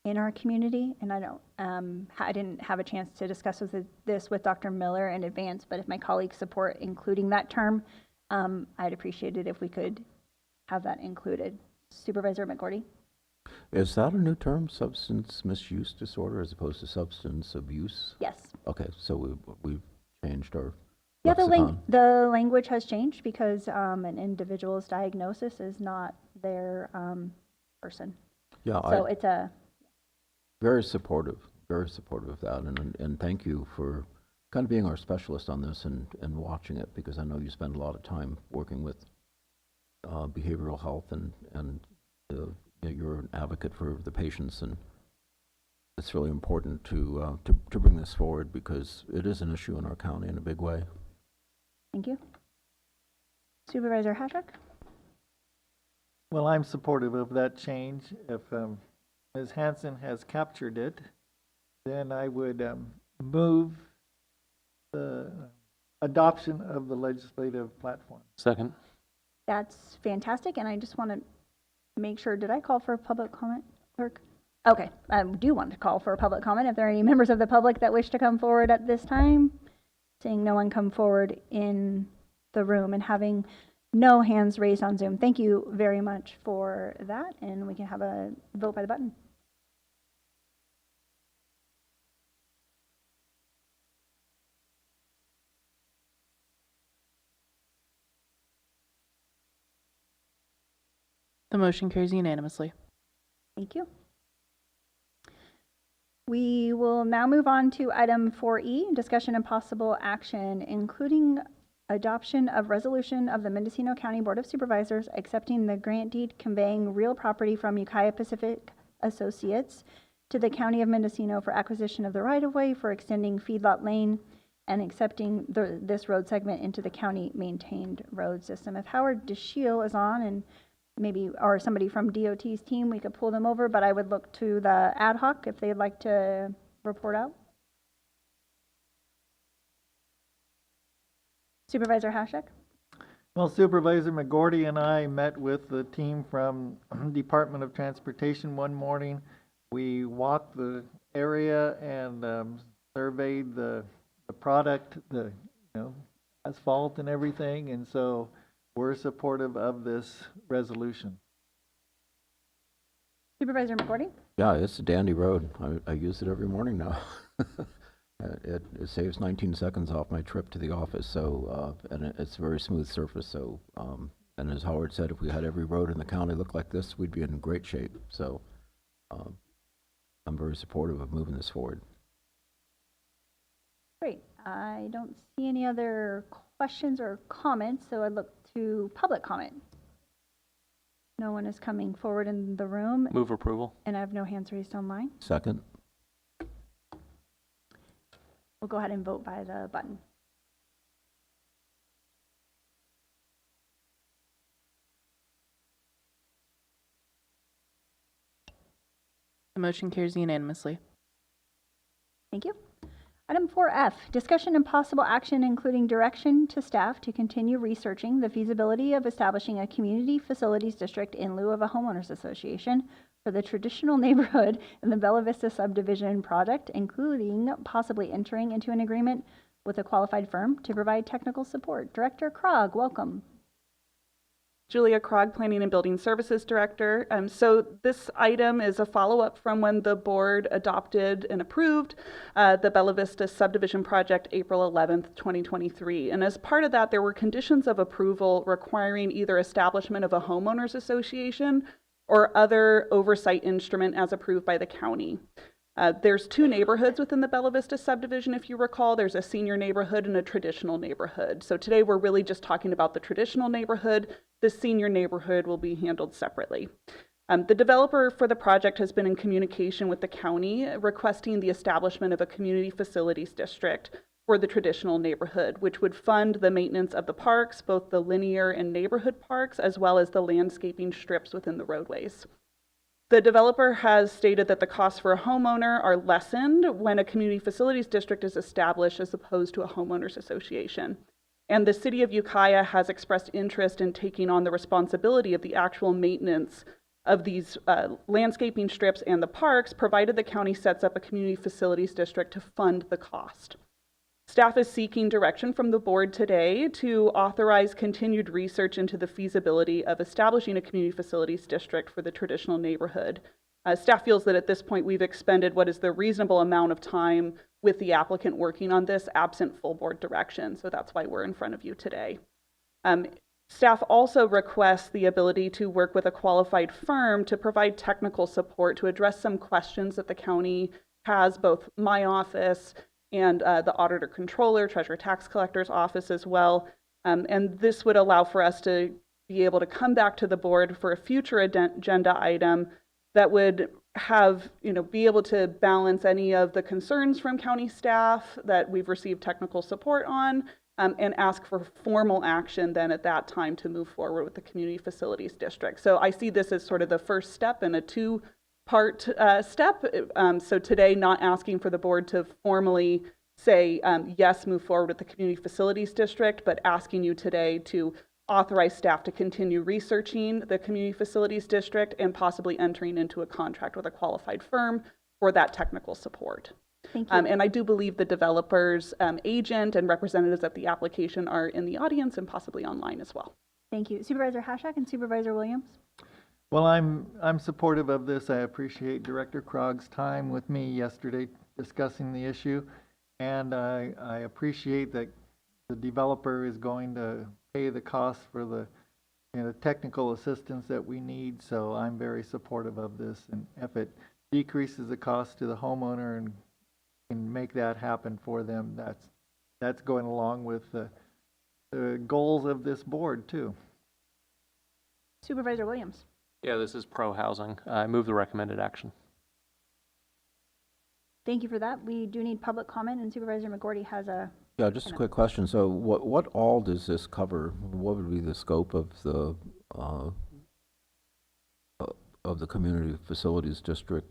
in our community. And I didn't have a chance to discuss this with Dr. Miller in advance, but if my colleagues support including that term, I'd appreciate it if we could have that included. Supervisor McGordy? Is that a new term, substance misuse disorder, as opposed to substance abuse? Yes. Okay, so we've changed our Yeah, lexicon. the language has changed because an individual's diagnosis is not their person. Yeah, So it's a very supportive of that, and thank you for kind of being our specialist on this and watching it, because I know you spend a lot of time working with behavioral health and you're an advocate for the patients, and it's really important to bring this forward because it is an issue in our county in a big way. Thank you. Supervisor Hashak? Well, I'm supportive of that change. If Ms. Hanson has captured it, then I would move the adoption of the legislative platform. Second. That's fantastic, and I just want to make sure, did I call for public comment, clerk? Okay, I do want to call for a public comment. If there are any members of the public that wish to come forward at this time, seeing no one come forward in the room and having no hands raised on Zoom. Thank you very much for that, and we can have a vote by the button. The motion carries unanimously. Thank you. We will now move on to item 4E, discussion and possible action, including adoption of resolution of the Mendocino County Board of Supervisors accepting the grant deed conveying real property from Ukiah Pacific Associates to the County of Mendocino for acquisition of the right-of-way for extending Feedlot Lane and accepting this road segment into the county-maintained road system. If Howard DeShiel is on, and maybe, or somebody from DOT's team, we could pull them over, but I would look to the ad hoc if they'd like to report out. Supervisor Hashak? Well, Supervisor McGordy and I met with the team from Department of Transportation one morning. We walked the area and surveyed the product, the asphalt and everything, and so we're supportive of this resolution. Supervisor McGordy? Yeah, it's a dandy road. I use it every morning now. It saves 19 seconds off my trip to the office, so and it's a very smooth surface. So, and as Howard said, if we had every road in the county look like this, we'd be in great shape. So, I'm very supportive of moving this forward. Great. I don't see any other questions or comments, so I'd look to public comment. No one is coming forward in the room. Move approval. And I have no hands raised on mine. Second. We'll go ahead and vote by the button. The motion carries unanimously. Thank you. Item 4F, discussion and possible action including direction to staff to continue researching the feasibility of establishing a community facilities district in lieu of a homeowners association for the traditional neighborhood in the Bella Vista Subdivision project, including possibly entering into an agreement with a qualified firm to provide technical support. Director Krog, welcome. Julia Krog, Planning and Building Services Director. So this item is a follow-up from when the board adopted and approved the Bella Vista Subdivision Project April 11th, 2023. And as part of that, there were conditions of approval requiring either establishment of a homeowners association or other oversight instrument as approved by the county. There's two neighborhoods within the Bella Vista subdivision, if you recall. There's a senior neighborhood and a traditional neighborhood. So today we're really just talking about the traditional neighborhood. The senior neighborhood will be handled separately. The developer for the project has been in communication with the county requesting the establishment of a community facilities district for the traditional neighborhood, which would fund the maintenance of the parks, both the linear and neighborhood parks, as well as the landscaping strips within the roadways. The developer has stated that the costs for a homeowner are lessened when a community facilities district is established as opposed to a homeowners association. And the city of Ukiah has expressed interest in taking on the responsibility of the actual maintenance of these landscaping strips and the parks, provided the county sets up a community facilities district to fund the cost. Staff is seeking direction from the board today to authorize continued research into the feasibility of establishing a community facilities district for the traditional neighborhood. Staff feels that at this point we've expended what is the reasonable amount of time with the applicant working on this absent full board direction, so that's why we're in front of you today. Staff also requests the ability to work with a qualified firm to provide technical support to address some questions that the county has, both my office and the auditor controller, treasurer tax collector's office as well. And this would allow for us to be able to come back to the board for a future agenda item that would have, be able to balance any of the concerns from county staff that we've received technical support on, and ask for formal action then at that time to move forward with the community facilities district. So I see this as sort of the first step in a two-part step. So today, not asking for the board to formally say, yes, move forward with the community facilities district, but asking you today to authorize staff to continue researching the community facilities district and possibly entering into a contract with a qualified firm for that technical support. Thank you. And I do believe the developer's agent and representatives of the application are in the audience and possibly online as well. Thank you. Supervisor Hashak and Supervisor Williams. Well, I'm supportive of this. I appreciate Director Krog's time with me yesterday discussing the issue, and I appreciate that the developer is going to pay the cost for the technical assistance that we need. So I'm very supportive of this, and if it decreases the cost to the homeowner and can make that happen for them, that's going along with the goals of this board too. Supervisor Williams. Yeah, this is pro-housing. I move the recommended action. Thank you for that. We do need public comment, and Supervisor McGorty has a... Yeah, just a quick question. So what all does this cover? What would be the scope of the community facilities district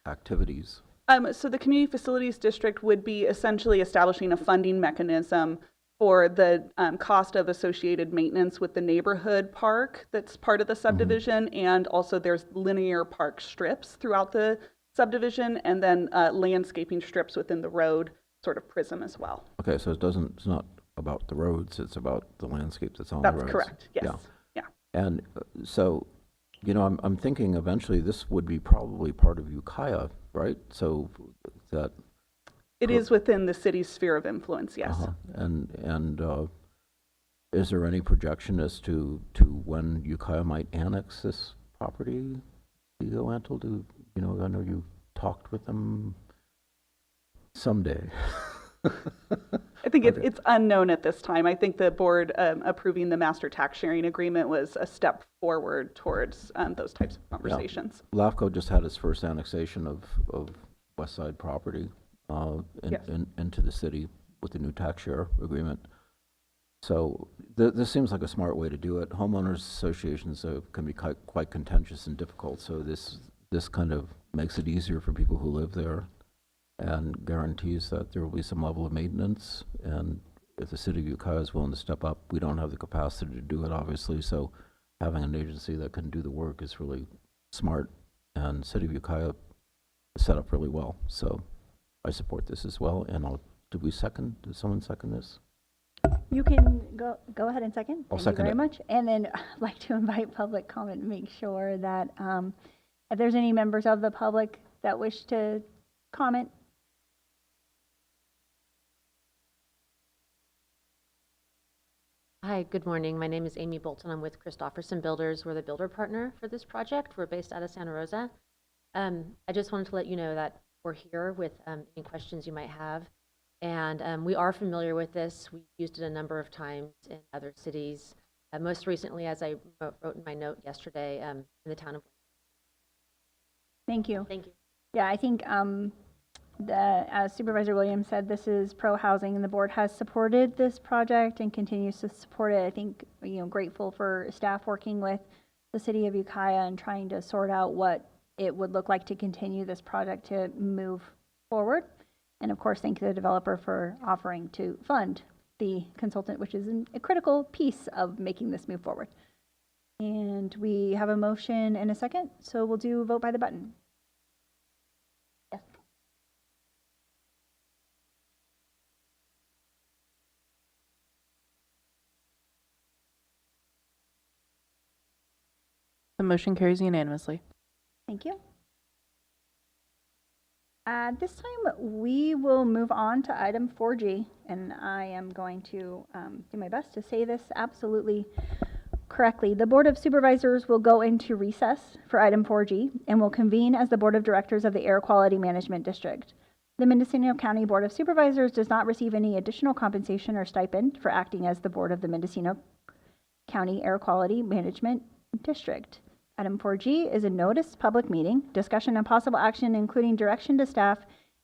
activities? So the community facilities district would be essentially establishing a funding mechanism for the cost of associated maintenance with the neighborhood park that's part of the subdivision, and also there's linear park strips throughout the subdivision, and then landscaping strips within the road sort of prism as well. Okay, so it's not about the roads, it's about the landscape that's on the roads. That's correct, yes. Yeah. And so, I'm thinking eventually this would be probably part of Ukiah, right? So that... It is within the city's sphere of influence, yes. And is there any projection as to when Ukiah might annex this property? CEO Antle, I know you talked with them someday. I think it's unknown at this time. I think the board approving the master tax sharing agreement was a step forward towards those types of conversations. Yeah. LAFCO just had its first annexation of West Side property into the city with the new tax share agreement. So this seems like a smart way to do it. Homeowners associations can be quite contentious and difficult, so this kind of makes it easier for people who live there and guarantees that there will be some level of maintenance. And if the city of Ukiah is willing to step up, we don't have the capacity to do it, obviously, so having an agency that can do the work is really smart, and the city of Ukiah is set up really well. So I support this as well, and did someone second this? You can go ahead and second. I'll Thank second you very it. much. And then I'd like to invite public comment, make sure that if there's any members of the public that wish to comment. Hi, good morning. My name is Amy Bolton. I'm with Christofferson Builders. We're the builder partner for this project. We're based out of Santa Rosa. I just wanted to let you know that we're here with any questions you might have. And we are familiar with this. We've used it a number of times in other cities. Most recently, as I wrote in my note yesterday, in the town of. Thank you. Thank you. Yeah, I think as Supervisor Williams said, this is pro-housing, and the board has supported this project and continues to support it. I think, grateful for staff working with the city of Ukiah and trying to sort out what it would look like to continue this project to move forward. And of course, thank the developer for offering to fund the consultant, which is a critical piece of making this move forward. And we have a motion and a second, so we'll do vote by the button. Yes. The motion carries unanimously. Thank you. At this time, we will move on to item 4G, and I am going to do my best to say this absolutely correctly. The Board of Supervisors will go into recess for item 4G and will convene as the Board of Directors of the Air Quality Management District. The Mendocino County Board of Supervisors does not receive any additional compensation or stipend for acting as the Board of the Mendocino County Air Quality Management District. Item 4G is a notice public meeting, discussion and possible action, including direction to staff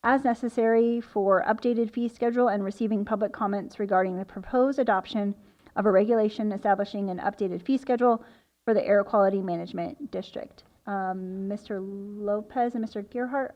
as necessary for updated fee schedule and receiving public comments regarding the proposed adoption of a regulation establishing an updated fee schedule for the Air Quality Management District. Mr. Lopez and Mr. Gearhart.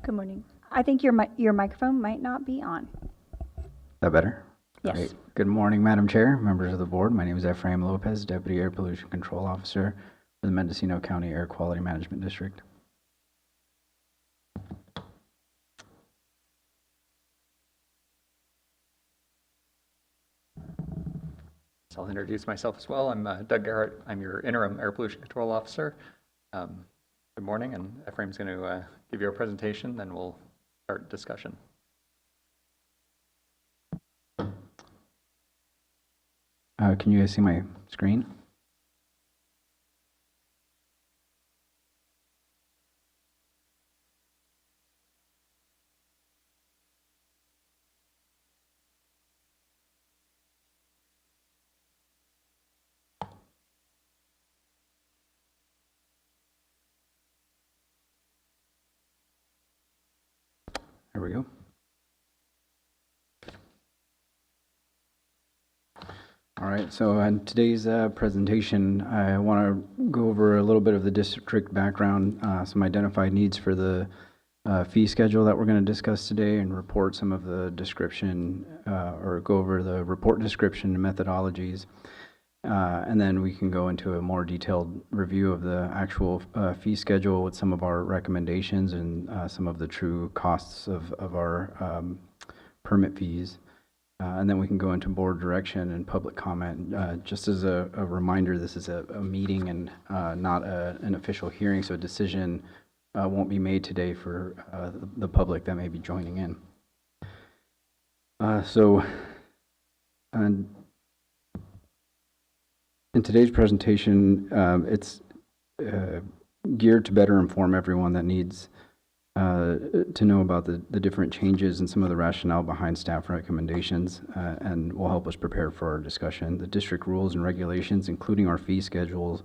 Good morning. I think your microphone might not be on. Is that better? Yes. Great. Good morning, Madam Chair, members of the board. My name is Ephraim Lopez, Deputy Air Pollution Control Officer for the Mendocino County Air Quality Management District. So I'll introduce myself as well. I'm Doug Garrett. I'm your interim air pollution control officer. Good morning, and Ephraim's going to give you a presentation, then we'll start discussion. Can you guys see my screen? There we go. All right, so in today's presentation, I want to go over a little bit of the district background, some identified needs for the fee schedule that we're going to discuss today, and report some of the description, or go over the report description and methodologies. And then we can go into a more detailed review of the actual fee schedule with some of our recommendations and some of the true costs of our permit fees. And then we can go into board direction and public comment. Just as a reminder, this is a meeting and not an official hearing, so a decision won't be made today for the public that may be joining in. In today's presentation, geared to better inform everyone that needs to know about the different changes and some of the rationale behind staff recommendations, and will help us prepare for our discussion. The district rules and regulations, including our fee schedules,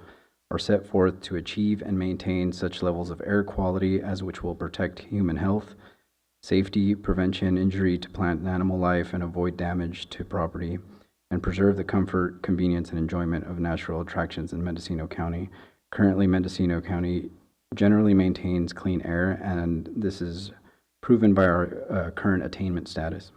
are set forth to achieve and maintain such levels of air quality as which will protect human health, safety, prevention, injury to plant and animal life, and avoid damage to property, and preserve the comfort, convenience, and enjoyment of natural attractions in Mendocino County. Currently, Mendocino County generally maintains clean air, and this is proven by our current attainment status.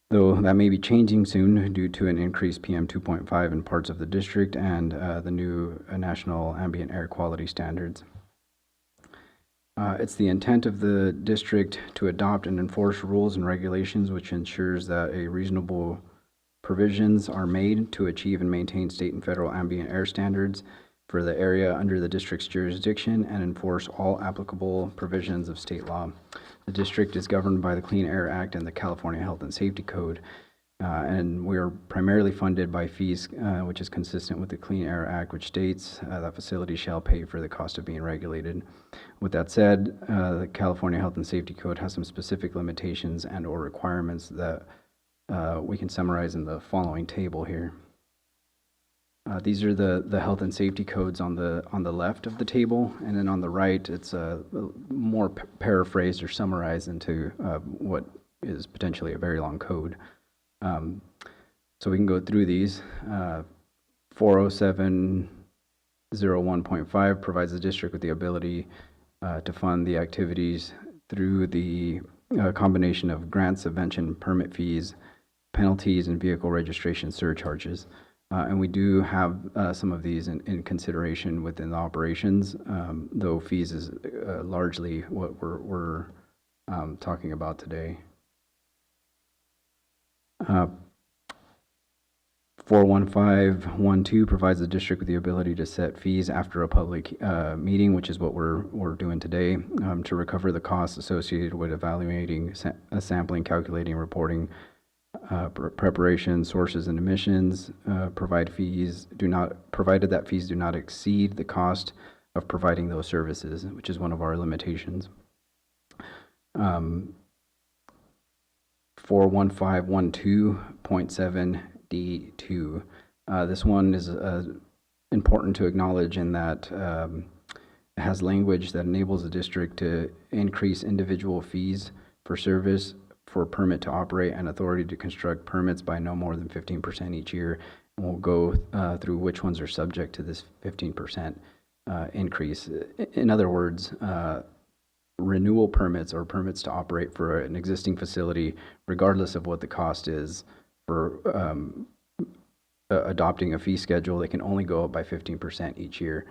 Though that may be changing soon due to an increased PM 2.5 in parts of the district and the new national ambient air quality standards. It's the intent of the district to adopt and enforce rules and regulations which ensures that a reasonable provisions are made to achieve and maintain state and federal ambient air standards for the area under the district's jurisdiction and enforce all applicable provisions of state law. The district is governed by the Clean Air Act and the California Health and Safety Code, and we are primarily funded by fees, which is consistent with the Clean Air Act, which states that facilities shall pay for the cost of being regulated. With that said, the California Health and Safety Code has some specific limitations and or requirements that we can summarize in the following table here. These are the health and safety codes on the left of the table, and then on the right, it's more paraphrased or summarized into what is potentially a very long code. So we can go through these. 40701.5 provides the district with the ability to fund the activities through the combination of grant, subvention, permit fees, penalties, and vehicle registration surcharges. And we do have some of these in consideration within the operations, though fees is largely what we're talking about today. 41512 provides the district with the ability to set fees after a public meeting, which is what we're doing today, to recover the costs associated with evaluating, sampling, calculating, reporting, preparation, sources, and emissions. Provided that fees do not exceed the cost of providing those services, which is one of our limitations. 41512.7D2. This one is important to acknowledge in that it has language that enables the district to increase individual fees for service for permit to operate and authority to construct permits by no more than 15% each year. And we'll go through which ones are subject to this 15% increase. In other words, renewal permits or permits to operate for an existing facility, regardless of what the cost is for adopting a fee schedule, they can only go up by 15% each year.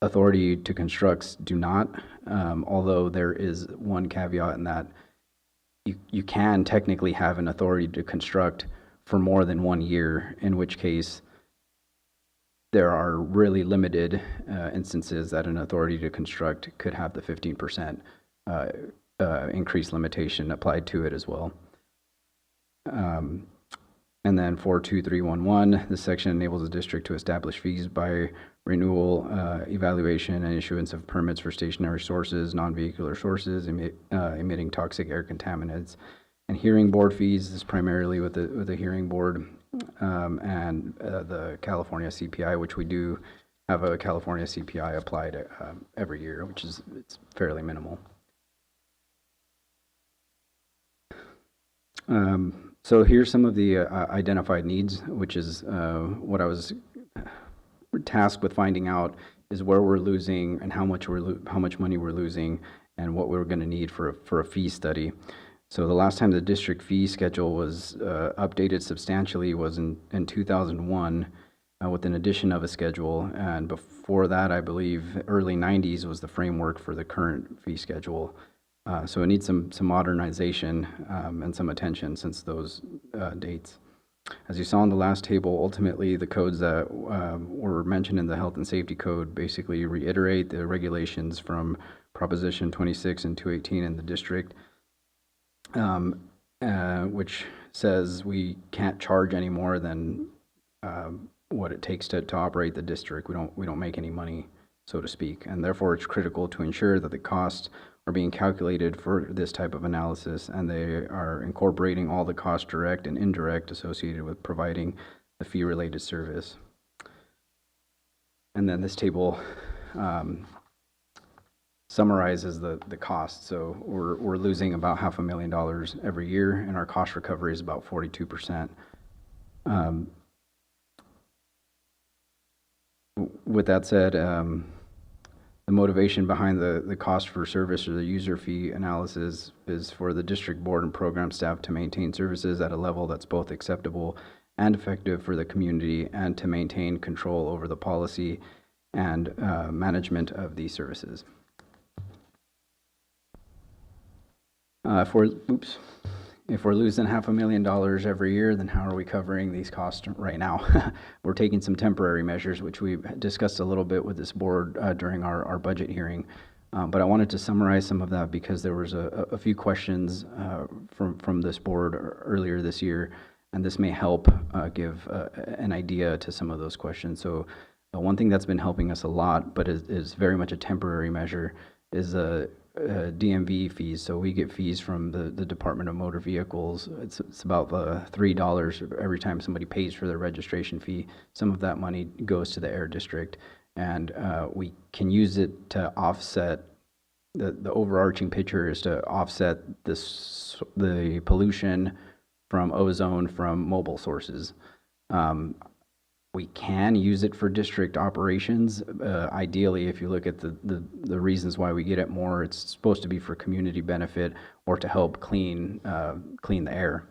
Authority to construct do not, although there is one caveat in that you can technically have an authority to construct for more than 1 year, in which case there are really limited instances that an authority to construct could have the 15% increase limitation applied to it as well. And then 42311, this section enables the district to establish fees by renewal, evaluation, and issuance of permits for stationary sources, non-vehicular sources, emitting toxic air contaminants. And hearing board fees is primarily with the hearing board and the California CPI, which we do have a California CPI applied every year, which is it's fairly minimal. So here's some of the identified needs, which is what I was tasked with finding out is where we're losing and how much money we're losing and what we're going to need for a fee study. So the last time the district fee schedule was updated substantially was in 2001 with an addition of a schedule, and before that I believe early 90s was the framework for the current fee schedule. So it needs some modernization and some attention since those dates. As you saw in the last table, ultimately the codes that were mentioned in the Health and Safety Code basically reiterate the regulations from Proposition 26 and 218 in the district, which says we can't charge any more than what it takes to operate the district. We don't make any money, so to speak, and therefore it's critical to ensure that the costs are being calculated for this type of analysis, and they are incorporating all the costs, direct and indirect, associated with providing the fee-related service. And then this table summarizes the cost. So we're losing about $500,000 every year, and our cost recovery is about 42%. With that said, the motivation behind the cost for service or the user fee analysis is for the district board and program staff to maintain services at a level that's both acceptable and effective for the community, and to maintain control over the policy and management of these services. If we're losing $500,000 every year, then how are we covering these costs right now? We're taking some temporary measures, which we've discussed a little bit with this board during our budget hearing. But I wanted to summarize some of that because there was a few questions from this board earlier this year, and this may help give an idea to some of those questions. So one thing that's been helping us a lot, but is very much a temporary measure, is DMV fees. So we get fees from the Department of Motor Vehicles. It's about $3 every time somebody pays for their registration fee. Some of that money goes to the Air District, and we can use it to offset. The overarching picture is to offset the pollution from ozone from mobile sources. We can use it for district operations. Ideally, if you look at the reasons why we get it more, it's supposed to be for community benefit or to help clean the air.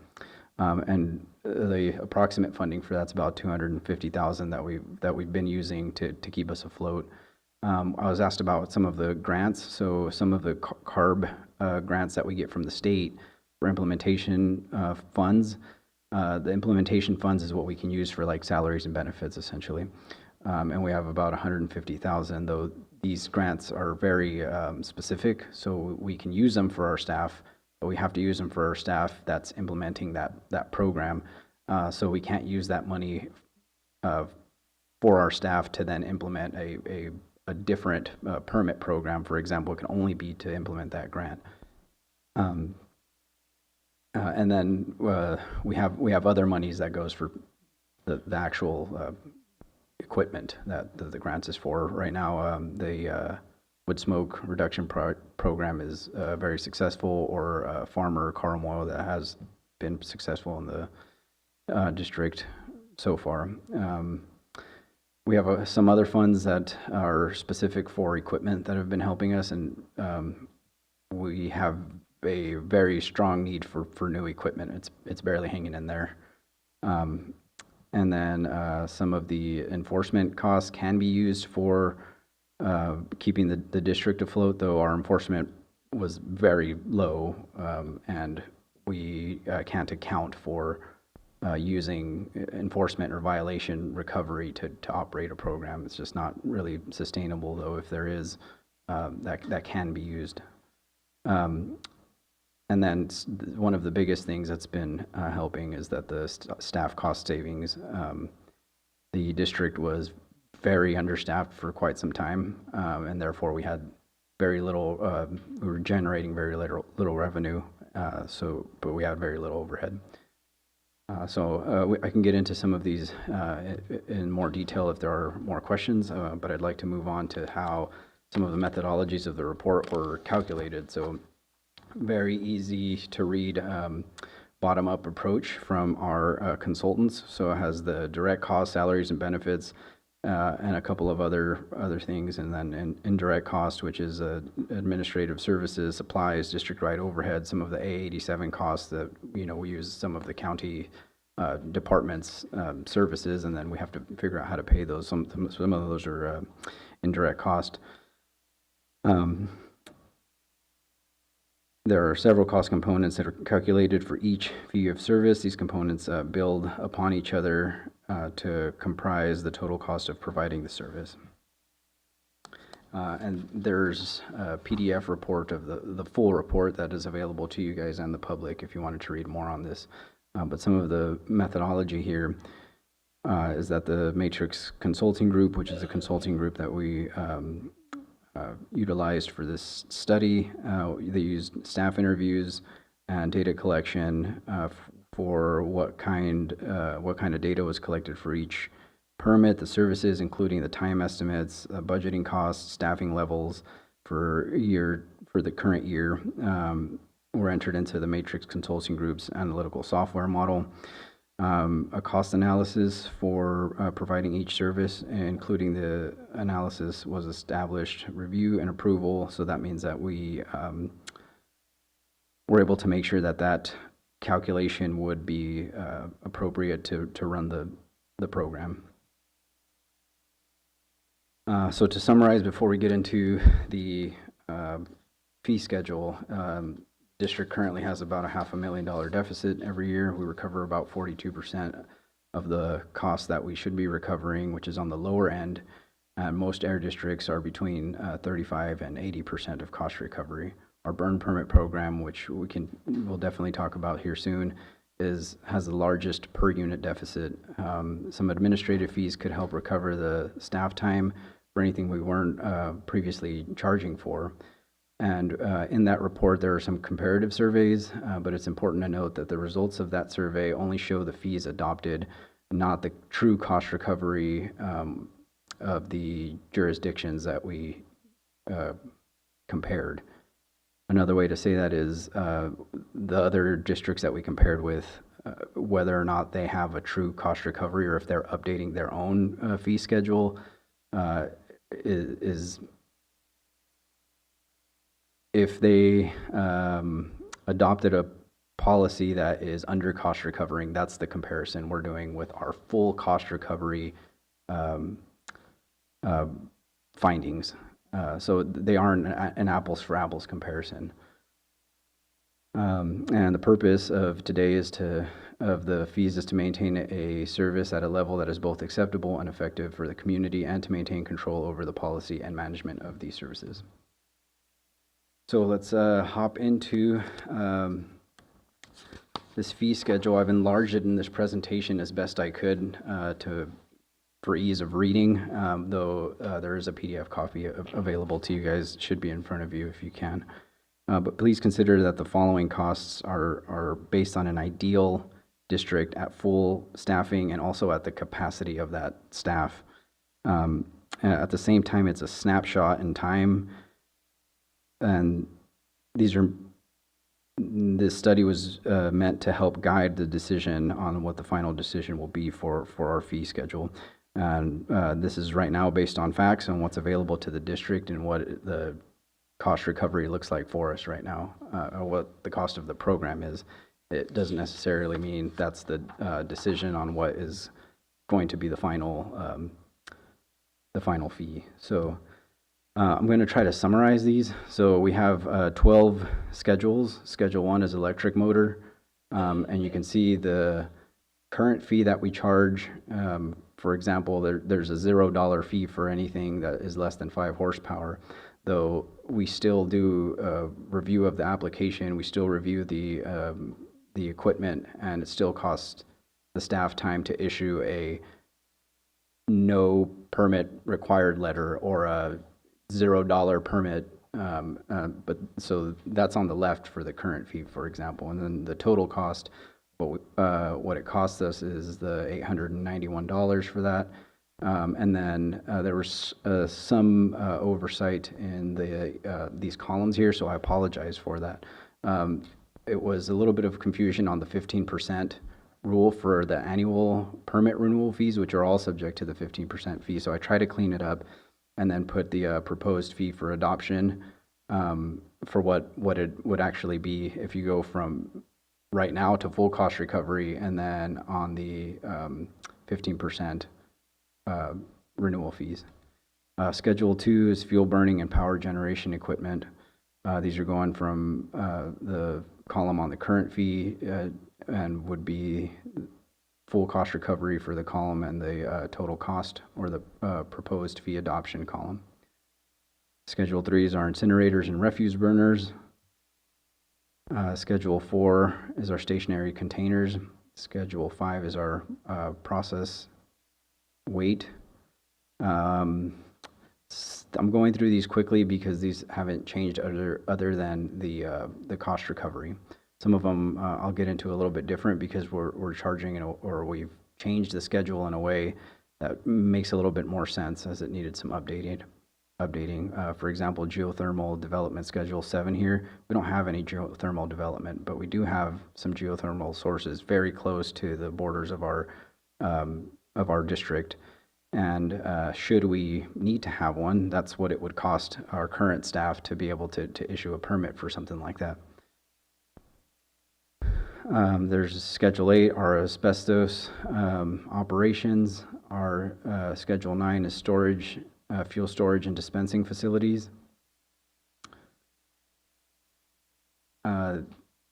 And the approximate funding for that's about $250,000 that we've been using to keep us afloat. I was asked about some of the grants. So some of the CARB grants that we get from the state for implementation funds. The implementation funds is what we can use for like salaries and benefits, essentially. And we have about $150,000, though these grants are very specific, so we can use them for our staff, but we have to use them for our staff that's implementing that program. So we can't use that money for our staff to then implement a different permit program, for example. It can only be to implement that grant. And then we have other monies that goes for the actual equipment that the grants is for. Right now, the wood smoke reduction program is very successful, or farmer car oil that has been successful in the district so far. We have some other funds that are specific for equipment that have been helping us, and we have a very strong need for new equipment. It's barely hanging in there. And then some of the enforcement costs can be used for keeping the district afloat, though our enforcement was very low, and we can't account for using enforcement or violation recovery to operate a program. It's just not really sustainable, though if there is, that can be used. And then one of the biggest things that's been helping is that the staff cost savings. The district was very understaffed for quite some time, and therefore we had very little, we were generating very little revenue, but we had very little overhead. I can get into some of these in more detail if there are more questions, but I'd like to move on to how some of the methodologies of the report were calculated. So very easy to read bottom-up approach from our consultants. So it has the direct cost, salaries and benefits, and a couple of other things, and then indirect cost, which is administrative services, supplies, district-wide overhead, some of the A87 costs that we use some of the county departments' services, and then we have to figure out how to pay those. Some of those are indirect cost. There are several cost components that are calculated for each fee of service. These components build upon each other to comprise the total cost of providing the service. And there's a PDF report of the full report that is available to you guys and the public if you wanted to read more on this. But some of the methodology here, is that the Matrix Consulting Group, which is a consulting group that we utilized for this study, they used staff interviews and data collection for what kind of data was collected for each permit, the services, including the time estimates, budgeting costs, staffing levels for the current year, were entered into the Matrix Consulting Group's analytical software model. A cost analysis for providing each service, including the analysis, was established, review and approval. So that means that we were able to make sure that that calculation would be appropriate to run the program. So to summarize, before we get into the fee schedule, district currently has about a $500,000 deficit every year. We recover about 42% of the costs that we should be recovering, which is on the lower end. And most air districts are between 35 and 80% of cost recovery. Our burn permit program, which we'll definitely talk about here soon, has the largest per unit deficit. Some administrative fees could help recover the staff time for anything we weren't previously charging for. And in that report, there are some comparative surveys, but it's important to note that the results of that survey only show the fees adopted, not the true cost recovery of the jurisdictions that we compared. Another way to say that is the other districts that we compared with, whether or not they have a true cost recovery or if they're updating their own fee schedule, is if they adopted a policy that is under cost recovering, that's the comparison we're doing with our full cost recovery findings. So they aren't an apples for apples comparison. And the purpose of today of the fees is to maintain a service at a level that is both acceptable and effective for the community, and to maintain control over the policy and management of these services. So let's hop into this fee schedule. I've enlarged it in this presentation as best I could for ease of reading, though there is a PDF copy available to you guys. It should be in front of you if you can. But please consider that the following costs are based on an ideal district at full staffing and also at the capacity of that staff. At the same time, it's a snapshot in time. And this study was meant to help guide the decision on what the final decision will be for our fee schedule. And this is right now based on facts and what's available to the district and what the cost recovery looks like for us right now, or what the cost of the program is. It doesn't necessarily mean that's the decision on what is going to be the final fee. So I'm going to try to summarize these. So we have 12 schedules. Schedule 1 is electric motor, and you can see the current fee that we charge. For example, there's a $0 fee for anything that is less than 5 horsepower, though we still do a review of the application, we still review the equipment, and it still costs the staff time to issue a no permit required letter or a $0 permit. But so that's on the left for the current fee, for example, and then the total cost, what it costs us is the $891 for that. And then there was some oversight in these columns here, so I apologize for that. It was a little bit of confusion on the 15% rule for the annual permit renewal fees, which are all subject to the 15% fee. So I try to clean it up and then put the proposed fee for adoption for what it would actually be if you go from right now to full cost recovery, and then on the 15% renewal fees. Schedule 2 is fuel burning and power generation equipment. These are going from the column on the current fee and would be full cost recovery for the column and the total cost or the proposed fee adoption column. Schedule 3 is our incinerators and refuse burners. Schedule 4 is our stationary containers. Schedule 5 is our process weight. I'm going through these quickly because these haven't changed other than the cost recovery. Some of them I'll get into a little bit different because we're charging or we've changed the schedule in a way that makes a little bit more sense as it needed some updating. For example, geothermal development schedule 7 here. We don't have any geothermal development, but we do have some geothermal sources very close to the borders of our district. And should we need to have one, that's what it would cost our current staff to be able to issue a permit for something like that. There's Schedule 8, our asbestos operations. Our Schedule 9 is storage, fuel storage and dispensing facilities.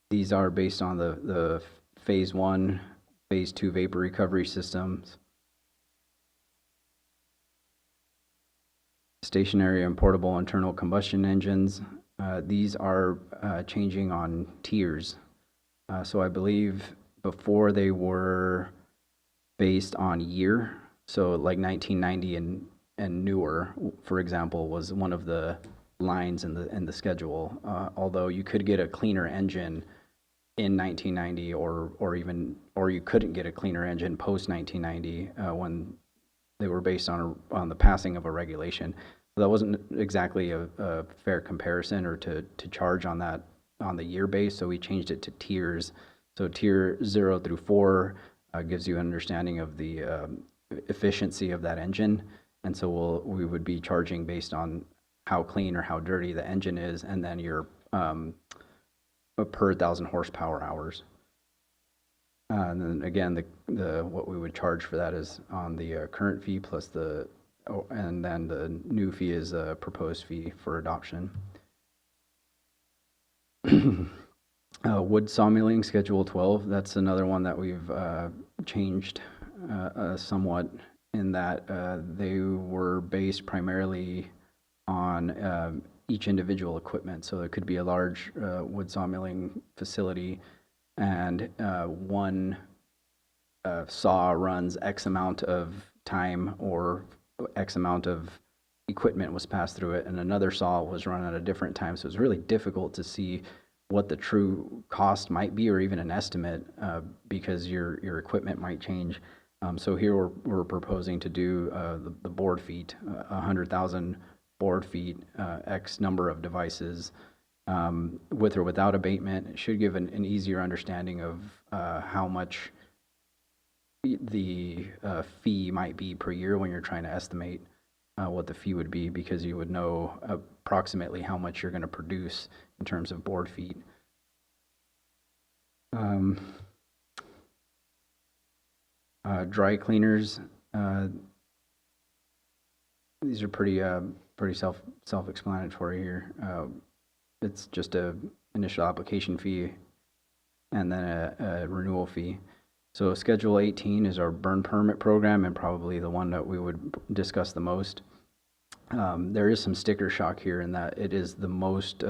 These are based on the Phase 1, Phase 2 vapor recovery systems. Stationary and portable internal combustion engines. These are changing on tiers. So I believe before they were based on year. So like 1990 and newer, for example, was one of the lines in the schedule. Although you could get a cleaner engine in 1990, or you couldn't get a cleaner engine post 1990 when they were based on the passing of a regulation. So that wasn't exactly a fair comparison or to charge on that on the year base. So we changed it to tiers. So tier 0 through 4 gives you an understanding of the efficiency of that engine. And so we would be charging based on how clean or how dirty the engine is, and then your per 1,000 horsepower hours. And then again, the what we would charge for that is on the current fee plus and then the new fee is a proposed fee for adoption. Wood sawmilling, Schedule 12, that's another one that we've changed somewhat in that they were based primarily on each individual equipment. So it could be a large wood sawmilling facility and one saw runs X amount of time or X amount of equipment was passed through it, and another saw was run at a different time. So it's really difficult to see what the true cost might be or even an estimate because your equipment might change. So here we're proposing to do the board feet, 100,000 board feet, X number of devices with or without abatement. It should give an easier understanding of how much the fee might be per year when you're trying to estimate what the fee would be, because you would know approximately how much you're going to produce in terms of board feet. Dry cleaners. These are pretty self-explanatory here. It's just a initial application fee and then a renewal fee. So Schedule 18 is our burn permit program, and probably the one that we would discuss the most. There is some sticker shock here in that it is the most,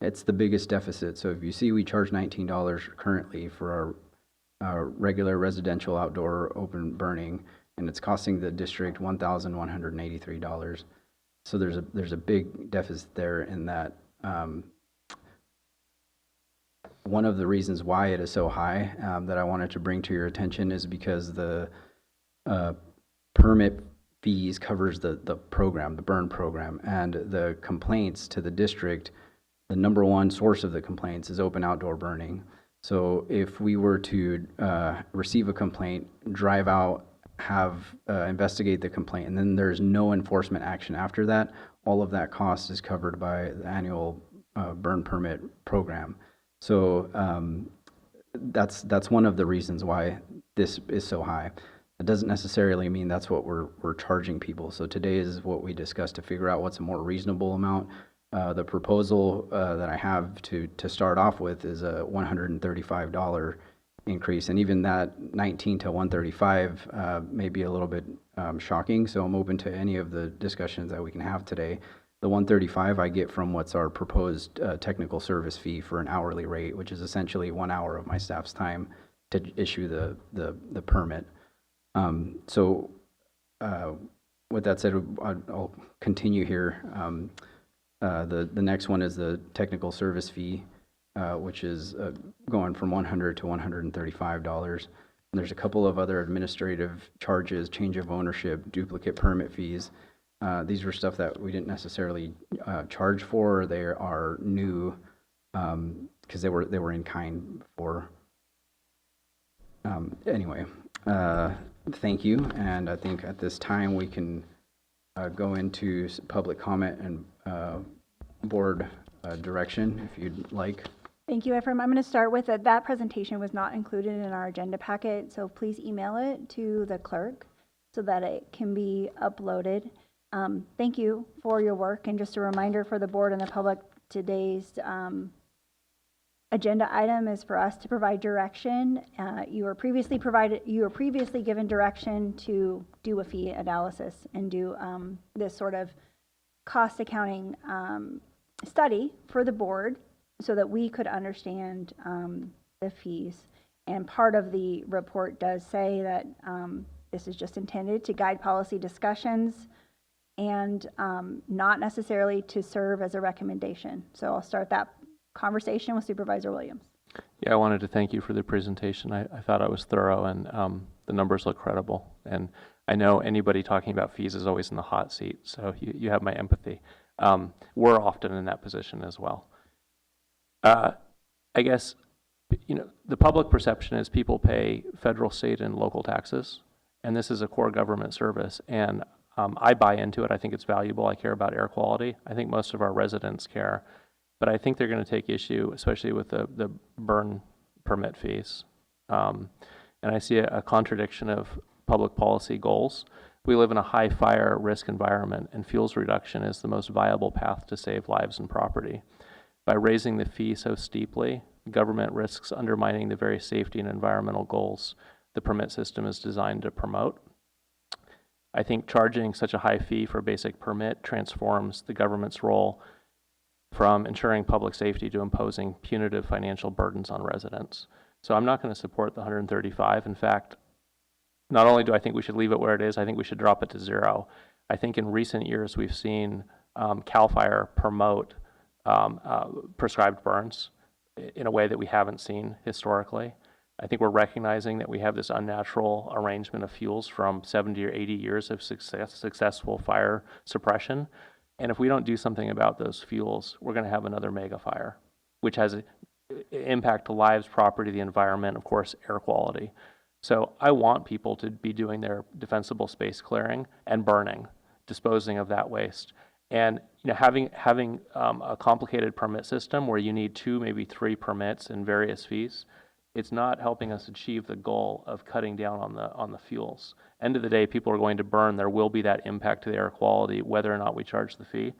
it's the biggest deficit. So if you see, we charge $19 currently for our regular residential outdoor open burning, and it's costing the district $1,183. So there's a big deficit there in that. One of the reasons why it is so high that I wanted to bring to your attention is because the permit fees covers the program, the burn program, and the complaints to the district, the number one source of the complaints is open outdoor burning. So if we were to receive a complaint, drive out, investigate the complaint, and then there's no enforcement action after that, all of that cost is covered by the annual burn permit program. So that's one of the reasons why this is so high. It doesn't necessarily mean that's what we're charging people. So today is what we discussed to figure out what's a more reasonable amount. The proposal that I have to start off with is a $135 increase, and even that 19 to 135 may be a little bit shocking. So I'm open to any of the discussions that we can have today. The 135 I get from what's our proposed technical service fee for an hourly rate, which is essentially 1 hour of my staff's time to issue the permit. So with that said, I'll continue here. The next one is the technical service fee, which is going from $100 to $135. And there's a couple of other administrative charges, change of ownership, duplicate permit fees. These were stuff that we didn't necessarily charge for. They are new because they were in kind before. Anyway, thank you. And I think at this time we can go into public comment and board direction if you'd like. Thank you, Ephraim. I'm going to start with that presentation was not included in our agenda packet, so please email it to the clerk so that it can be uploaded. Thank you for your work, and just a reminder for the board and the public, today's agenda item is for us to provide direction. You were previously given direction to do a fee analysis and do this sort of cost accounting study for the board so that we could understand the fees. And part of the report does say that this is just intended to guide policy discussions and not necessarily to serve as a recommendation. So I'll start that conversation with Supervisor Williams. Yeah, I wanted to thank you for the presentation. I thought it was thorough, and the numbers look credible. And I know anybody talking about fees is always in the hot seat, so you have my empathy. We're often in that position as well. I guess, the public perception is people pay federal, state, and local taxes, and this is a core government service. And I buy into it. I think it's valuable. I care about air quality. I think most of our residents care. But I think they're going to take issue, especially with the burn permit fees. And I see a contradiction of public policy goals. We live in a high fire risk environment, and fuels reduction is the most viable path to save lives and property. By raising the fee so steeply, government risks undermining the very safety and environmental goals the permit system is designed to promote. I think charging such a high fee for a basic permit transforms the government's role from ensuring public safety to imposing punitive financial burdens on residents. So I'm not going to support the 135. In fact, not only do I think we should leave it where it is, I think we should drop it to 0. I think in recent years we've seen CAL FIRE promote prescribed burns in a way that we haven't seen historically. I think we're recognizing that we have this unnatural arrangement of fuels from 70 or 80 years of successful fire suppression. And if we don't do something about those fuels, we're going to have another mega fire, which has an impact to lives, property, the environment, of course, air quality. So I want people to be doing their defensible space clearing and burning, disposing of that waste. And having a complicated permit system where you need 2, maybe 3 permits and various fees, it's not helping us achieve the goal of cutting down on the fuels. End of the day, people are going to burn. There will be that impact to the air quality, whether or not we charge the fee.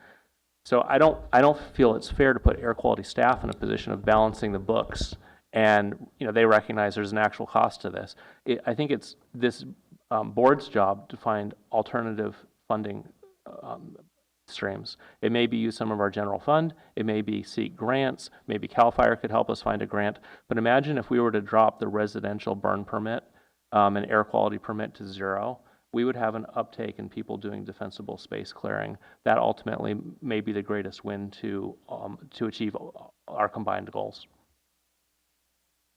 So I don't feel it's fair to put air quality staff in a position of balancing the books, and they recognize there's an actual cost to this. I think it's this board's job to find alternative funding streams. It may be use some of our general fund, it may be seek grants, maybe CAL FIRE could help us find a grant, but imagine if we were to drop the residential burn permit and air quality permit to 0, we would have an uptake in people doing defensible space clearing. That ultimately may be the greatest win to achieve our combined goals.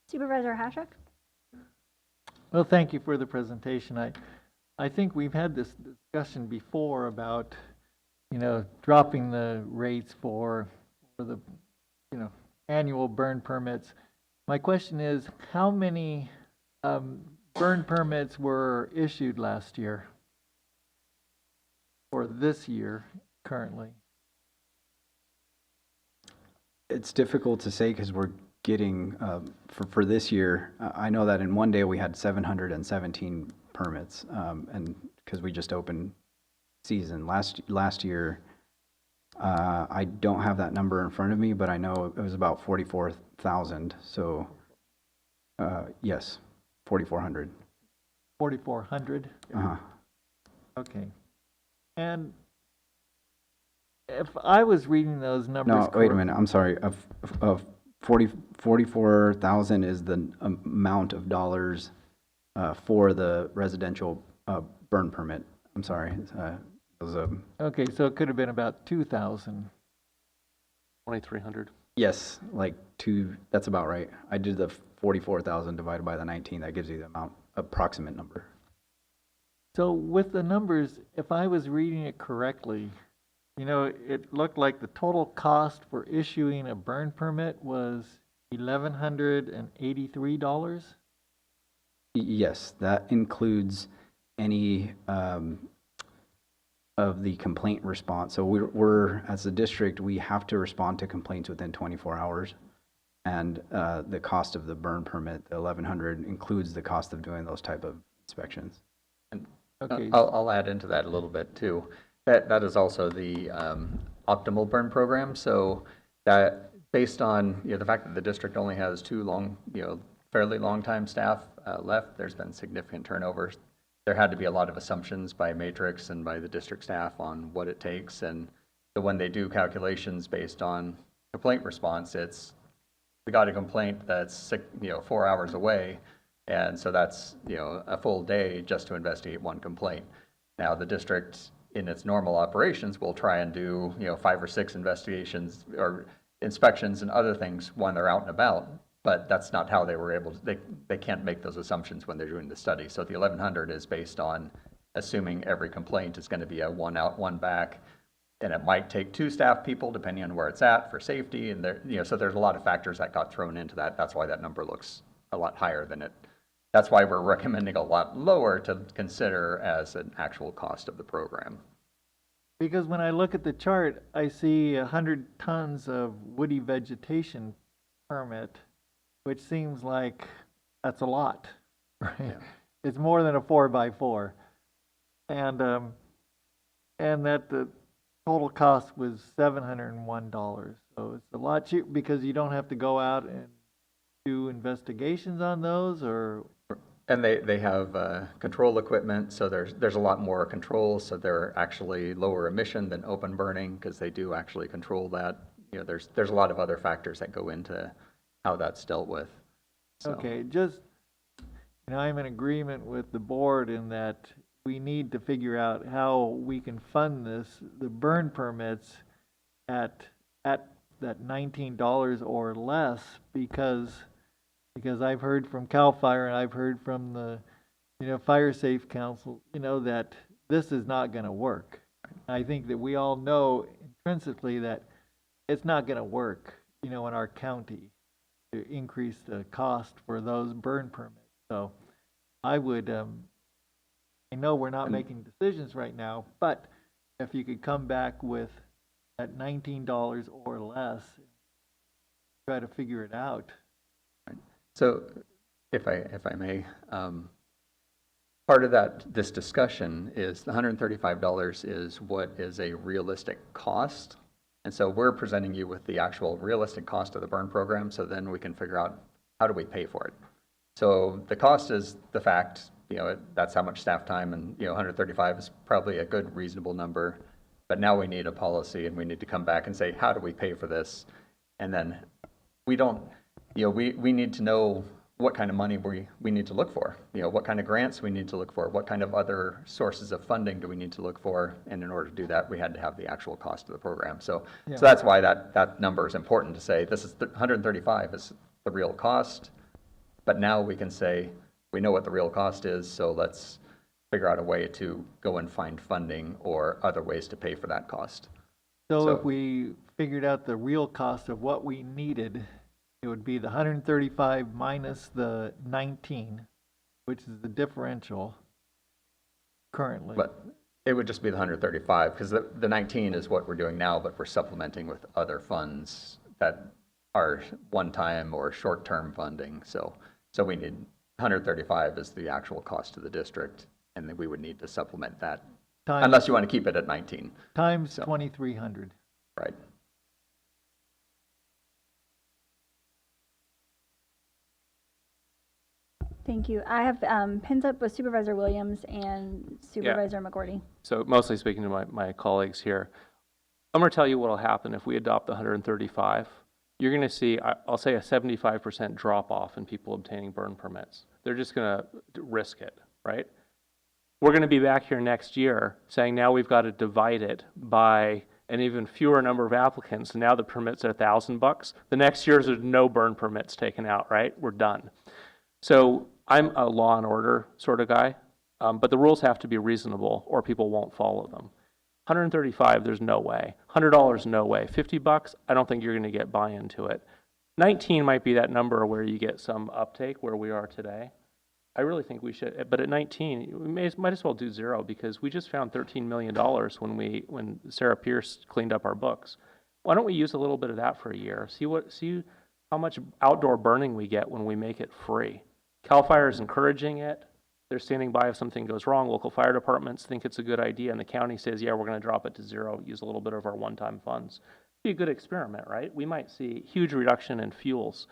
Supervisor Hashek? Well, thank you for the presentation. I think we've had this discussion before about dropping the rates for the, annual burn permits. My question is, how many burn permits were issued last year or this year currently? It's difficult to say because we're getting, for this year, I know that in one day we had 717 permits, and because we just opened season. Last year, I don't have that number in front of me, but I know it was about 44,000. So, yes, 4,400. 4,400? Uh-huh. Okay. And if I was reading those numbers No, wait a minute. I'm sorry. Of 44,000 is the amount of dollars for the residential burn permit. I'm sorry. It was a Okay, so it could have been about 2,000. 2,300. yes, like two. That's about right. I did the 44,000 divided by the 19. That gives you the amount, approximate number. So with the numbers, if I was reading it correctly, you know, it looked like the total cost for issuing a burn permit was $1,183. Yes, that includes any of the complaint response. So we're as a district, we have to respond to complaints within 24 hours. And the cost of the burn permit, the 1,100, includes the cost of doing those type of inspections. And Okay. I'll add into that a little bit too. That is also the optimal burn program. So that based on the fact that the district only has two fairly long time staff left, there's been significant turnovers. There had to be a lot of assumptions by Matrix and by the district staff on what it takes. And so when they do calculations based on complaint response, we got a complaint that's 4 hours away. And so that's, a full day just to investigate one complaint. Now the district in its normal operations will try and do, 5 or 6 investigations or inspections and other things when they're out and about. But that's not how they were able to, they can't make those assumptions when they're doing the study. So the 1,100 is based on assuming every complaint is going to be a one out, one back. And it might take 2 staff people depending on where it's at for safety. And so there's a lot of factors that got thrown into that. That's why that number looks a lot higher than it. That's why we're recommending a lot lower to consider as an actual cost of the program. Because when I look at the chart, I see 100 tons of woody vegetation permit, which seems like that's a lot, right? Yeah. It's more than a 4x4. And that the total cost was $701. So it's a lot cheaper because you don't have to go out and do investigations on those, or? And they have control equipment, so there's a lot more controls, so they're actually lower emission than open burning because they do actually control that. There's a lot of other factors that go into how that's dealt with. So. Okay, just, I'm in agreement with the board in that we need to figure out how we can fund the burn permits at that $19 or less, because I've heard from CAL FIRE and I've heard from the, Fire Safe Council, that this is not going to work. I think that we all know intrinsically that it's not going to work, in our county to increase the cost for those burn permits. So I would, I know we're not making decisions right now, but if you could come back with that $19 or less, try to figure it out. So, if I may, part of this discussion is the $135 is what is a realistic cost, and so we're presenting you with the actual realistic cost of the burn program. So then we can figure out how do we pay for it. So the cost is the fact, that's how much staff time, and 135 is probably a good reasonable number. But now we need a policy, and we need to come back and say, how do we pay for this? And then we don't. We need to know what kind of money we need to look for. What kind of grants we need to look for. What kind of other sources of funding do we need to look for? And in order to do that, we had to have the actual cost of the program. So that's why that number is important to say. This is 135 is the real cost. But now we can say we know what the real cost is. So let's figure out a way to go and find funding or other ways to pay for that cost. So if we figured out the real cost of what we needed, it would be the 135 minus the 19, which is the differential currently. But it would just be the 135 because the 19 is what we're doing now, but we're supplementing with other funds that are one-time or short-term funding. So we need 135 is the actual cost to the district, and then we would need to supplement that unless you want to keep it at 19. Times 2,300. Right. Thank you. I have pins up with Supervisor Williams and Supervisor McGordy. So mostly speaking to my colleagues here, I'm going to tell you what will happen if we adopt the 135. you're going to see, I'll say, a 75% drop off in people obtaining burn permits. They're just going to risk it, right? We're going to be back here next year saying now we've got to divide it by an even fewer number of applicants. And now the permit's at $1,000. The next year there's no burn permits taken out, right? We're done. So I'm a law and order sort of guy, but the rules have to be reasonable or people won't follow them. 135, there's no way. $100, no way. $50, I don't think you're going to get buy-in to it. 19 might be that number where you get some uptake where we are today. I really think we should, but at 19, we might as well do 0 because we just found $13 million when Sarah Pierce cleaned up our books. Why don't we use a little bit of that for a year? See how much outdoor burning we get when we make it free. CAL FIRE is encouraging it. They're standing by if something goes wrong. Local fire departments think it's a good idea, and the county says, yeah, we're going to drop it to 0, use a little bit of our one-time funds. Be a good experiment, right? We might see huge reduction in fuels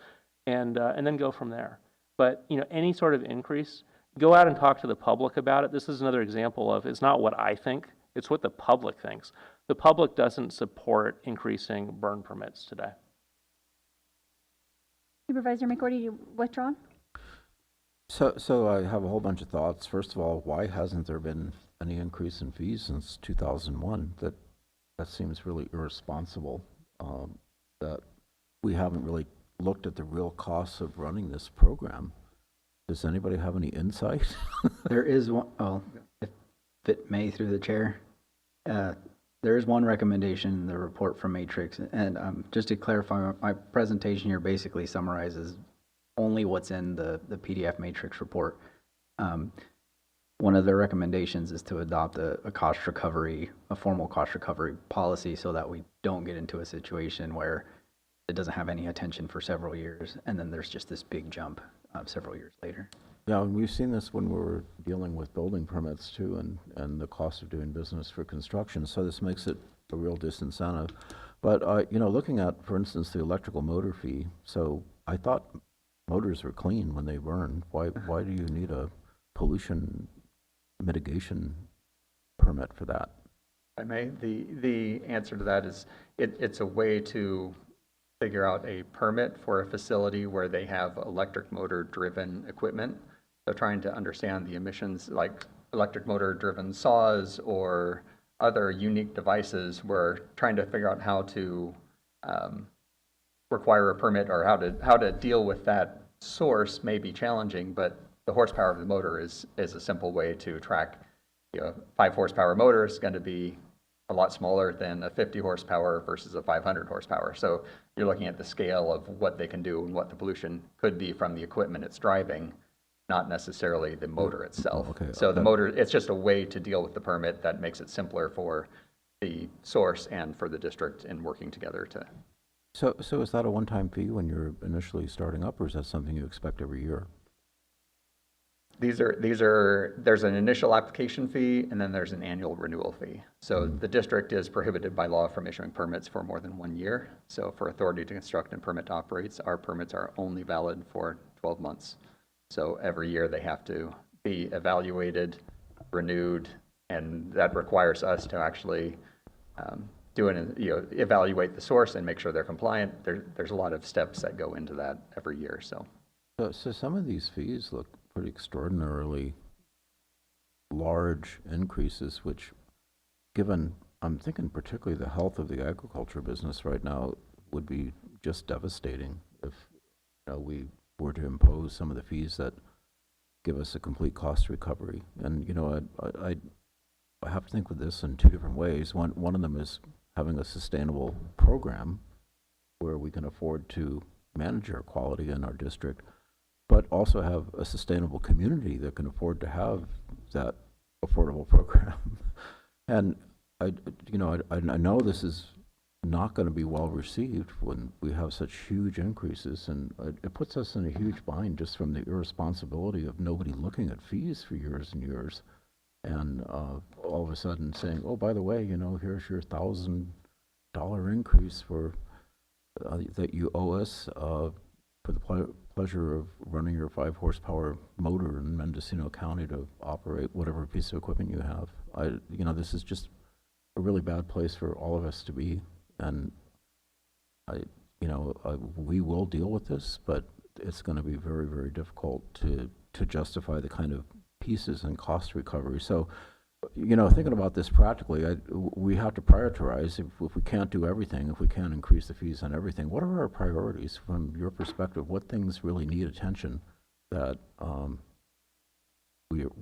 and then go from there. But any sort of increase, go out and talk to the public about it. This is another example of it's not what I think, it's what the public thinks. The public doesn't support increasing burn permits today. Supervisor McGordy, you withdrawn? So I have a whole bunch of thoughts. First of all, why hasn't there been any increase in fees since 2001? That seems really irresponsible. That we haven't really looked at the real costs of running this program. Does anybody have any insight? There is one, if it may through the chair, there is one recommendation in the report from Matrix, and just to clarify, my presentation here basically summarizes only what's in the PDF Matrix report. One of the recommendations is to adopt a formal cost recovery policy so that we don't get into a situation where it doesn't have any attention for several years, and then there's just this big jump several years later. Yeah, and we've seen this when we're dealing with building permits too, and the cost of doing business for construction. So this makes it a real disincentive. But looking at, for instance, the electrical motor fee. So I thought motors were clean when they burn. Why do you need a pollution mitigation permit for that? If I may, the answer to that is it's a way to figure out a permit for a facility where they have electric motor driven equipment. So trying to understand the emissions, like electric motor driven saws or other unique devices. We're trying to figure out how to require a permit, or how to deal with that source may be challenging, but the horsepower of the motor is a simple way to track. 5 horsepower motor is going to be a lot smaller than a 50 horsepower versus a 500 horsepower. So you're looking at the scale of what they can do and what the pollution could be from the equipment it's driving, not necessarily the motor itself. Okay. So the motor, it's just a way to deal with the permit that makes it simpler for the source and for the district in working together to. So is that a one-time fee when you're initially starting up, or is that something you expect every year? There's an initial application fee, and then there's an annual renewal fee. So the district is prohibited by law from issuing permits for more than 1 year. So for authority to construct and permit to operate, our permits are only valid for 12 months. So every year they have to be evaluated, renewed, and that requires us to actually evaluate the source and make sure they're compliant. There's a lot of steps that go into that every year. So some of these fees look pretty extraordinarily large increases, which, given, I'm thinking particularly the health of the agriculture business right now, would be just devastating if we were to impose some of the fees that give us a complete cost recovery. And I have to think with this in 2 different ways. One of them is having a sustainable program where we can afford to manage our quality in our district, but also have a sustainable community that can afford to have that affordable program. And I know this is not going to be well received when we have such huge increases, and it puts us in a huge bind just from the irresponsibility of nobody looking at fees for years and years, and all of a sudden saying, oh, by the way, here's your $1,000 increase for that you owe us for the pleasure of running your 5 horsepower motor in Mendocino County to operate whatever piece of equipment you have. This is just a really bad place for all of us to be, and we will deal with this, but it's going to be very, very difficult to justify the kind of pieces and cost recovery. So, thinking about this practically, we have to prioritize. If we can't do everything, if we can't increase the fees on everything, what are our priorities from your perspective? What things really need attention that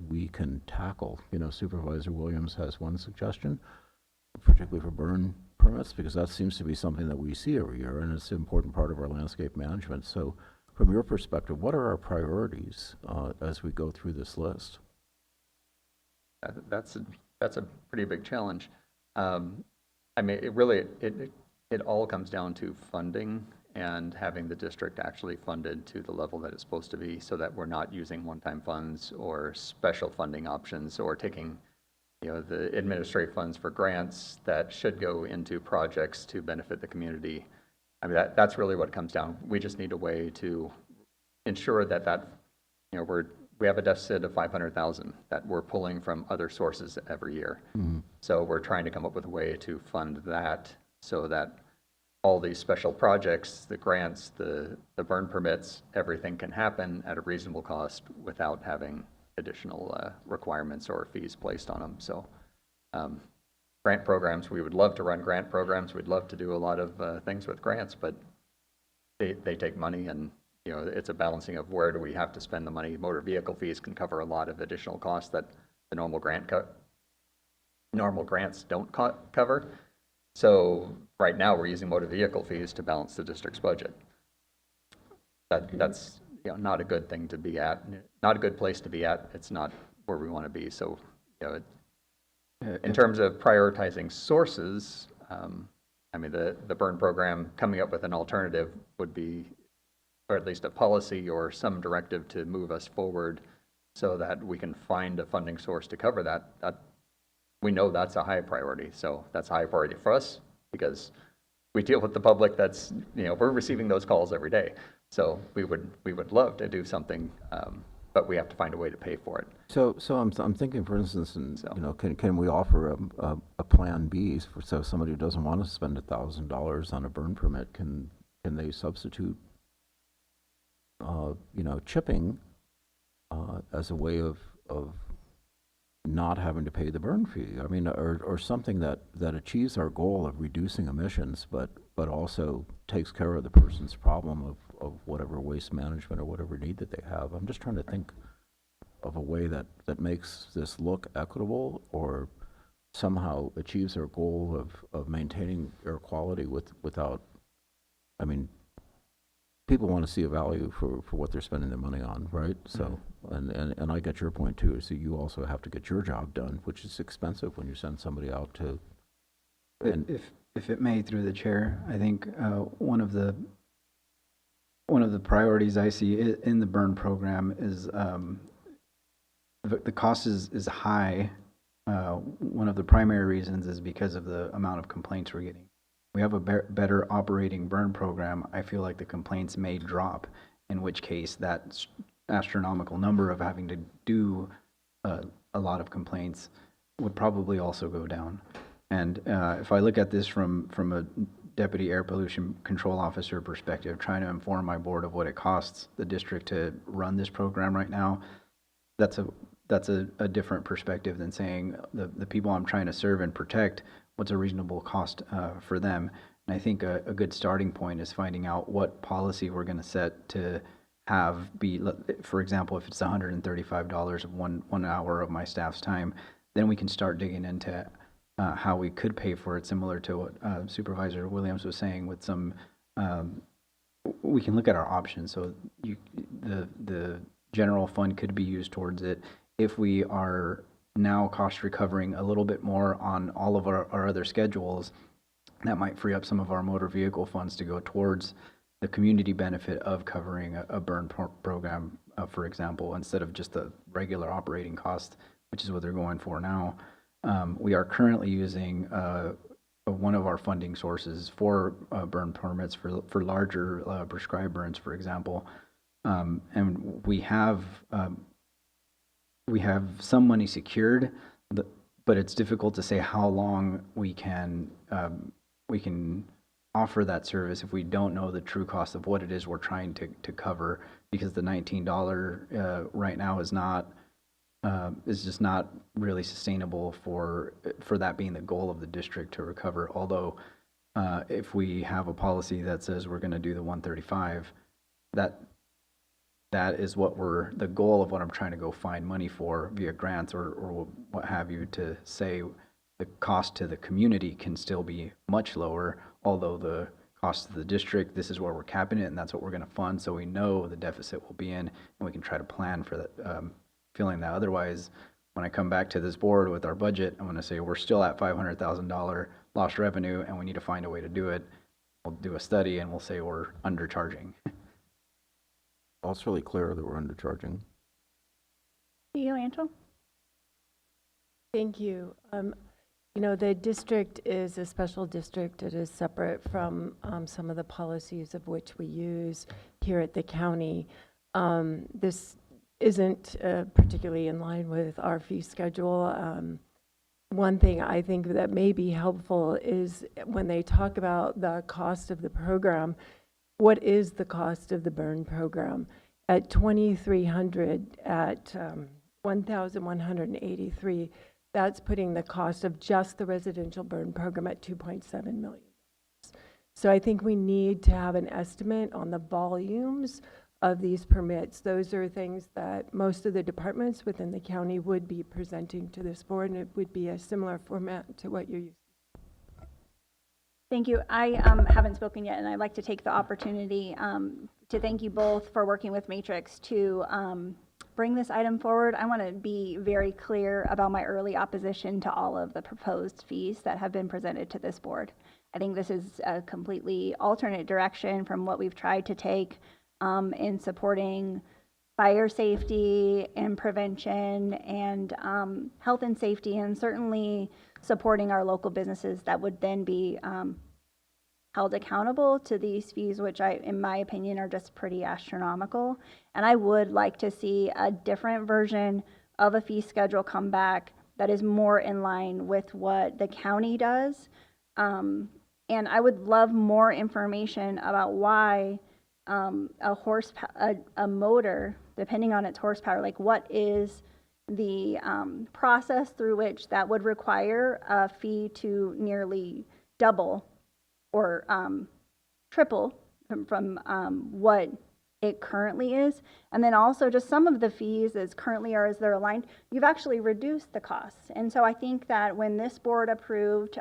we can tackle? Supervisor Williams has one suggestion, particularly for burn permits, because that seems to be something that we see every year, and it's an important part of our landscape management. So from your perspective, what are our priorities as we go through this list? That's a pretty big challenge. I mean, it all comes down to funding and having the district actually funded to the level that it's supposed to be, so that we're not using one-time funds or special funding options, or taking the administrative funds for grants that should go into projects to benefit the community. I mean, that's really what it comes down. We just need a way to ensure that we have a deficit of 500,000 that we're pulling from other sources every year. Mm-hmm. So we're trying to come up with a way to fund that, so that all these special projects, the grants, the burn permits, everything can happen at a reasonable cost without having additional requirements or fees placed on them. So grant programs, we would love to run grant programs. We'd love to do a lot of things with grants, but they take money, and it's a balancing of where do we have to spend the money. Motor vehicle fees can cover a lot of additional costs that the normal grants don't cover. So right now we're using motor vehicle fees to balance the district's budget. That's not a good thing to be at, not a good place to be at. It's not where we want to be. So in terms of prioritizing sources, I mean, the burn program, coming up with an alternative would be, or at least a policy or some directive to move us forward so that we can find a funding source to cover that. We know that's a high priority. So that's a high priority for us, because we deal with the public that's, we're receiving those calls every day. So we would love to do something, but we have to find a way to pay for it. So I'm thinking, for instance, can we offer a plan B so if somebody who doesn't want to spend $1,000 on a burn permit, can they substitute chipping as a way of not having to pay the burn fee? I mean, or something that achieves our goal of reducing emissions, but also takes care of the person's problem of whatever waste management or whatever need that they have. I'm just trying to think of a way that makes this look equitable, or somehow achieves our goal of maintaining air quality without, I mean, people want to see a value for what they're spending their money on, right? So, and I get your point too. So you also have to get your job done, which is expensive when you send somebody out to. If it may, through the chair, I think one of the priorities I see in the burn program is the cost is high. One of the primary reasons is because of the amount of complaints we're getting. We have a better operating burn program, I feel like the complaints may drop, in which case that astronomical number of having to do a lot of complaints would probably also go down. And if I look at this from a Deputy Air Pollution Control Officer perspective, trying to inform my board of what it costs the district to run this program right now, that's a different perspective than saying the people I'm trying to serve and protect, what's a reasonable cost for them. And I think a good starting point is finding out what policy we're going to set to have be, for example, if it's $135 of one hour of my staff's time, then we can start digging into how we could pay for it, similar to what Supervisor Williams was saying with some, we can look at our options. So the general fund could be used towards it. If we are now cost recovering a little bit more on all of our other schedules, that might free up some of our motor vehicle funds to go towards the community benefit of covering a burn program, for example, instead of just the regular operating cost, which is what they're going for now. We are currently using one of our funding sources for burn permits for larger prescribed burns, for example, and we have some money secured, but it's difficult to say how long we can offer that service if we don't know the true cost of what it is we're trying to cover, because the $19 right now is just not really sustainable for that being the goal of the district to recover. Although if we have a policy that says we're going to do the 135, that is the goal of what I'm trying to go find money for via grants or what have you, to say the cost to the community can still be much lower, although the cost to the district, this is where we're capping it, and that's what we're going to fund, so we know the deficit will be in, and we can try to plan for that, feeling that. Otherwise, when I come back to this board with our budget, I'm going to say we're still at $500,000 lost revenue, and we need to find a way to do it. We'll do a study, and we'll say we're undercharging. Well, it's really clear that we're undercharging. CEO Antle? Thank you. You know, the district is a special district. It is separate from some of the policies of which we use here at the county. This isn't particularly in line with our fee schedule. One thing I think that may be helpful is when they talk about the cost of the program, what is the cost of the burn program? At $2,300, at $1,183, that's putting the cost of just the residential burn program at $2.7 million. So I think we need to have an estimate on the volumes of these permits. Those are things that most of the departments within the county would be presenting to this board, and it would be a similar format to what you're using. Thank you. I haven't spoken yet, and I'd like to take the opportunity to thank you both for working with Matrix to bring this item forward. I want to be very clear about my early opposition to all of the proposed fees that have been presented to this board. I think this is a completely alternate direction from what we've tried to take in supporting fire safety and prevention and health and safety, and certainly supporting our local businesses that would then be held accountable to these fees, which in my opinion, are just pretty astronomical. And I would like to see a different version of a fee schedule come back that is more in line with what the county does. And I would love more information about why a motor, depending on its horsepower, like what is the process through which that would require a fee to nearly double or triple from what it currently is. And then also just some of the fees as currently are as they're aligned, you've actually reduced the costs. And so I think that when this board approved,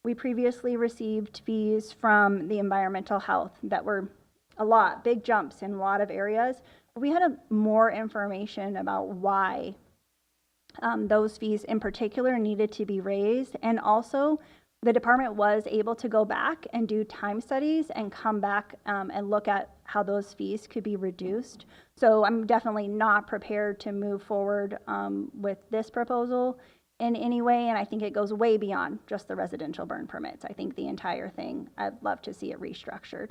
we previously received fees from the environmental health that were a lot, big jumps in a lot of areas. We had more information about why those fees in particular needed to be raised. And also the department was able to go back and do time studies and come back and look at how those fees could be reduced. So I'm definitely not prepared to move forward with this proposal in any way. And I think it goes way beyond just the residential burn permits. I think the entire thing, I'd love to see it restructured.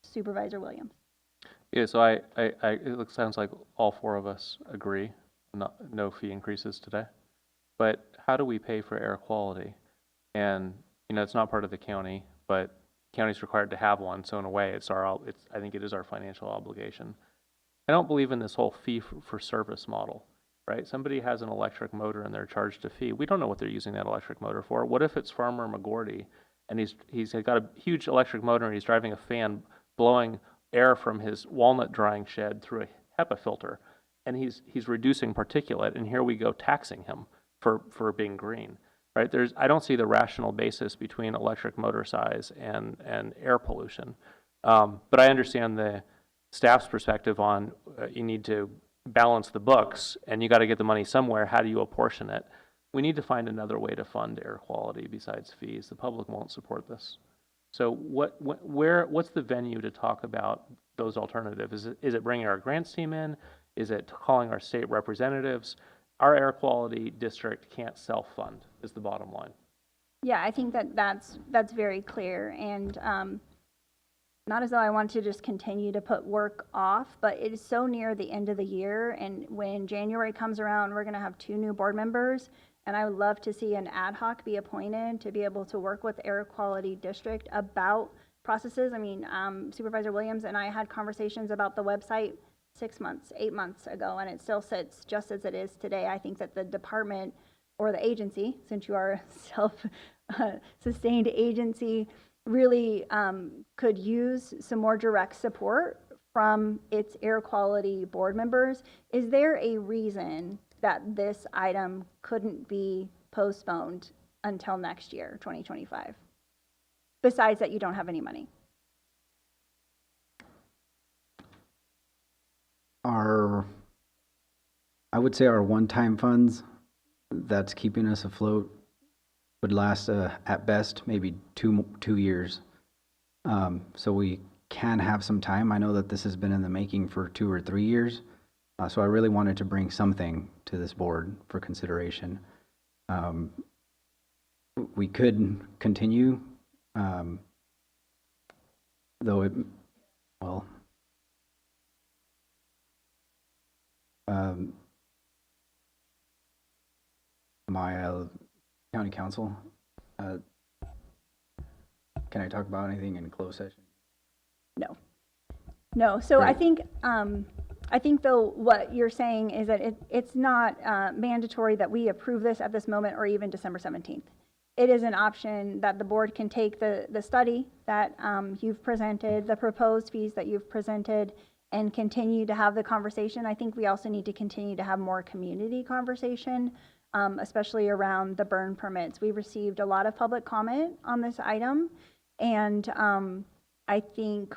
Supervisor Williams. Yeah, so it sounds like all four of us agree, no fee increases today. But how do we pay for air quality? And, you know, it's not part of the county, but the county's required to have one. So in a way, I think it is our financial obligation. I don't believe in this whole fee for service model, right? Somebody has an electric motor and they're charged a fee. We don't know what they're using that electric motor for. What if it's Farmer McGordy and he's got a huge electric motor and he's driving a fan blowing air from his walnut drying shed through a HEPA filter, and he's reducing particulate, and here we go taxing him for being green, right? I don't see the rational basis between electric motor size and air pollution. But I understand the staff's perspective on you need to balance the books, and you got to get the money somewhere. How do you apportion it? We need to find another way to fund air quality besides fees. The public won't support this. So what's the venue to talk about those alternatives? Is it bringing our grants team in? Is it calling our state representatives? Our air quality district can't self-fund is the bottom line. Yeah, I think that's very clear. And not as though I want to just continue to put work off, but it is so near the end of the year. And when January comes around, we're going to have 2 new board members. And I would love to see an ad hoc be appointed to be able to work with Air Quality District about processes. I mean, Supervisor Williams and I had conversations about the website 6 months, 8 months ago, and it still sits just as it is today. I think that the department or the agency, since you are a self-sustained agency, really could use some more direct support from its air quality board members. Is there a reason that this item couldn't be postponed until next year, 2025? Besides that you don't have any money? I would say our one-time funds that's keeping us afloat would last at best maybe two years. So we can have some time. I know that this has been in the making for 2 or 3 years. So I really wanted to bring something to this board for consideration. We could continue, though it, well, my county council, can I talk about anything in closed session? No. So Right. I think though what you're saying is that it's not mandatory that we approve this at this moment or even December 17th. It is an option that the board can take the study that you've presented, the proposed fees that you've presented, and continue to have the conversation. I think we also need to continue to have more community conversation, especially around the burn permits. We received a lot of public comment on this item, and I think,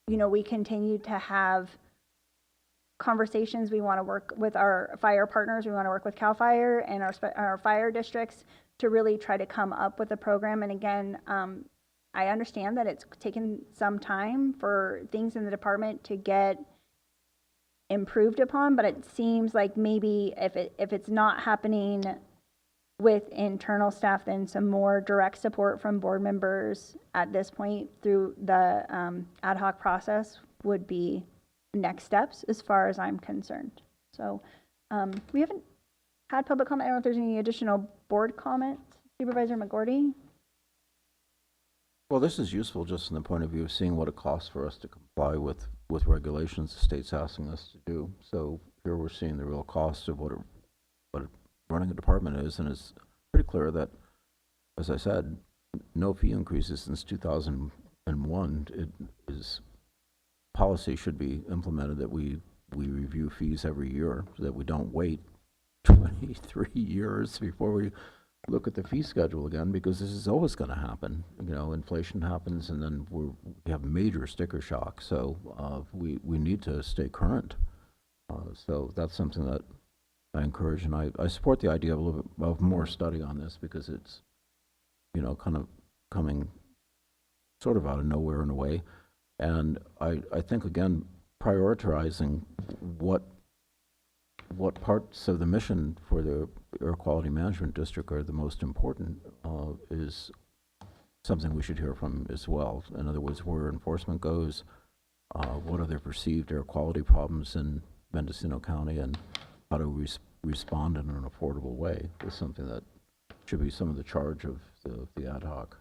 you know, we continue to have conversations. We want to work with our fire partners. We want to work with CAL FIRE and our fire districts to really try to come up with a program. And again, I understand that it's taken some time for things in the department to get improved upon, but it seems like maybe if it's not happening with internal staff, then some more direct support from board members at this point through the ad hoc process would be next steps as far as I'm concerned. So we haven't had public comment. I don't know if there's any additional board comments. Supervisor McGordy? Well, this is useful just from the point of view of seeing what it costs for us to comply with regulations the state's asking us to do. So here we're seeing the real cost of what running a department is, and it's pretty clear that, as I said, no fee increases since 2001. It is policy should be implemented that we review fees every year so that we don't wait 23 years before we look at the fee schedule again, because this is always going to happen. You know, inflation happens, and then we have major sticker shock. So we need to stay current. So that's something that I encourage, and I support the idea of a little bit of more study on this, because it's, you know, kind of coming sort of out of nowhere in a way. And I think, again, prioritizing what parts of the mission for the Air Quality Management District are the most important is something we should hear from as well. In other words, where enforcement goes, what are their perceived air quality problems in Mendocino County, and how do we respond in an affordable way is something that should be some of the charge of the ad hoc.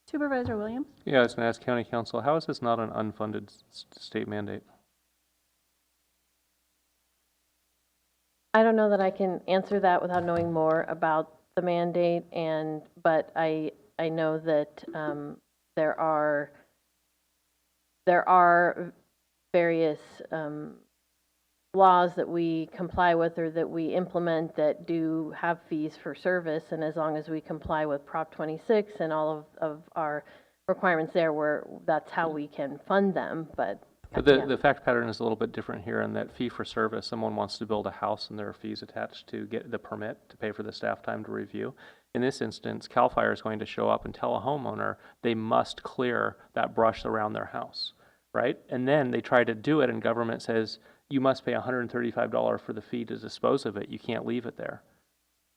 Supervisor Williams? Yeah, I was going to ask County Council, how is this not an unfunded state mandate? I don't know that I can answer that without knowing more about the mandate, but I know that there are various laws that we comply with or that we implement that do have fees for service, and as long as we comply with Prop 26 and all of our requirements there, that's how we can fund them. But the fact pattern is a little bit different here in that fee for service, someone wants to build a house and there are fees attached to get the permit to pay for the staff time to review. In this instance, CAL FIRE is going to show up and tell a homeowner they must clear that brush around their house, right? And then they try to do it and government says, you must pay $135 for the fee to dispose of it. You can't leave it there.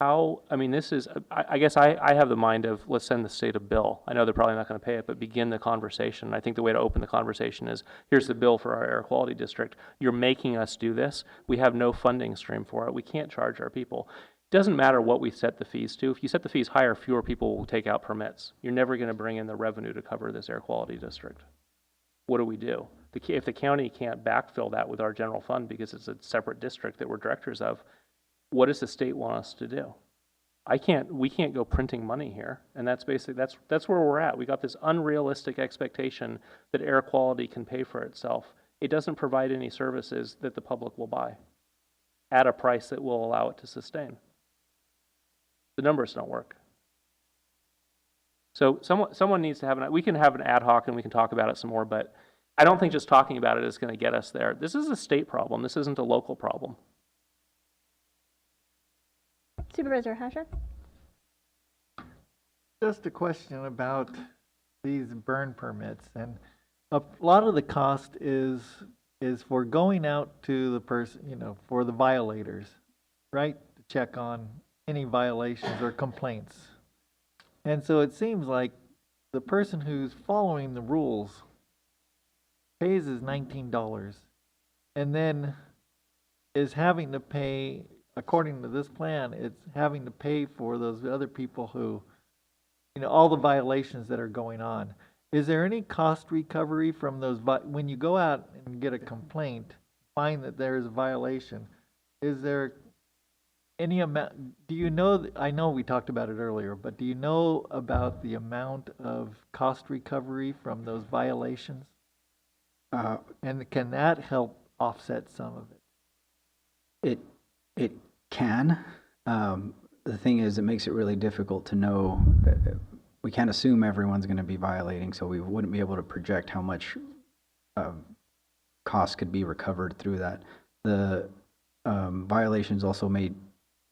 How, I mean, this is, I guess I have the mind of, let's send the state a bill. I know they're probably not going to pay it, but begin the conversation. I think the way to open the conversation is, here's the bill for our air quality district. You're making us do this. We have no funding stream for it. We can't charge our people. Doesn't matter what we set the fees to. If you set the fees higher, fewer people will take out permits. You're never going to bring in the revenue to cover this air quality district. What do? If the county can't backfill that with our general fund because it's a separate district that we're directors of, what does the state want us to do? We can't go printing money here. And that's basically, that's where we're at. We got this unrealistic expectation that air quality can pay for itself. It doesn't provide any services that the public will buy at a price that will allow it to sustain. The numbers don't work. So someone needs to we can have an ad hoc and we can talk about it some more, but I don't think just talking about it is going to get us there. This is a state problem. This isn't a local problem. Supervisor Hashak? Just a question about these burn permits, and a lot of the cost is for going out to the person, for the violators, right? To check on any violations or complaints. And so it seems like the person who's following the rules pays his $19 and then is having to pay, according to this plan, it's having to pay for those other people who, all the violations that are going on. Is there any cost recovery from those, when you go out and get a complaint, find that there is a violation, is there any amount, do you know, I know we talked about it earlier, but do you know about the amount of cost recovery from those violations? And can that help offset some of it? It can. The thing is, it makes it really difficult to know. We can't assume everyone's going to be violating, so we wouldn't be able to project how much cost could be recovered through that. The violations also may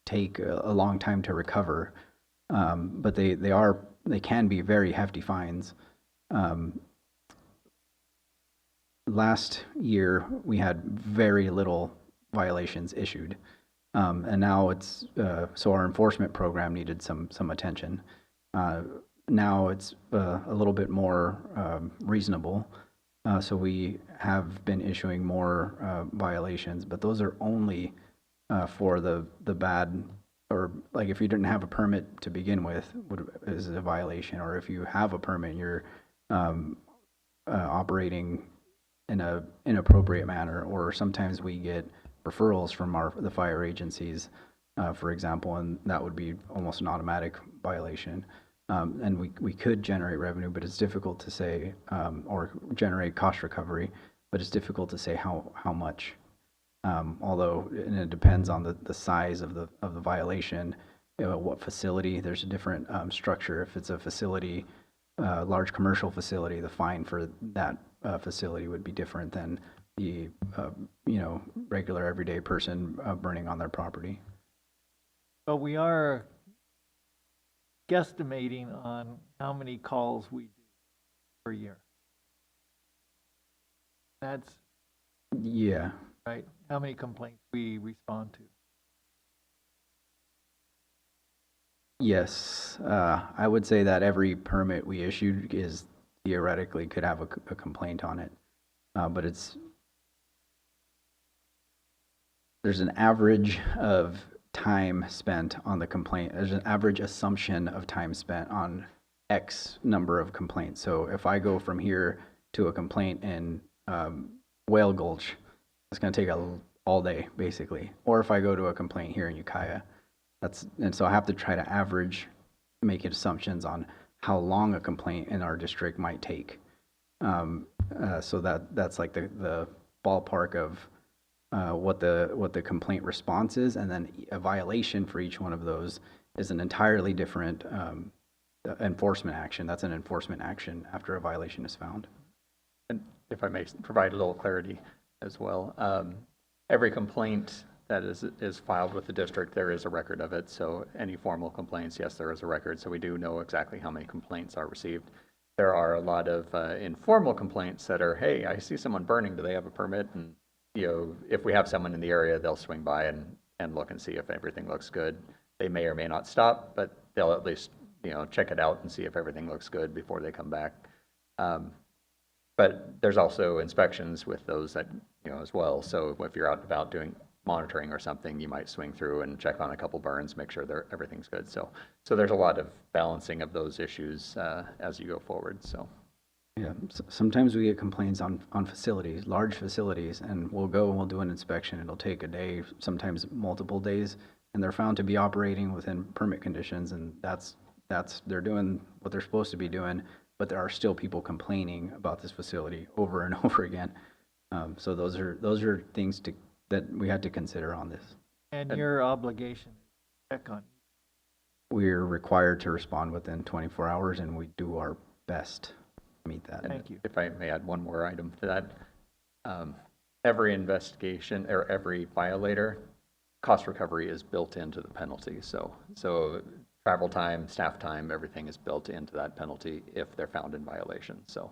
take a long time to recover, but they can be very hefty fines. Last year we had very little violations issued, and now it's so our enforcement program needed some attention. Now it's a little bit more reasonable, so we have been issuing more violations, but those are only for the bad, or like if you didn't have a permit to begin with, is a violation, or if you have a permit and you're operating in a inappropriate manner, or sometimes we get referrals from the fire agencies, for example, and that would be almost an automatic violation. And we could generate revenue, but it's difficult to say, or generate cost recovery, but it's difficult to say how much. Although and it depends on the size of the violation, what facility. There's a different structure. If it's a facility, large commercial facility, the fine for that facility would be different than the regular everyday person burning on their property. But we are guesstimating on how many calls we do per year. That's right. How many complaints we respond to. Yes, I would say that every permit we issued is theoretically could have a complaint on it, but there's an average of time spent on the complaint. There's an average assumption of time spent on X number of complaints. So if I go from here to a complaint in Whale Gulch, it's going to take all day basically. Or if I go to a complaint here in Ukiah, and so I have to try to average, make assumptions on how long a complaint in our district might take. So that's like the ballpark of what the complaint response is, and then a violation for each one of those is an entirely different enforcement action. That's an enforcement action after a violation is found. And if I may provide a little clarity as well, every complaint that is filed with the district, there is a record of it. So any formal complaints, yes, there is a record. So we do know exactly how many complaints are received. There are a lot of informal complaints that are, hey, I see someone burning. Do they have a permit? And if we have someone in the area, they'll swing by and look and see if everything looks good. They may or may not stop, but they'll at least check it out and see if everything looks good before they come back. But there's also inspections with those that as well. So if you're out and about doing monitoring or something, you might swing through and check on a couple burns, make sure everything's good. So there's a lot of balancing of those issues as you go forward. So. Yeah, sometimes we get complaints on facilities, large facilities, and we'll go and we'll do an inspection. It'll take a day, sometimes multiple days, and they're found to be operating within permit conditions, and they're doing what they're supposed to be doing, but there are still people complaining about this facility over and over again. So those are things that we had to consider on this. And your obligation, check on. We're required to respond within 24 hours, and we do our best. Meet that. Thank you. If I may add one more item to that, every investigation or every violator, cost recovery is built into the penalty. So travel time, staff time, everything is built into that penalty if they're found in violation. So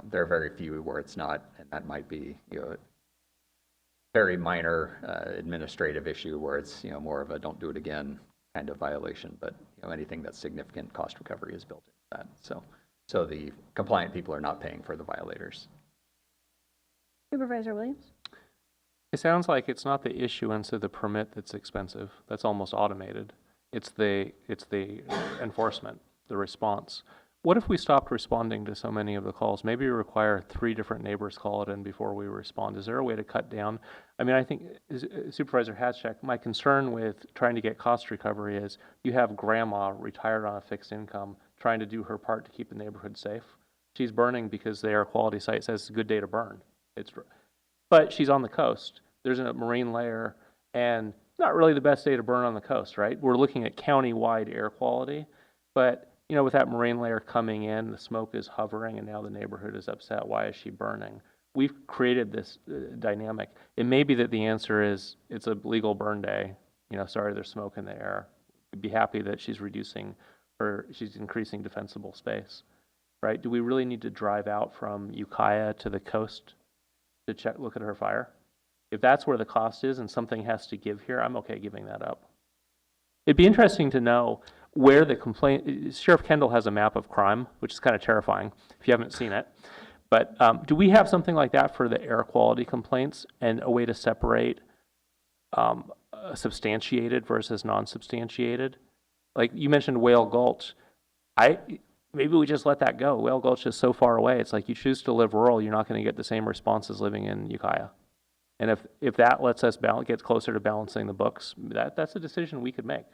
there are very few where it's not, and that might be a very minor administrative issue where it's more of a don't do it again kind of violation. But anything that's significant, cost recovery is built into that. So the compliant people are not paying for the violators. Supervisor Williams? It sounds like it's not the issuance of the permit that's expensive. That's almost automated. It's the enforcement, the response. What if we stopped responding to so many of the calls? Maybe we require 3 different neighbors call it in before we respond. Is there a way to cut down? I mean, I think Supervisor Hatchak, my concern with trying to get cost recovery is you have grandma retired on a fixed income trying to do her part to keep the neighborhood safe. She's burning because the air quality site says it's a good day to burn. But she's on the coast. There's a marine layer, and it's not really the best day to burn on the coast, right? We're looking at county-wide air quality, but with that marine layer coming in, the smoke is hovering, and now the neighborhood is upset. Why is she burning? We've created this dynamic. It may be that the answer is it's a legal burn day. Sorry, there's smoke in the air. We'd be happy that she's increasing defensible space, right? Do we really need to drive out from Ukiah to the coast to look at her fire? If that's where the cost is and something has to give here, I'm okay giving that up. It'd be interesting to know where the complaint, Sheriff Kendall has a map of crime, which is kind of terrifying if you haven't seen it. But do we have something like that for the air quality complaints and a way to separate substantiated versus non-substantiated? Like you mentioned Whale Gulch. Maybe we just let that go. Whale Gulch is so far away. It's like you choose to live rural, you're not going to get the same responses living in Ukiah. And if that lets us get closer to balancing the books, that's a decision we could make.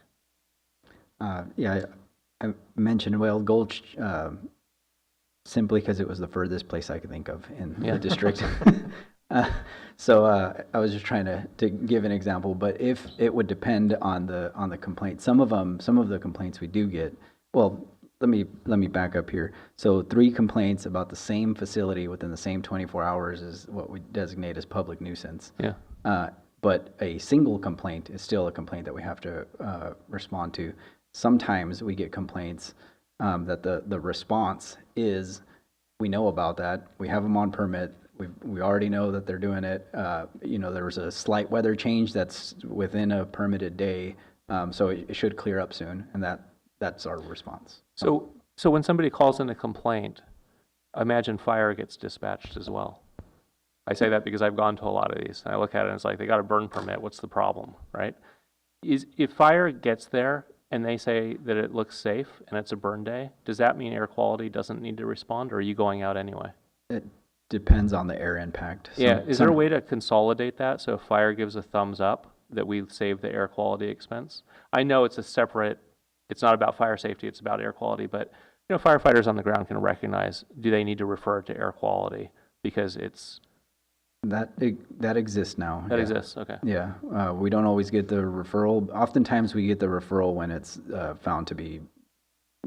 Yeah, I mentioned Whale Gulch simply because it was the furthest place I could think of in the district. So I was just trying to give an example, but if it would depend on the complaint. Some of the complaints we do get, well, let me back up here. So 3 complaints about the same facility within the same 24 hours is what we designate as public nuisance. Yeah. But a single complaint is still a complaint that we have to respond to. Sometimes we get complaints that the response is, we know about that, we have them on permit, we already know that they're doing it. There was a slight weather change that's within a permitted day, so it should clear up soon, and that's our response. So when somebody calls in a complaint, imagine fire gets dispatched as well. I say that because I've gone to a lot of these, and I look at it and it's like, they got a burn permit, what's the problem, right? If fire gets there and they say that it looks safe and it's a burn day, does that mean air quality doesn't need to respond, or are you going out anyway? It depends on the air impact. Is there a way to consolidate that so if fire gives a thumbs up that we save the air quality expense? I know it's it's not about fire safety, it's about air quality, but firefighters on the ground can recognize, do they need to refer to air quality because it's... That exists now. That exists, okay. Yeah, we don't always get the referral. Oftentimes we get the referral when it's found to be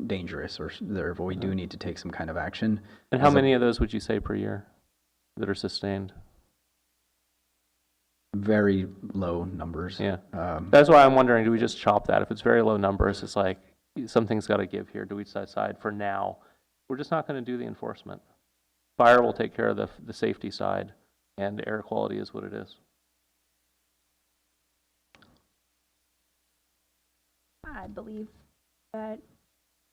dangerous or therefore we do need to take some kind of action. And how many of those would you say per year that are sustained? Very low numbers. Yeah. That's why I'm wondering, do we just chop that? If it's very low numbers, it's like something's got to give here. Do we decide for now, we're just not going to do the enforcement? Fire will take care of the safety side, and air quality is what it is. I believe that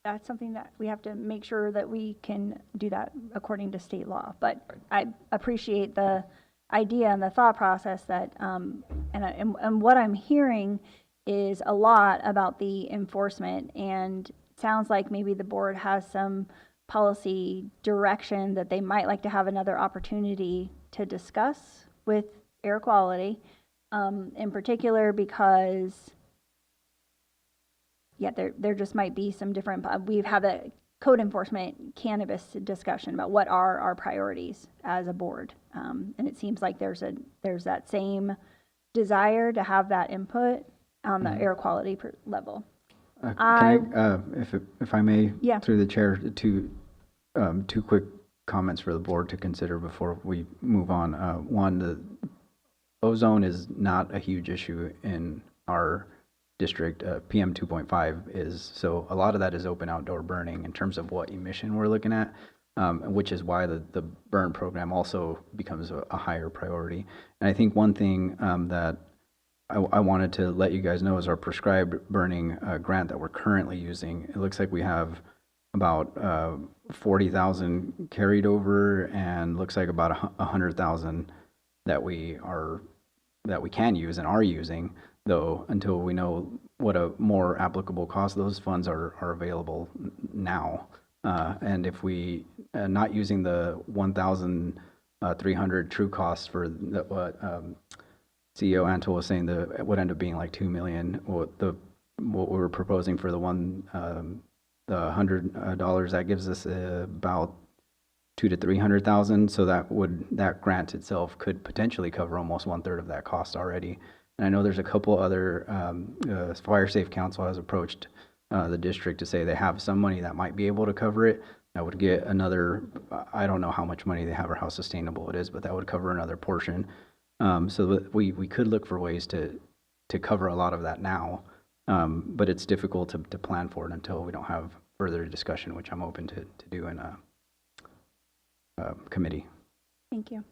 that's something that we have to make sure that we can do that according to state law. But I appreciate the idea and the thought process that, and what I'm hearing is a lot about the enforcement, and it sounds like maybe the board has some policy direction that they might like to have another opportunity to discuss with air quality, in particular because, yeah, there just might be some different, we've had a code enforcement cannabis discussion about what are our priorities as a board. And it seems like there's that same desire to have that input on the air quality level. If I may, Yeah. through the chair, two quick comments for the board to consider before we move on. One, the ozone is not a huge issue in our district. PM 2.5 is, so a lot of that is open outdoor burning in terms of what emission we're looking at, which is why the burn program also becomes a higher priority. And I think one thing that I wanted to let you guys know is our prescribed burning grant that we're currently using. It looks like we have about 40,000 carried over, and looks like about 100,000 that we can use and are using, though until we know what a more applicable cost, those funds are available now. And if we not using the 1,300 true costs for what CEO Antle was saying, it would end up being like 2 million. What we were proposing for the $100, that gives us about 200,000 to 300,000. So that grant itself could potentially cover almost 1/3 of that cost already. And I know there's a couple other, Fire Safe Council has approached the district to say they have some money that might be able to cover it. That would get another, I don't know how much money they have or how sustainable it is, but that would cover another portion. So that we could look for ways to cover a lot of that now, but it's difficult to plan for it until we don't have further discussion, which I'm open to do in a committee. Thank you.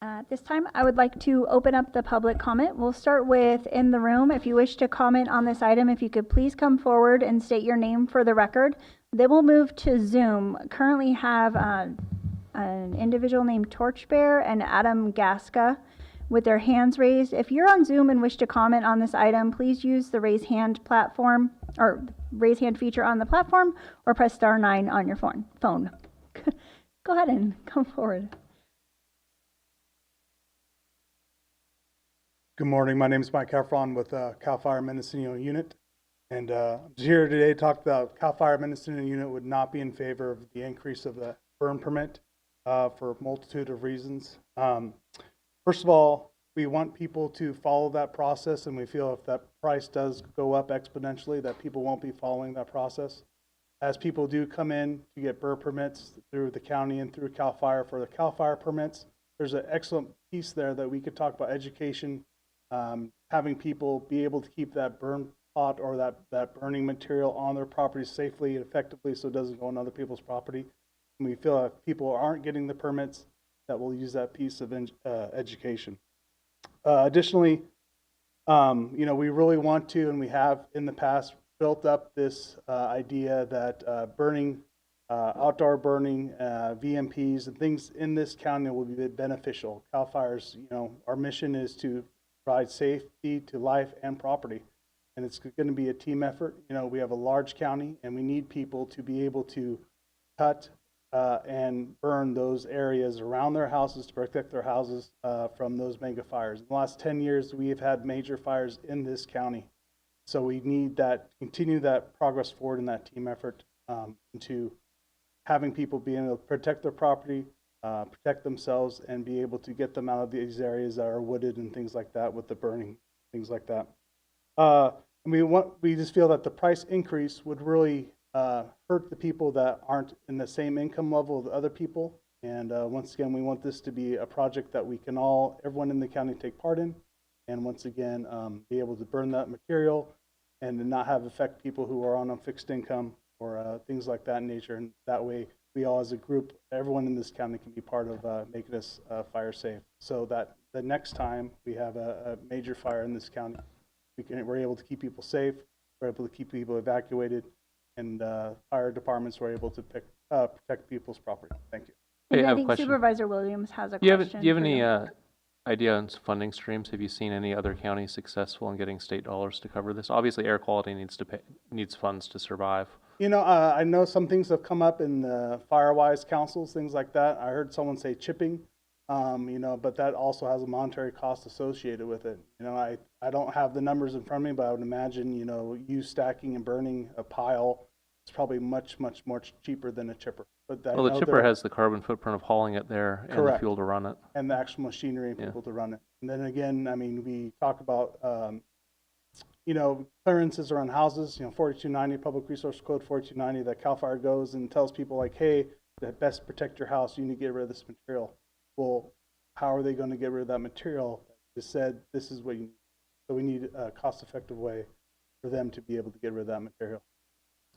At this time, I would like to open up the public comment. We'll start with in the room. If you wish to comment on this item, if you could please come forward and state your name for the record. Then we'll move to Zoom. Currently have an individual named Torchbear and Adam Gaska with their hands raised. If you're on Zoom and wish to comment on this item, please use the raise hand platform or raise hand feature on the platform, or press *9 on your phone. Go ahead and come forward. Good morning. My name is Mike Heffron with CAL FIRE Mendocino Unit. And I'm here today to talk about CAL FIRE Mendocino Unit would not be in favor of the increase of the burn permit for a multitude of reasons. First of all, we want people to follow that process, and we feel if that price does go up exponentially, that people won't be following that process. As people do come in to get burn permits through the county and through CAL FIRE for the CAL FIRE permits, there's an excellent piece there that we could talk about education, having people be able to keep that burn pot or that burning material on their property safely and effectively so it doesn't go on other people's property. And we feel if people aren't getting the permits, that we'll use that piece of education. Additionally, we really want to, and we have in the past, built up this idea that outdoor burning, VMPs, and things in this county will be beneficial. CAL FIRE's, our mission is to provide safety to life and property, and it's going to be a team effort. We have a large county, and we need people to be able to cut and burn those areas around their houses to protect their houses from those mega fires. In the last 10 years, we have had major fires in this county. So we need that, continue that progress forward in that team effort into having people being able to protect their property, protect themselves, and be able to get them out of these areas that are wooded and things like that with the burning, things like that. We just feel that the price increase would really hurt the people that aren't in the same income level of other people. And once again, we want this to be a project that we can everyone in the county take part in. And once again, be able to burn that material and to not have affect people who are on a fixed income or things like that in nature. And that way, we all as a group, everyone in this county can be part of making us fire safe. So that the next time we have a major fire in this county, we're able to keep people safe, we're able to keep people evacuated, and fire departments were able to protect people's property. Thank you. Hey, And I I have a think question. Supervisor Williams has a Do you have, question. do you have for any you. idea on funding streams? Have you seen any other counties successful in getting state dollars to cover this? Obviously, air quality needs funds to survive. You know, I know some things have come up in the Firewise councils, things like that. I heard someone say chipping, you know, but that also has a monetary cost associated with it. You know, I don't have the numbers in front of me, but I would imagine, you know, you stacking and burning a pile is probably much more cheaper than a chipper. But I Well, the know chipper there- has the carbon footprint of hauling it there and the Correct. fuel to run it. and the actual machinery and people to run it. And then again, I mean, we talk about, you know, clearances around houses, you know, 4290, Public Resource Code 4290, that CAL FIRE goes and tells people like, hey, to best protect your house, you need to get rid of this material. Well, how are they going to get rid of that material? They said, this is what you need. So we need a cost-effective way for them to be able to get rid of that material.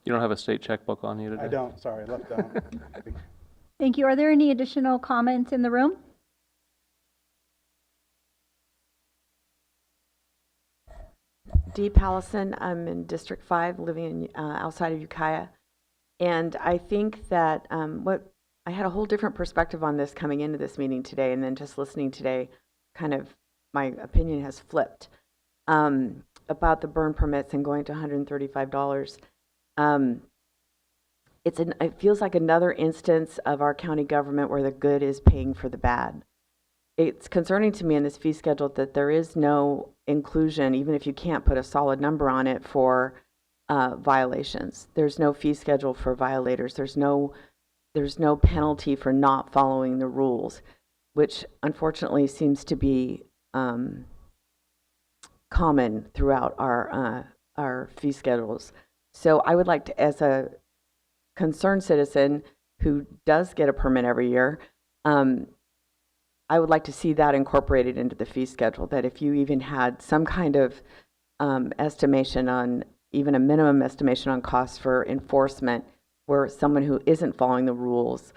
You don't have a state checkbook on you today? I don't, sorry, I left that one. Thank you. Are there any additional comments in the room? Dee Pallison, I'm in District 5, living in, outside of Ukiah. And I think that I had a whole different perspective on this coming into this meeting today, and then just listening today, kind of my opinion has flipped about the burn permits and going to $135. It feels like another instance of our county government where the good is paying for the bad. It's concerning to me in this fee schedule that there is no inclusion, even if you can't put a solid number on it, for violations. There's no fee schedule for violators. There's no penalty for not following the rules, which unfortunately seems to be common throughout our fee schedules. So I would like to, as a concerned citizen who does get a permit every year, I would like to see that incorporated into the fee schedule, that if you even had some kind of estimation on, even a minimum estimation on costs for enforcement, where someone who isn't following the rules,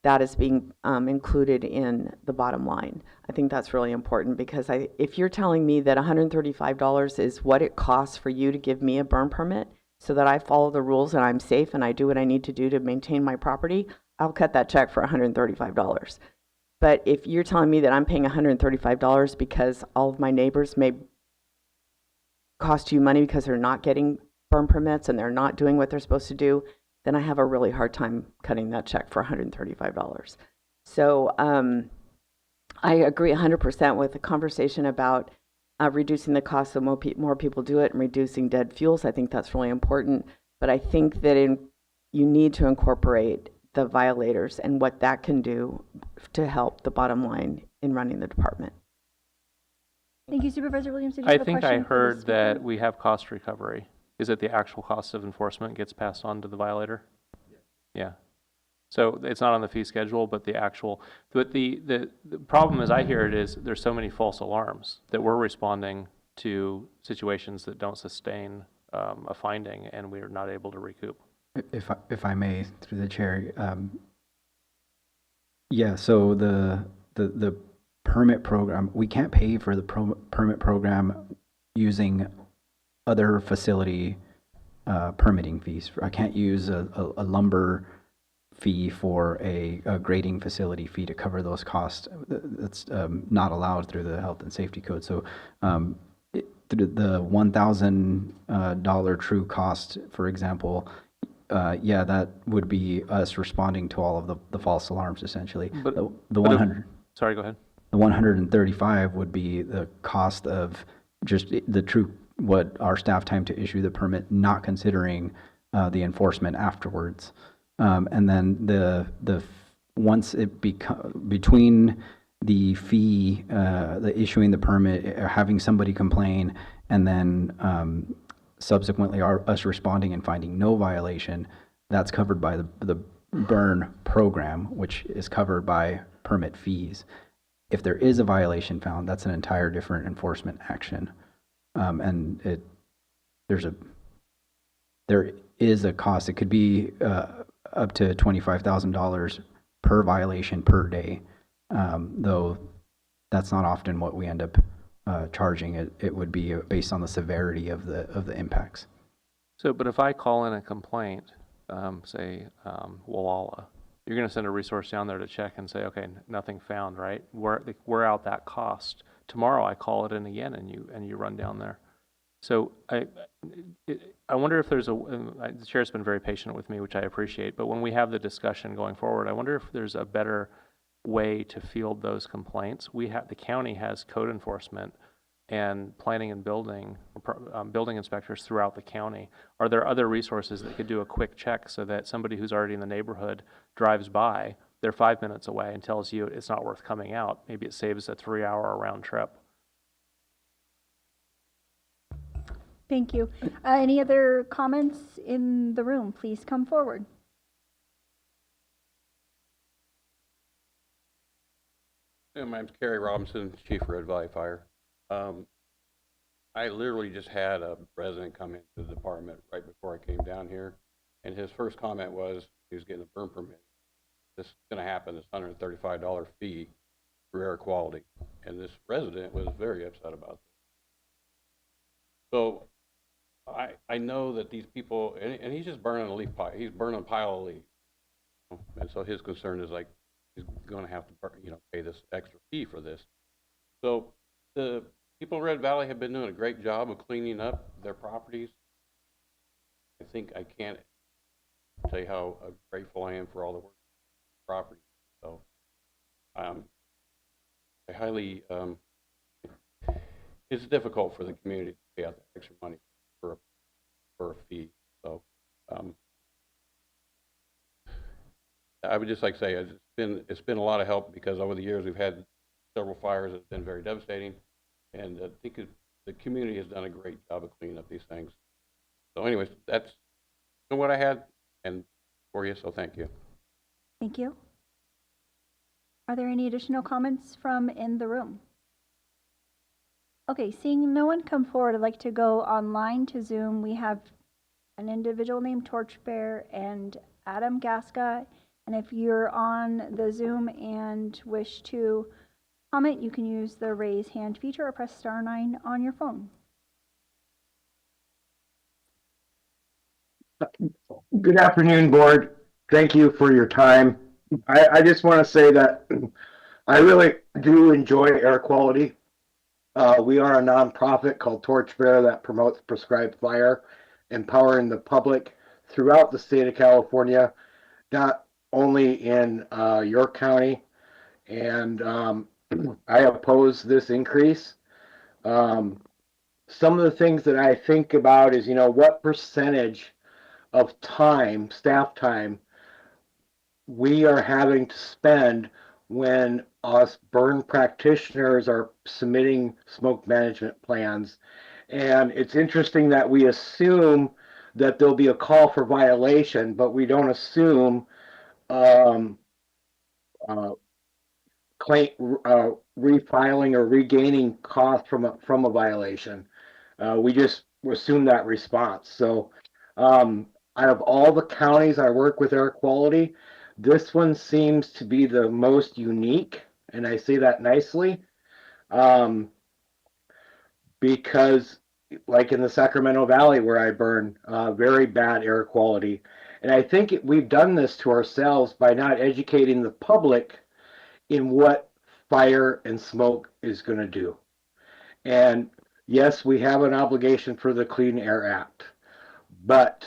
that is being included in the bottom line. I think that's really important, because if you're telling me that $135 is what it costs for you to give me a burn permit so that I follow the rules and I'm safe and I do what I need to do to maintain my property, I'll cut that check for $135. But if you're telling me that I'm paying $135 because all of my neighbors may cost you money because they're not getting burn permits and they're not doing what they're supposed to do, then I have a really hard time cutting that check for $135. So I agree 100% with the conversation about reducing the cost so more people do it and reducing dead fuels. I think that's really important. But I think that you need to incorporate the violators and what that can do to help the bottom line in running the department. Thank you, Supervisor Williams. Did you I have a think I question for the heard speaker? that we have cost recovery. Is it the actual cost of enforcement gets passed on to the violator? Yeah. So it's not on the fee schedule, but the actual, but the problem as I hear it is there's so many false alarms that we're responding to situations that don't sustain a finding, and we're not able to recoup. If I may, through the chair, yeah. So the permit program, we can't pay for the permit program using other facility permitting fees. I can't use a lumber fee for a grading facility fee to cover those costs. That's not allowed through the health and safety code. So through the $1,000 true cost, for example, yeah, that would be us responding to all of the false alarms, essentially. But the 100. Sorry, go ahead. The 135 would be the cost of just the true, what our staff time to issue the permit, not considering the enforcement afterwards. And then the once it between the fee, the issuing the permit, having somebody complain, and then subsequently us responding and finding no violation, that's covered by the burn program, which is covered by permit fees. If there is a violation found, that's an entire different enforcement action. And there is a cost. It could be up to $25,000 per violation per day, though that's not often what we end up charging. It would be based on the severity of the impacts. So, but if I call in a complaint, say Walla, you're going to send a resource down there to check and say, okay, nothing found, right? We're out that cost. Tomorrow I call it in again and you run down there. So I wonder if there's the chair's been very patient with me, which I appreciate, but when we have the discussion going forward, I wonder if there's a better way to field those complaints. The county has code enforcement and planning and building inspectors throughout the county. Are there other resources that could do a quick check so that somebody who's already in the neighborhood drives by, they're 5 minutes away and tells you it's not worth coming out? Maybe it saves a 3-hour round trip. Thank you. Any other comments in the room? Please come forward. My name's Kerry Robinson, Chief Red Valley Fire. I literally just had a resident come into the department right before I came down here, and his first comment was he was getting a burn permit. This is going to happen, this $135 fee for air quality, and this resident was very upset about this. So I know that these people, and he's just burning a leaf pile. He's burning a pile of leaves, and so his concern is like he's going to have to, pay this extra fee for this. So the people in Red Valley have been doing a great job of cleaning up their properties. I think I can't tell you how grateful I am for all the work on the property. So I highly, it's difficult for the community to pay out that extra money for a fee. So I would just like to say it's been a lot of help, because over the years we've had several fires that have been very devastating, and I think the community has done a great job of cleaning up these things. So anyways, that's what I had and for you, so thank you. Thank you. Are there any additional comments from in the room? Okay, seeing no one come forward, I'd like to go online to Zoom. We have an individual named Torchbearer and Adam Gasca. And if you're on the Zoom and wish to comment, you can use the raise hand feature or press *9 on your phone. Good afternoon, board. Thank you for your time. I just want to say that I really do enjoy air quality. We are a nonprofit called Torchbearer that promotes prescribed fire, empowering the public throughout the state of California, not only in York County. And I oppose this increase. Some of the things that I think about is, what percentage of time, staff time, we are having to spend when us burn practitioners are submitting smoke management plans. And it's interesting that we assume that there'll be a call for violation, but we don't assume refiling or regaining cost from a violation. We just assume that response. So out of all the counties I work with air quality, this one seems to be the most unique, and I say that nicely, because like in the Sacramento Valley where I burn, very bad air quality. And I think we've done this to ourselves by not educating the public in what fire and smoke is going to do. And yes, we have an obligation for the Clean Air Act, but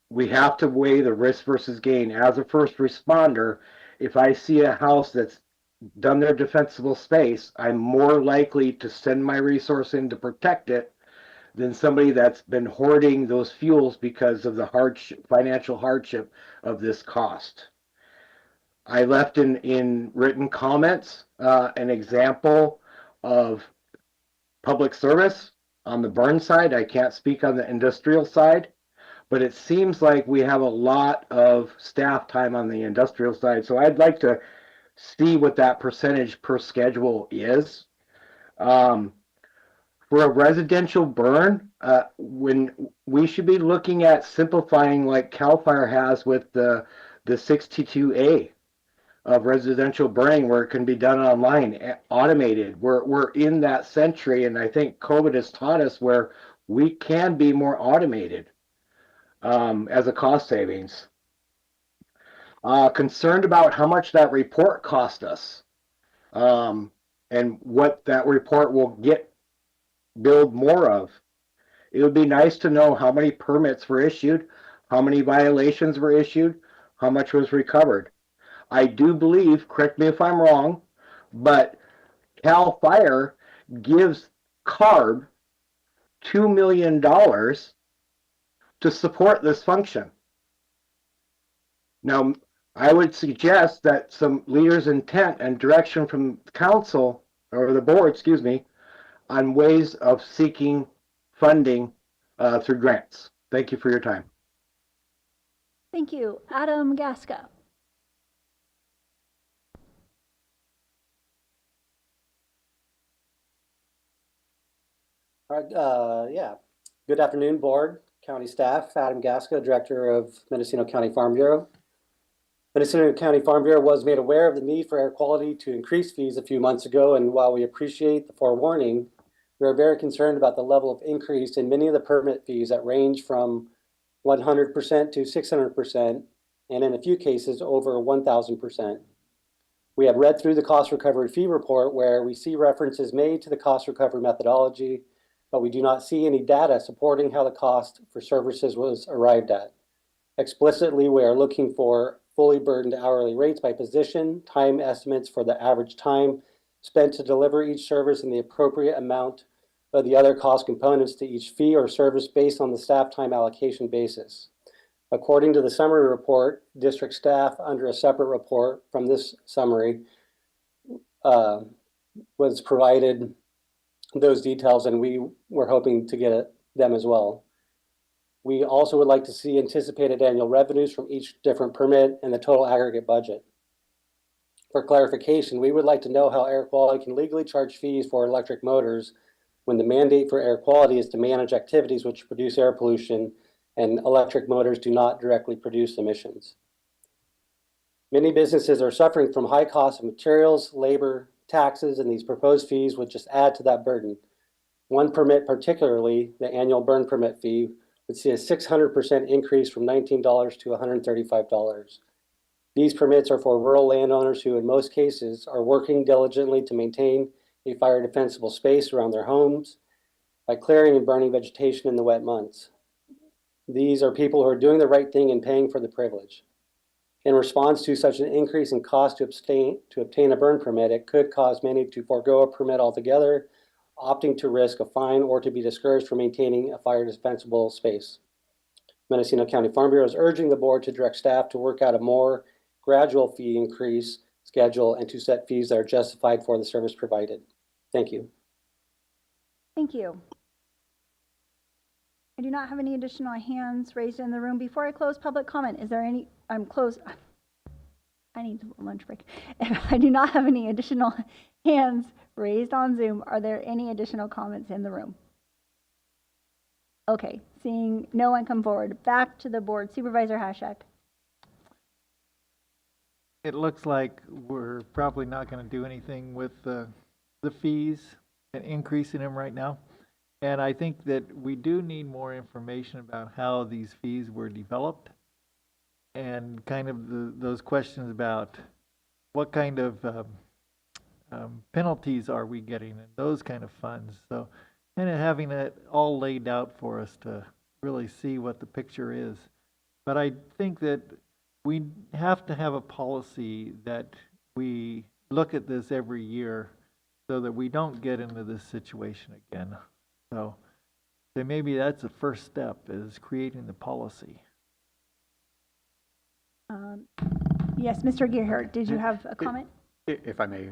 we have to weigh the risk versus gain. As a first responder, if I see a house that's done their defensible space, I'm more likely to send my resource in to protect it than somebody that's been hoarding those fuels because of the financial hardship of this cost. I left in written comments an example of public service on the burn side. I can't speak on the industrial side, but it seems like we have a lot of staff time on the industrial side. So I'd like to see what that percentage per schedule is. For a residential burn, when we should be looking at simplifying like CAL FIRE has with the 62A of residential burning, where it can be done online, automated. We're in that century, and I think COVID has taught us where we can be more automated as a cost savings. concerned about how much that report cost us, and what that report will build more of. It would be nice to know how many permits were issued, how many violations were issued, how much was recovered. I do believe, correct me if I'm wrong, but CAL FIRE gives CARB $2 million to support this function. Now, I would suggest that some leaders' intent and direction from council, or the board, excuse me, on ways of seeking funding through grants. Thank you for your time. Thank you. Adam Gaska. All right, yeah. Good afternoon, board, county staff. Adam Gaska, Director of Mendocino County Farm Bureau. Mendocino County Farm Bureau was made aware of the need for air quality to increase fees a few months ago, and while we appreciate the forewarning, we are very concerned about the level of increase in many of the permit fees that range from 100% to 600%, and in a few cases over 1,000%. We have read through the cost recovery fee report where we see references made to the cost recovery methodology, but we do not see any data supporting how the cost for services was arrived at. Explicitly, we are looking for fully burdened hourly rates by position, time estimates for the average time spent to deliver each service, and the appropriate amount of the other cost components to each fee or service based on the staff time allocation basis. According to the summary report, district staff, under a separate report from this summary, was provided those details, and we were hoping to get them as well. We also would like to see anticipated annual revenues from each different permit and the total aggregate budget. For clarification, we would like to know how air quality can legally charge fees for electric motors when the mandate for air quality is to manage activities which produce air pollution, and electric motors do not directly produce emissions. Many businesses are suffering from high costs of materials, labor, taxes, and these proposed fees would just add to that burden. One permit particularly, the annual burn permit fee, would see a 600% increase from $19 to $135. These permits are for rural landowners who in most cases are working diligently to maintain a fire defensible space around their homes by clearing and burning vegetation in the wet months. These are people who are doing the right thing and paying for the privilege. In response to such an increase in cost to obtain a burn permit, it could cause many to forego a permit altogether, opting to risk a fine or to be discouraged from maintaining a fire dispensable space. Mendocino County Farm Bureau is urging the board to direct staff to work out a more gradual fee increase schedule and to set fees that are justified for the service provided. Thank you. Thank you. I do not have any additional hands raised in the room. Before I close public comment, is there any, I need a lunch break. If I do not have any additional hands raised on Zoom, are there any additional comments in the room? Okay, seeing no one come forward, back to the board. Supervisor Hashak. It looks like we're probably not going to do anything with the fees and increasing them right now. And I think that we do need more information about how these fees were developed and kind of those questions about what kind of penalties are we getting and those kind of funds. So kind of having it all laid out for us to really see what the picture is. But I think that we have to have a policy that we look at this every year so that we don't get into this situation again. So maybe that's the first step, is creating the policy. Yes, Mr. Gearhart, did you have a comment? If I may,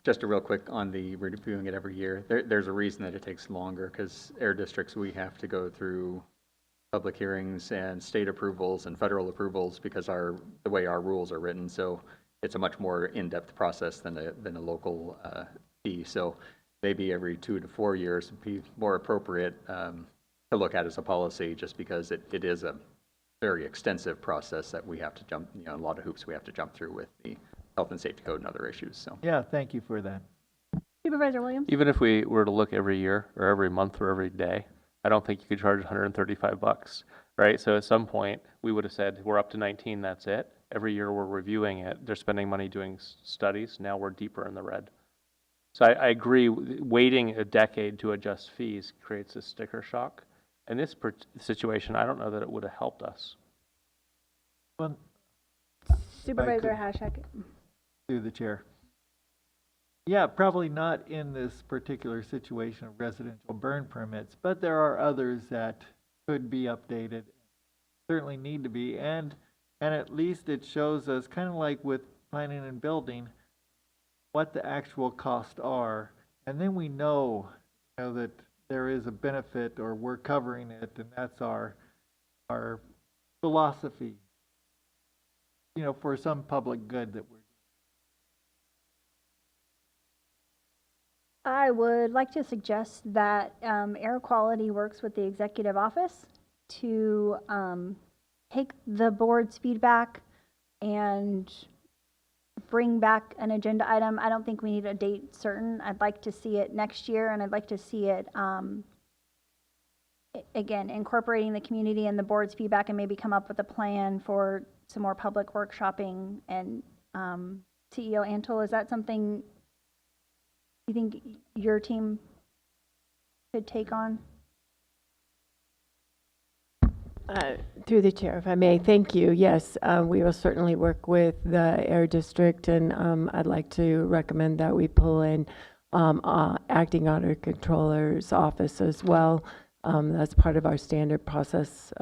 just a real quick on the reviewing it every year. There's a reason that it takes longer, because air districts, we have to go through public hearings and state approvals and federal approvals because the way our rules are written. So it's a much more in-depth process than a local fee. So maybe every 2 to 4 years would be more appropriate to look at as a policy, just because it is a very extensive process that we have to jump, a lot of hoops we have to jump through with the health and safety code and other issues. So yeah, thank you for that. Supervisor Williams? Even if we were to look every year or every month or every day, I don't think you could charge $135. right? So at some point, we would have said, we're up to 19, that's it. Every year we're reviewing it. They're spending money doing studies. Now we're deeper in the red. So I agree, waiting a decade to adjust fees creates a sticker shock. In this situation, I don't know that it would have helped us. Well, Supervisor Hashak. through the chair. Yeah, probably not in this particular situation of residential burn permits, but there are others that could be updated, certainly need to be, and at least it shows us, kind of like with planning and building, what the actual costs are, and then we know, that there is a benefit, or we're covering it, and that's our philosophy, for some public good that we're. I would like to suggest that air quality works with the executive office to take the board's feedback and bring back an agenda item. I don't think we need a date certain. I'd like to see it next year, and I'd like to see it, again, incorporating the community and the board's feedback, and maybe come up with a plan for some more public workshopping. And CEO Antle, is that something you think your team could take on? Through the chair, if I may, thank you. Yes, we will certainly work with the Air District, and I'd like to recommend that we pull in Acting Auditor Controller's office as well. That's part of our standard process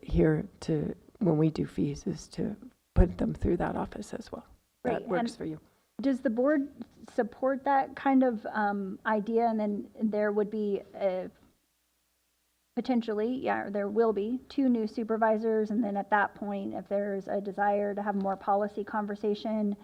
here when we do fees, is to put them through that office as well. Right. That works for you. Does the board support that kind of idea? And then there would be potentially, there will be 2 new supervisors. And then at that point, if there's a desire to have more policy conversation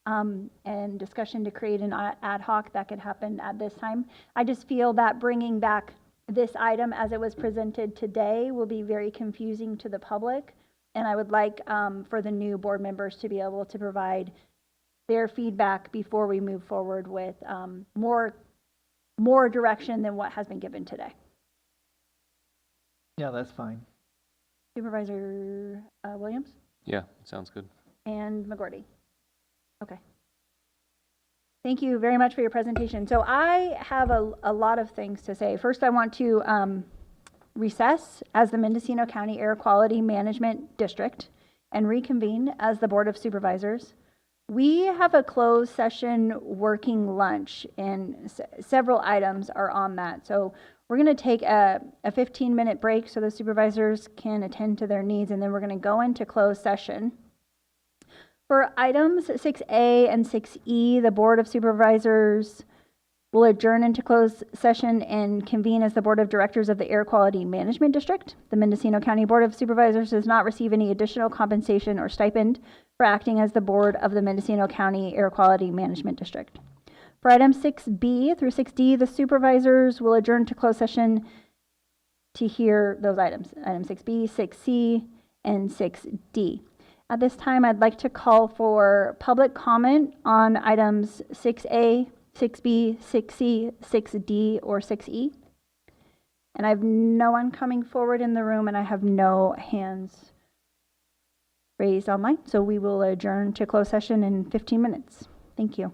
and discussion to create an ad hoc, that could happen at this time. I just feel that bringing back this item as it was presented today will be very confusing to the public. And I would like for the new board members to be able to provide their feedback before we move forward with more direction than what has been given today. Yeah, that's fine. Supervisor Williams? Yeah, sounds good. And McGordy? Okay. Thank you very much for your presentation. So I have a lot of things to say. First, I want to recess as the Mendocino County Air Quality Management District and reconvene as the Board of Supervisors. We have a closed session working lunch, and several items are on that. So we're going to take a 15-minute break so the supervisors can attend to their needs, and then we're going to go into closed session. For items 6A and 6E, the Board of Supervisors will adjourn into closed session and convene as the Board of Directors of the Air Quality Management District. The Mendocino County Board of Supervisors does not receive any additional compensation or stipend for acting as the board of the Mendocino County Air Quality Management District. For items 6B through 6D, the supervisors will adjourn to closed session to hear those items, items 6B, 6C, and 6D. At this time, I'd like to call for public comment on items 6A, 6B, 6C, 6D, or 6E. And I have no one coming forward in the room, and I have no hands raised online. So we will adjourn to closed session in 15 minutes. Thank you.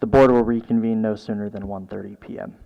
The board will reconvene no sooner than 1:30 p.m.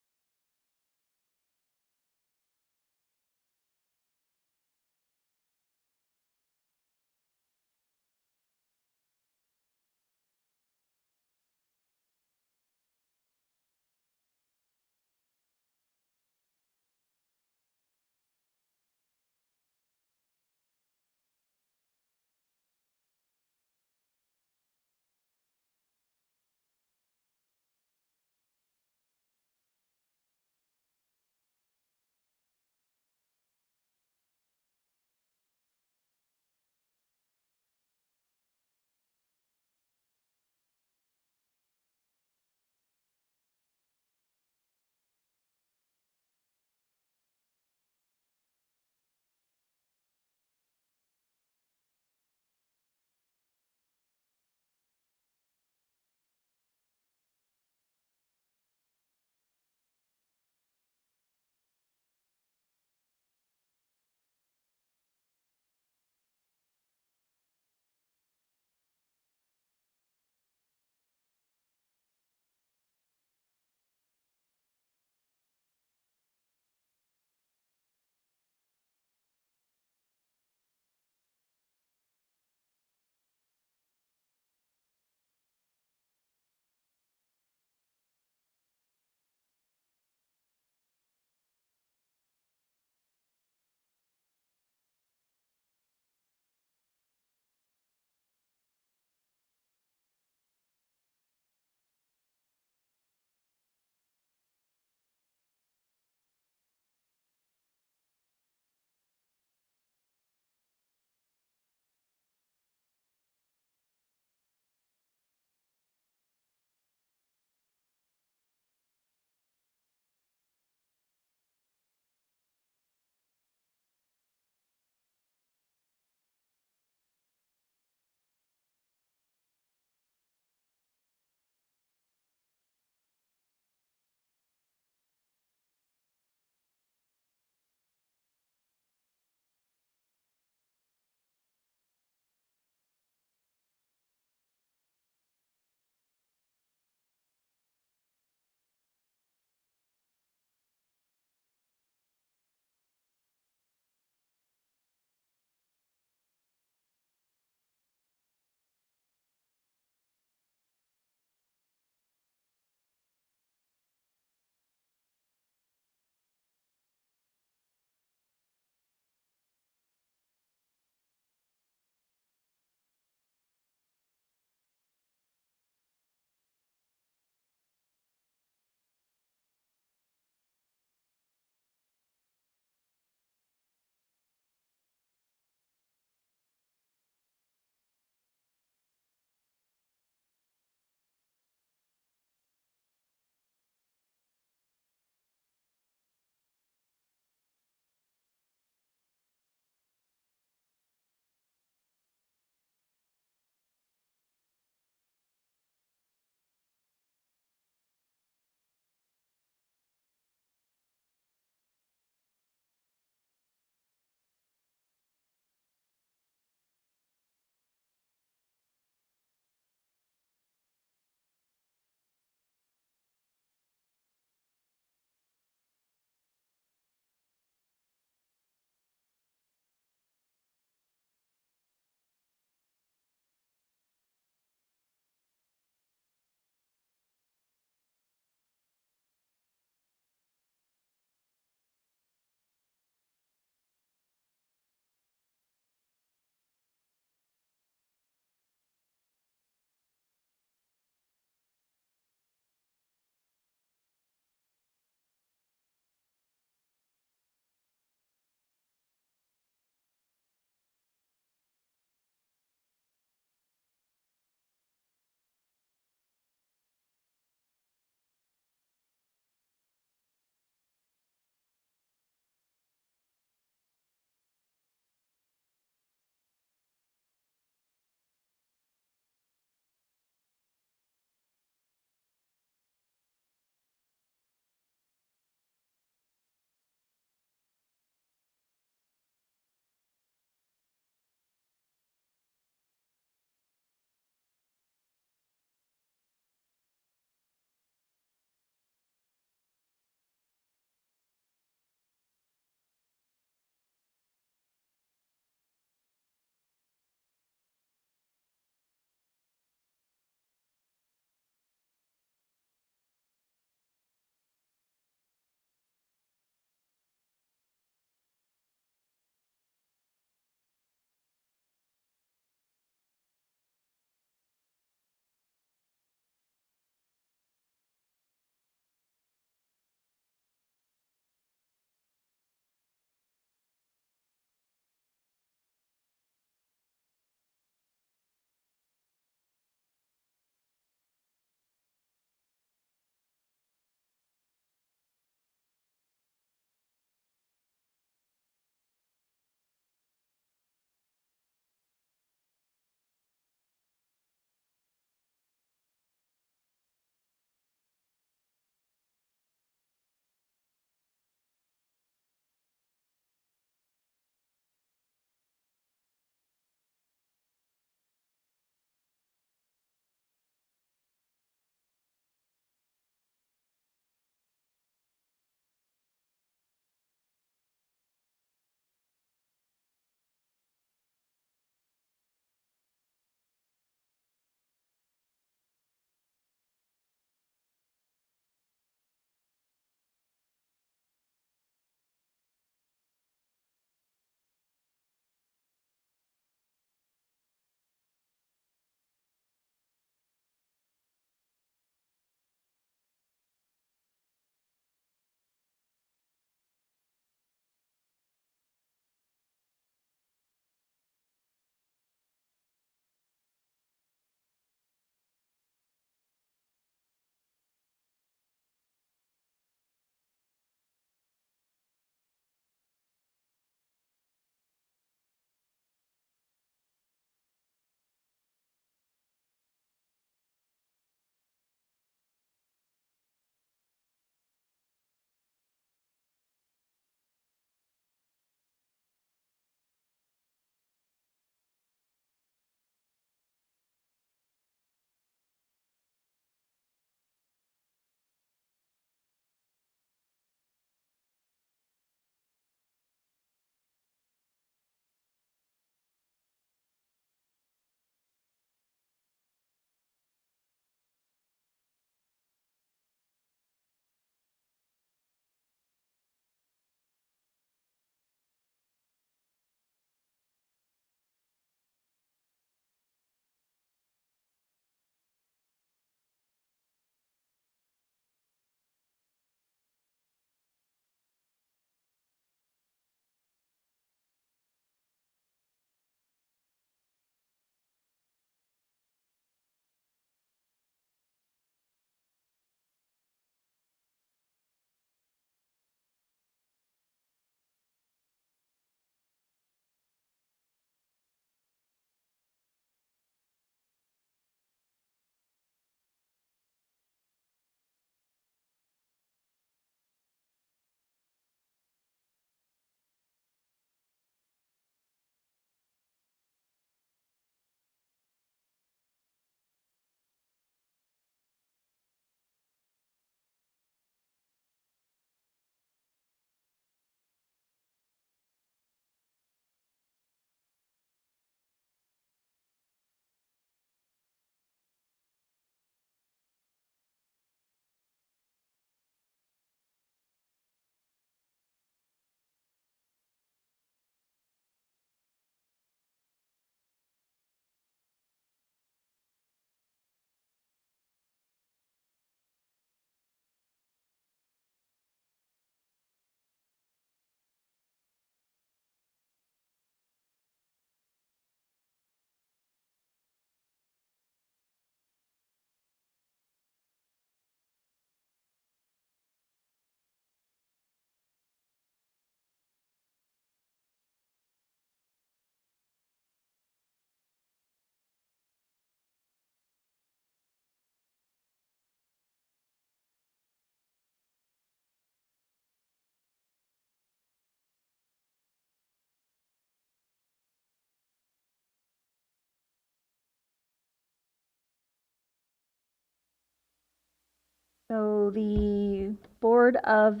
So the Board of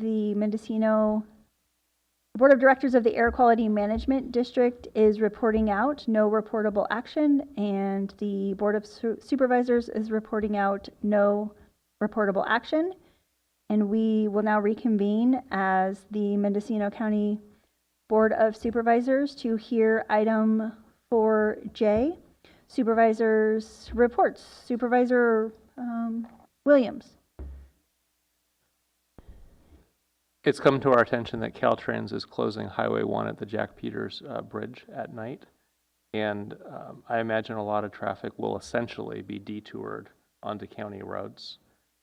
Directors of the Air Quality Management District is reporting out no reportable action, and the Board of Supervisors is reporting out no reportable action. And we will now reconvene as the Mendocino County Board of Supervisors to hear item 4J, Supervisors Reports. Supervisor Williams. It's come to our attention that Caltrans is closing Highway 1 at the Jack Peters Bridge at night. And I imagine a lot of traffic will essentially be detoured onto county roads.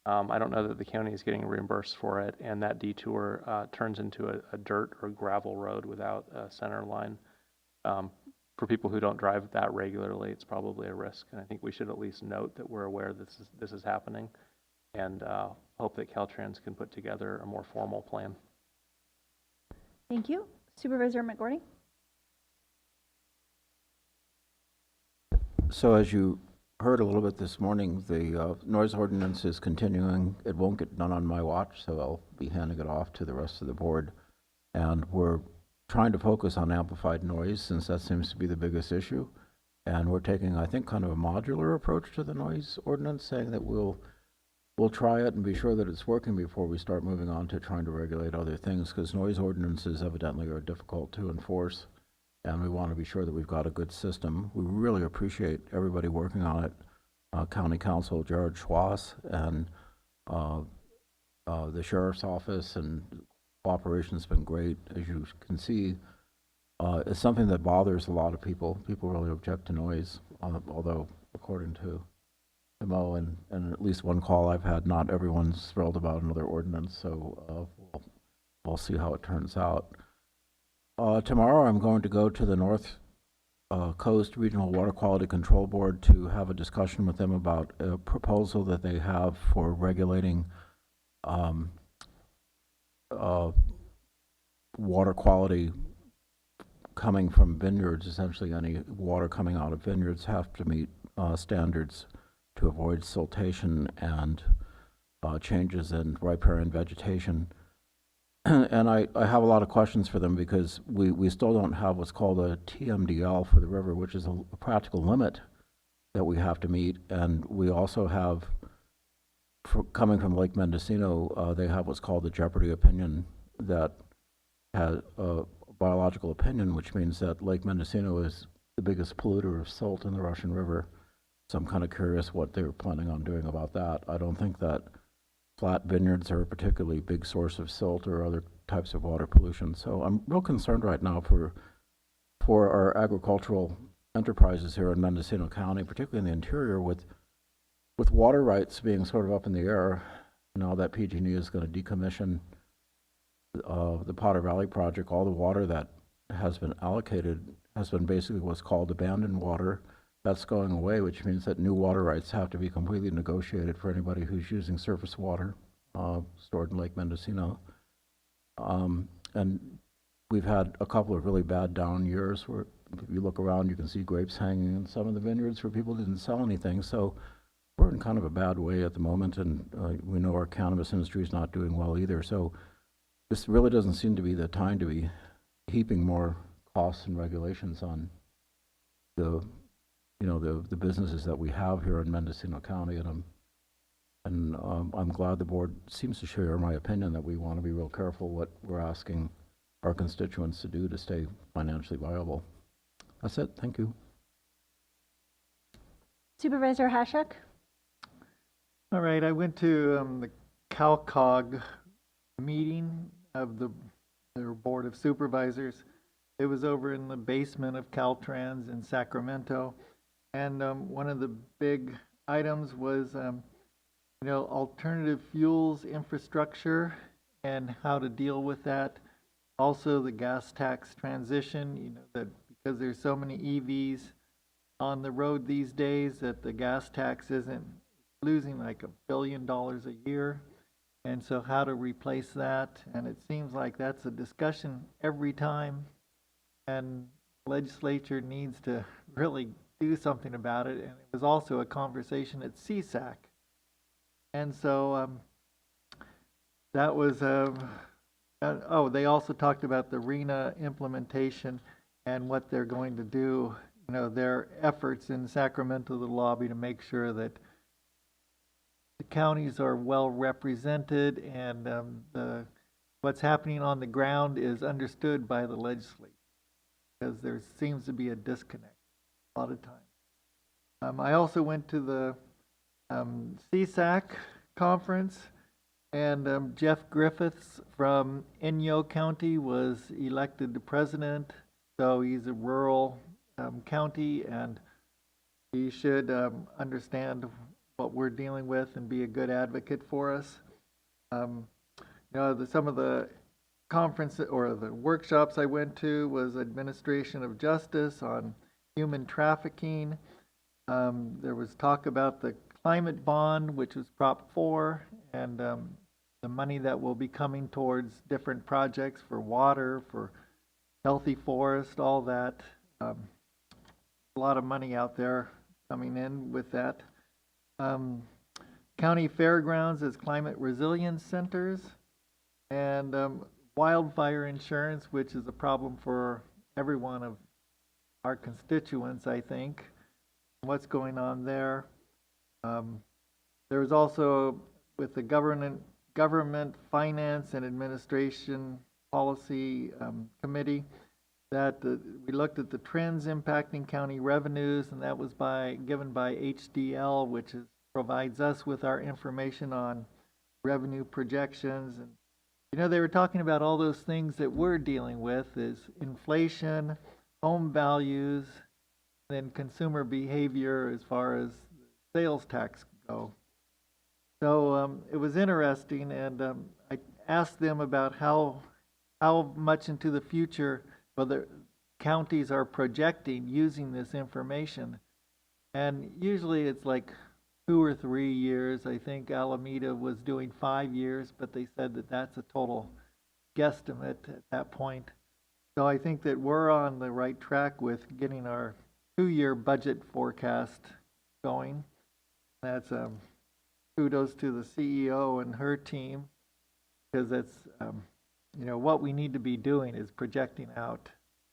I don't know that the county is getting reimbursed for it, and that detour turns into a dirt or gravel road without a center line. For people who don't drive that regularly, it's probably a risk, and I think we should at least note that we're aware this is happening, and hope that Caltrans can put together a more formal plan. Thank you. Supervisor McGordy. So as you heard a little bit this morning, the noise ordinance is continuing. It won't get done on my watch, so I'll be handing it off to the rest of the board. And we're trying to focus on amplified noise since that seems to be the biggest issue. And we're taking, I think, kind of a modular approach to the noise ordinance, saying that we'll try it and be sure that it's working before we start moving on to trying to regulate other things, because noise ordinances evidently are difficult to enforce. And we want to be sure that we've got a good system. We really appreciate everybody working on it. County Counsel Jared Schwass and the Sheriff's Office, and cooperation's been great. As you can see, it's something that bothers a lot of people. People really object to noise, although according to MO and at least one call I've had, not everyone's thrilled about another ordinance, so we'll see how it turns out. Tomorrow I'm going to go to the North Coast Regional Water Quality Control Board to have a discussion with them about a proposal that they have for regulating water quality coming from vineyards. Essentially, any water coming out of vineyards have to meet standards to avoid siltation and changes in riparian vegetation. And I have a lot of questions for them because we still don't have what's called a TMDL for the river, which is a practical limit that we have to meet. And we also have, coming from Lake Mendocino, they have what's called the jeopardy opinion that has a biological opinion, which means that Lake Mendocino is the biggest polluter of silt in the Russian River. So I'm kind of curious what they're planning on doing about that. I don't think that flat vineyards are a particularly big source of silt or other types of water pollution. So I'm real concerned right now for our agricultural enterprises here in Mendocino County, particularly in the interior, with water rights being sort of up in the air. Now that PG&E is going to decommission the Potter Valley project, all the water that has been allocated has been basically what's called abandoned water. That's going away, which means that new water rights have to be completely negotiated for anybody who's using surface water stored in Lake Mendocino. And we've had a couple of really bad down years where if you look around, you can see grapes hanging in some of the vineyards where people didn't sell anything. So we're in kind of a bad way at the moment, and we know our cannabis industry is not doing well either. So this really doesn't seem to be the time to be heaping more costs and regulations on the businesses that we have here in Mendocino County, and I'm glad the board seems to share my opinion that we want to be real careful what we're asking our constituents to do to stay financially viable. That's it. Thank you. Supervisor Hashek. All right, I went to the CalCog meeting of their Board of Supervisors. It was over in the basement of Caltrans in Sacramento. And one of the big items was, alternative fuels infrastructure and how to deal with that. Also, the gas tax transition, that because there's so many EVs on the road these days that the gas tax isn't losing like $1 billion a year. And so how to replace that. And it seems like that's a discussion every time. And legislature needs to really do something about it. And it was also a conversation at CSAC. And so that was, oh, they also talked about the RENA implementation and what they're going to do, you know, their efforts in Sacramento, the lobby, to make sure that the counties are well represented and what's happening on the ground is understood by the legislature, because there seems to be a disconnect a lot of times. I also went to the CSAC conference, and Jeff Griffiths from Inyo County was elected the president. So he's a rural county, and he should understand what we're dealing with and be a good advocate for us. You know, some of the conference or the workshops I went to was administration of justice on human trafficking. There was talk about the climate bond, which was Prop 4, and the money that will be coming towards different projects for water, for healthy forest, all that. A lot of money out there coming in with that. County fairgrounds as climate resilience centers, and wildfire insurance, which is a problem for every one of our constituents, I think. What's going on there? There was also, with the government finance and administration policy committee, that we looked at the trends impacting county revenues, and that was given by HDL, which provides us with our information on revenue projections. And you know, they were talking about all those things that we're dealing with is inflation, home values, then consumer behavior as far as sales tax go. So it was interesting, and I asked them about how much into the future whether counties are projecting using this information. And usually it's like 2 or 3 years. I think Alameda was doing 5 years, but they said that that's a total guesstimate at that point. So I think that we're on the right track with getting our 2-year budget forecast going. That's kudos to the CEO and her team, because that's you know, what we need to be doing is projecting out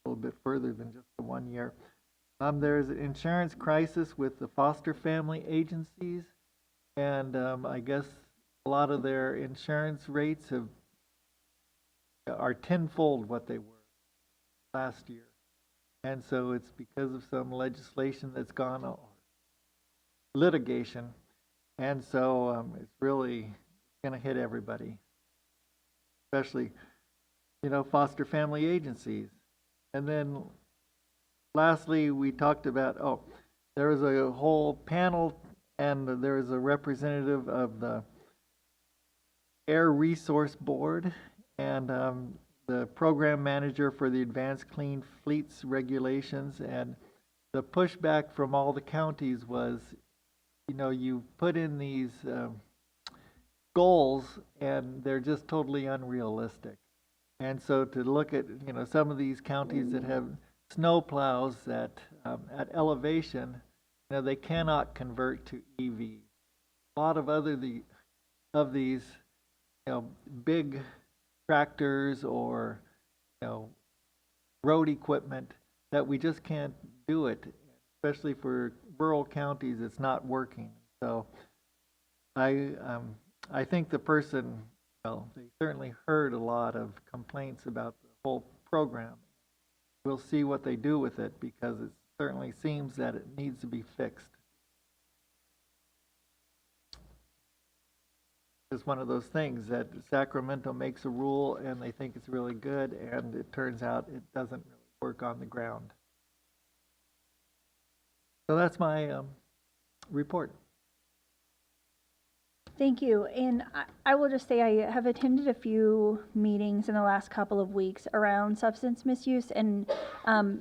a little bit further than just the 1 year. There's an insurance crisis with the foster family agencies, and I guess a lot of their insurance rates are tenfold what they were last year. And so it's because of some legislation that's gone on, litigation, and so it's really going to hit everybody, especially, you know, foster family agencies. And then lastly, we talked about, there was a whole panel, and there was a representative of the Air Resource Board and the program manager for the Advanced Clean Fleets regulations. And the pushback from all the counties was, you know, you put in these goals and they're just totally unrealistic. And so to look at, you know, some of these counties that have snow plows at elevation, you know, they cannot convert to EVs. A lot of these, you know, big tractors or, you know, road equipment, that we just can't do it, especially for rural counties. It's not working. So I think the person, well, they certainly heard a lot of complaints about the whole program. We'll see what they do with it, because it certainly seems that it needs to be fixed. It's one of those things that Sacramento makes a rule and they think it's really good, and it turns out it doesn't really work on the ground. So that's my report. Thank you. And I will just say I have attended a few meetings in the last couple of weeks around substance misuse, and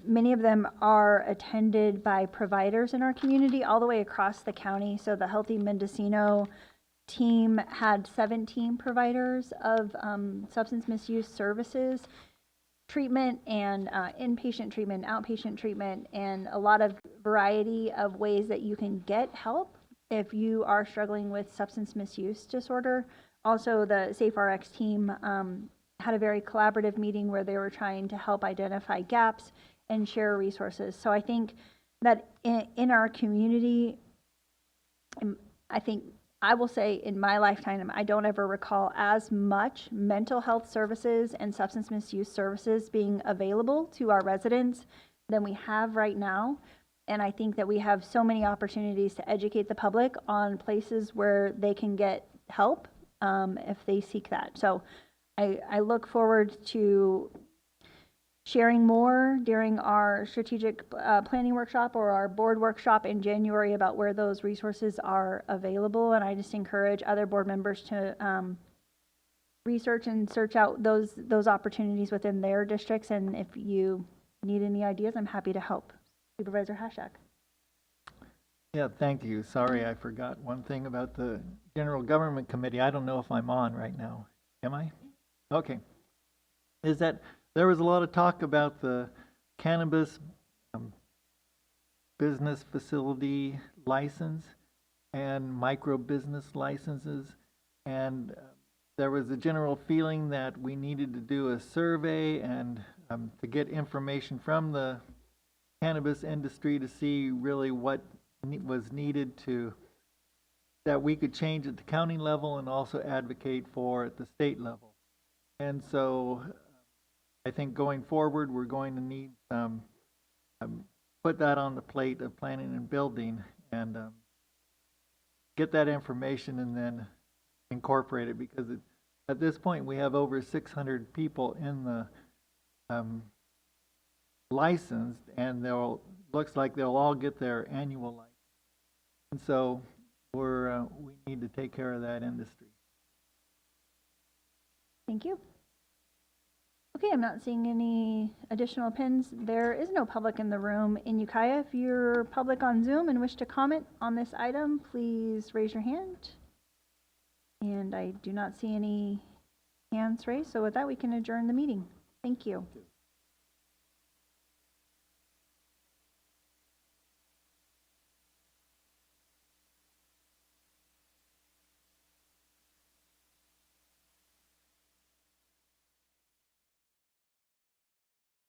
many of them are attended by providers in our community all the way across the county. So the Healthy Mendocino team had 17 providers of substance misuse services, treatment and inpatient treatment, outpatient treatment, and a lot of variety of ways that you can get help if you are struggling with substance misuse disorder Also, the SafeRx team had a very collaborative meeting where they were trying to help identify gaps and share resources. So I think that in our community, I think I will say in my lifetime, I don't ever recall as much mental health services and substance misuse services being available to our residents than we have right now. And I think that we have so many opportunities to educate the public on places where they can get help if they seek that. So I look forward to sharing more during our strategic planning workshop or our board workshop in January about where those resources are available. And I just encourage other board members to research and search out those opportunities within their districts. And if you need any ideas, I'm happy to help. Supervisor Hashak. Yeah, thank you. Sorry, I forgot one thing about the General Government Committee. I don't know if I'm on right now. Am I? Okay. Is that there was a lot of talk about the cannabis business facility license and micro business licenses, and there was a general feeling that we needed to do a survey and to get information from the cannabis industry to see really what was needed to that we could change at the county level and also advocate for at the state level. And so I think going forward, we're going to need put that on the plate of planning and building and get that information and then incorporate it, because at this point we have over 600 people in the licensed, and looks like they'll all get their annual license. And so we need to take care of that industry. Thank you. Okay, I'm not seeing any additional pins. There is no public in the room. In Ukiah, if you're public on Zoom and wish to comment on this item, please raise your hand. And I do not see any hands raised, so with that, we can adjourn the meeting. Thank you.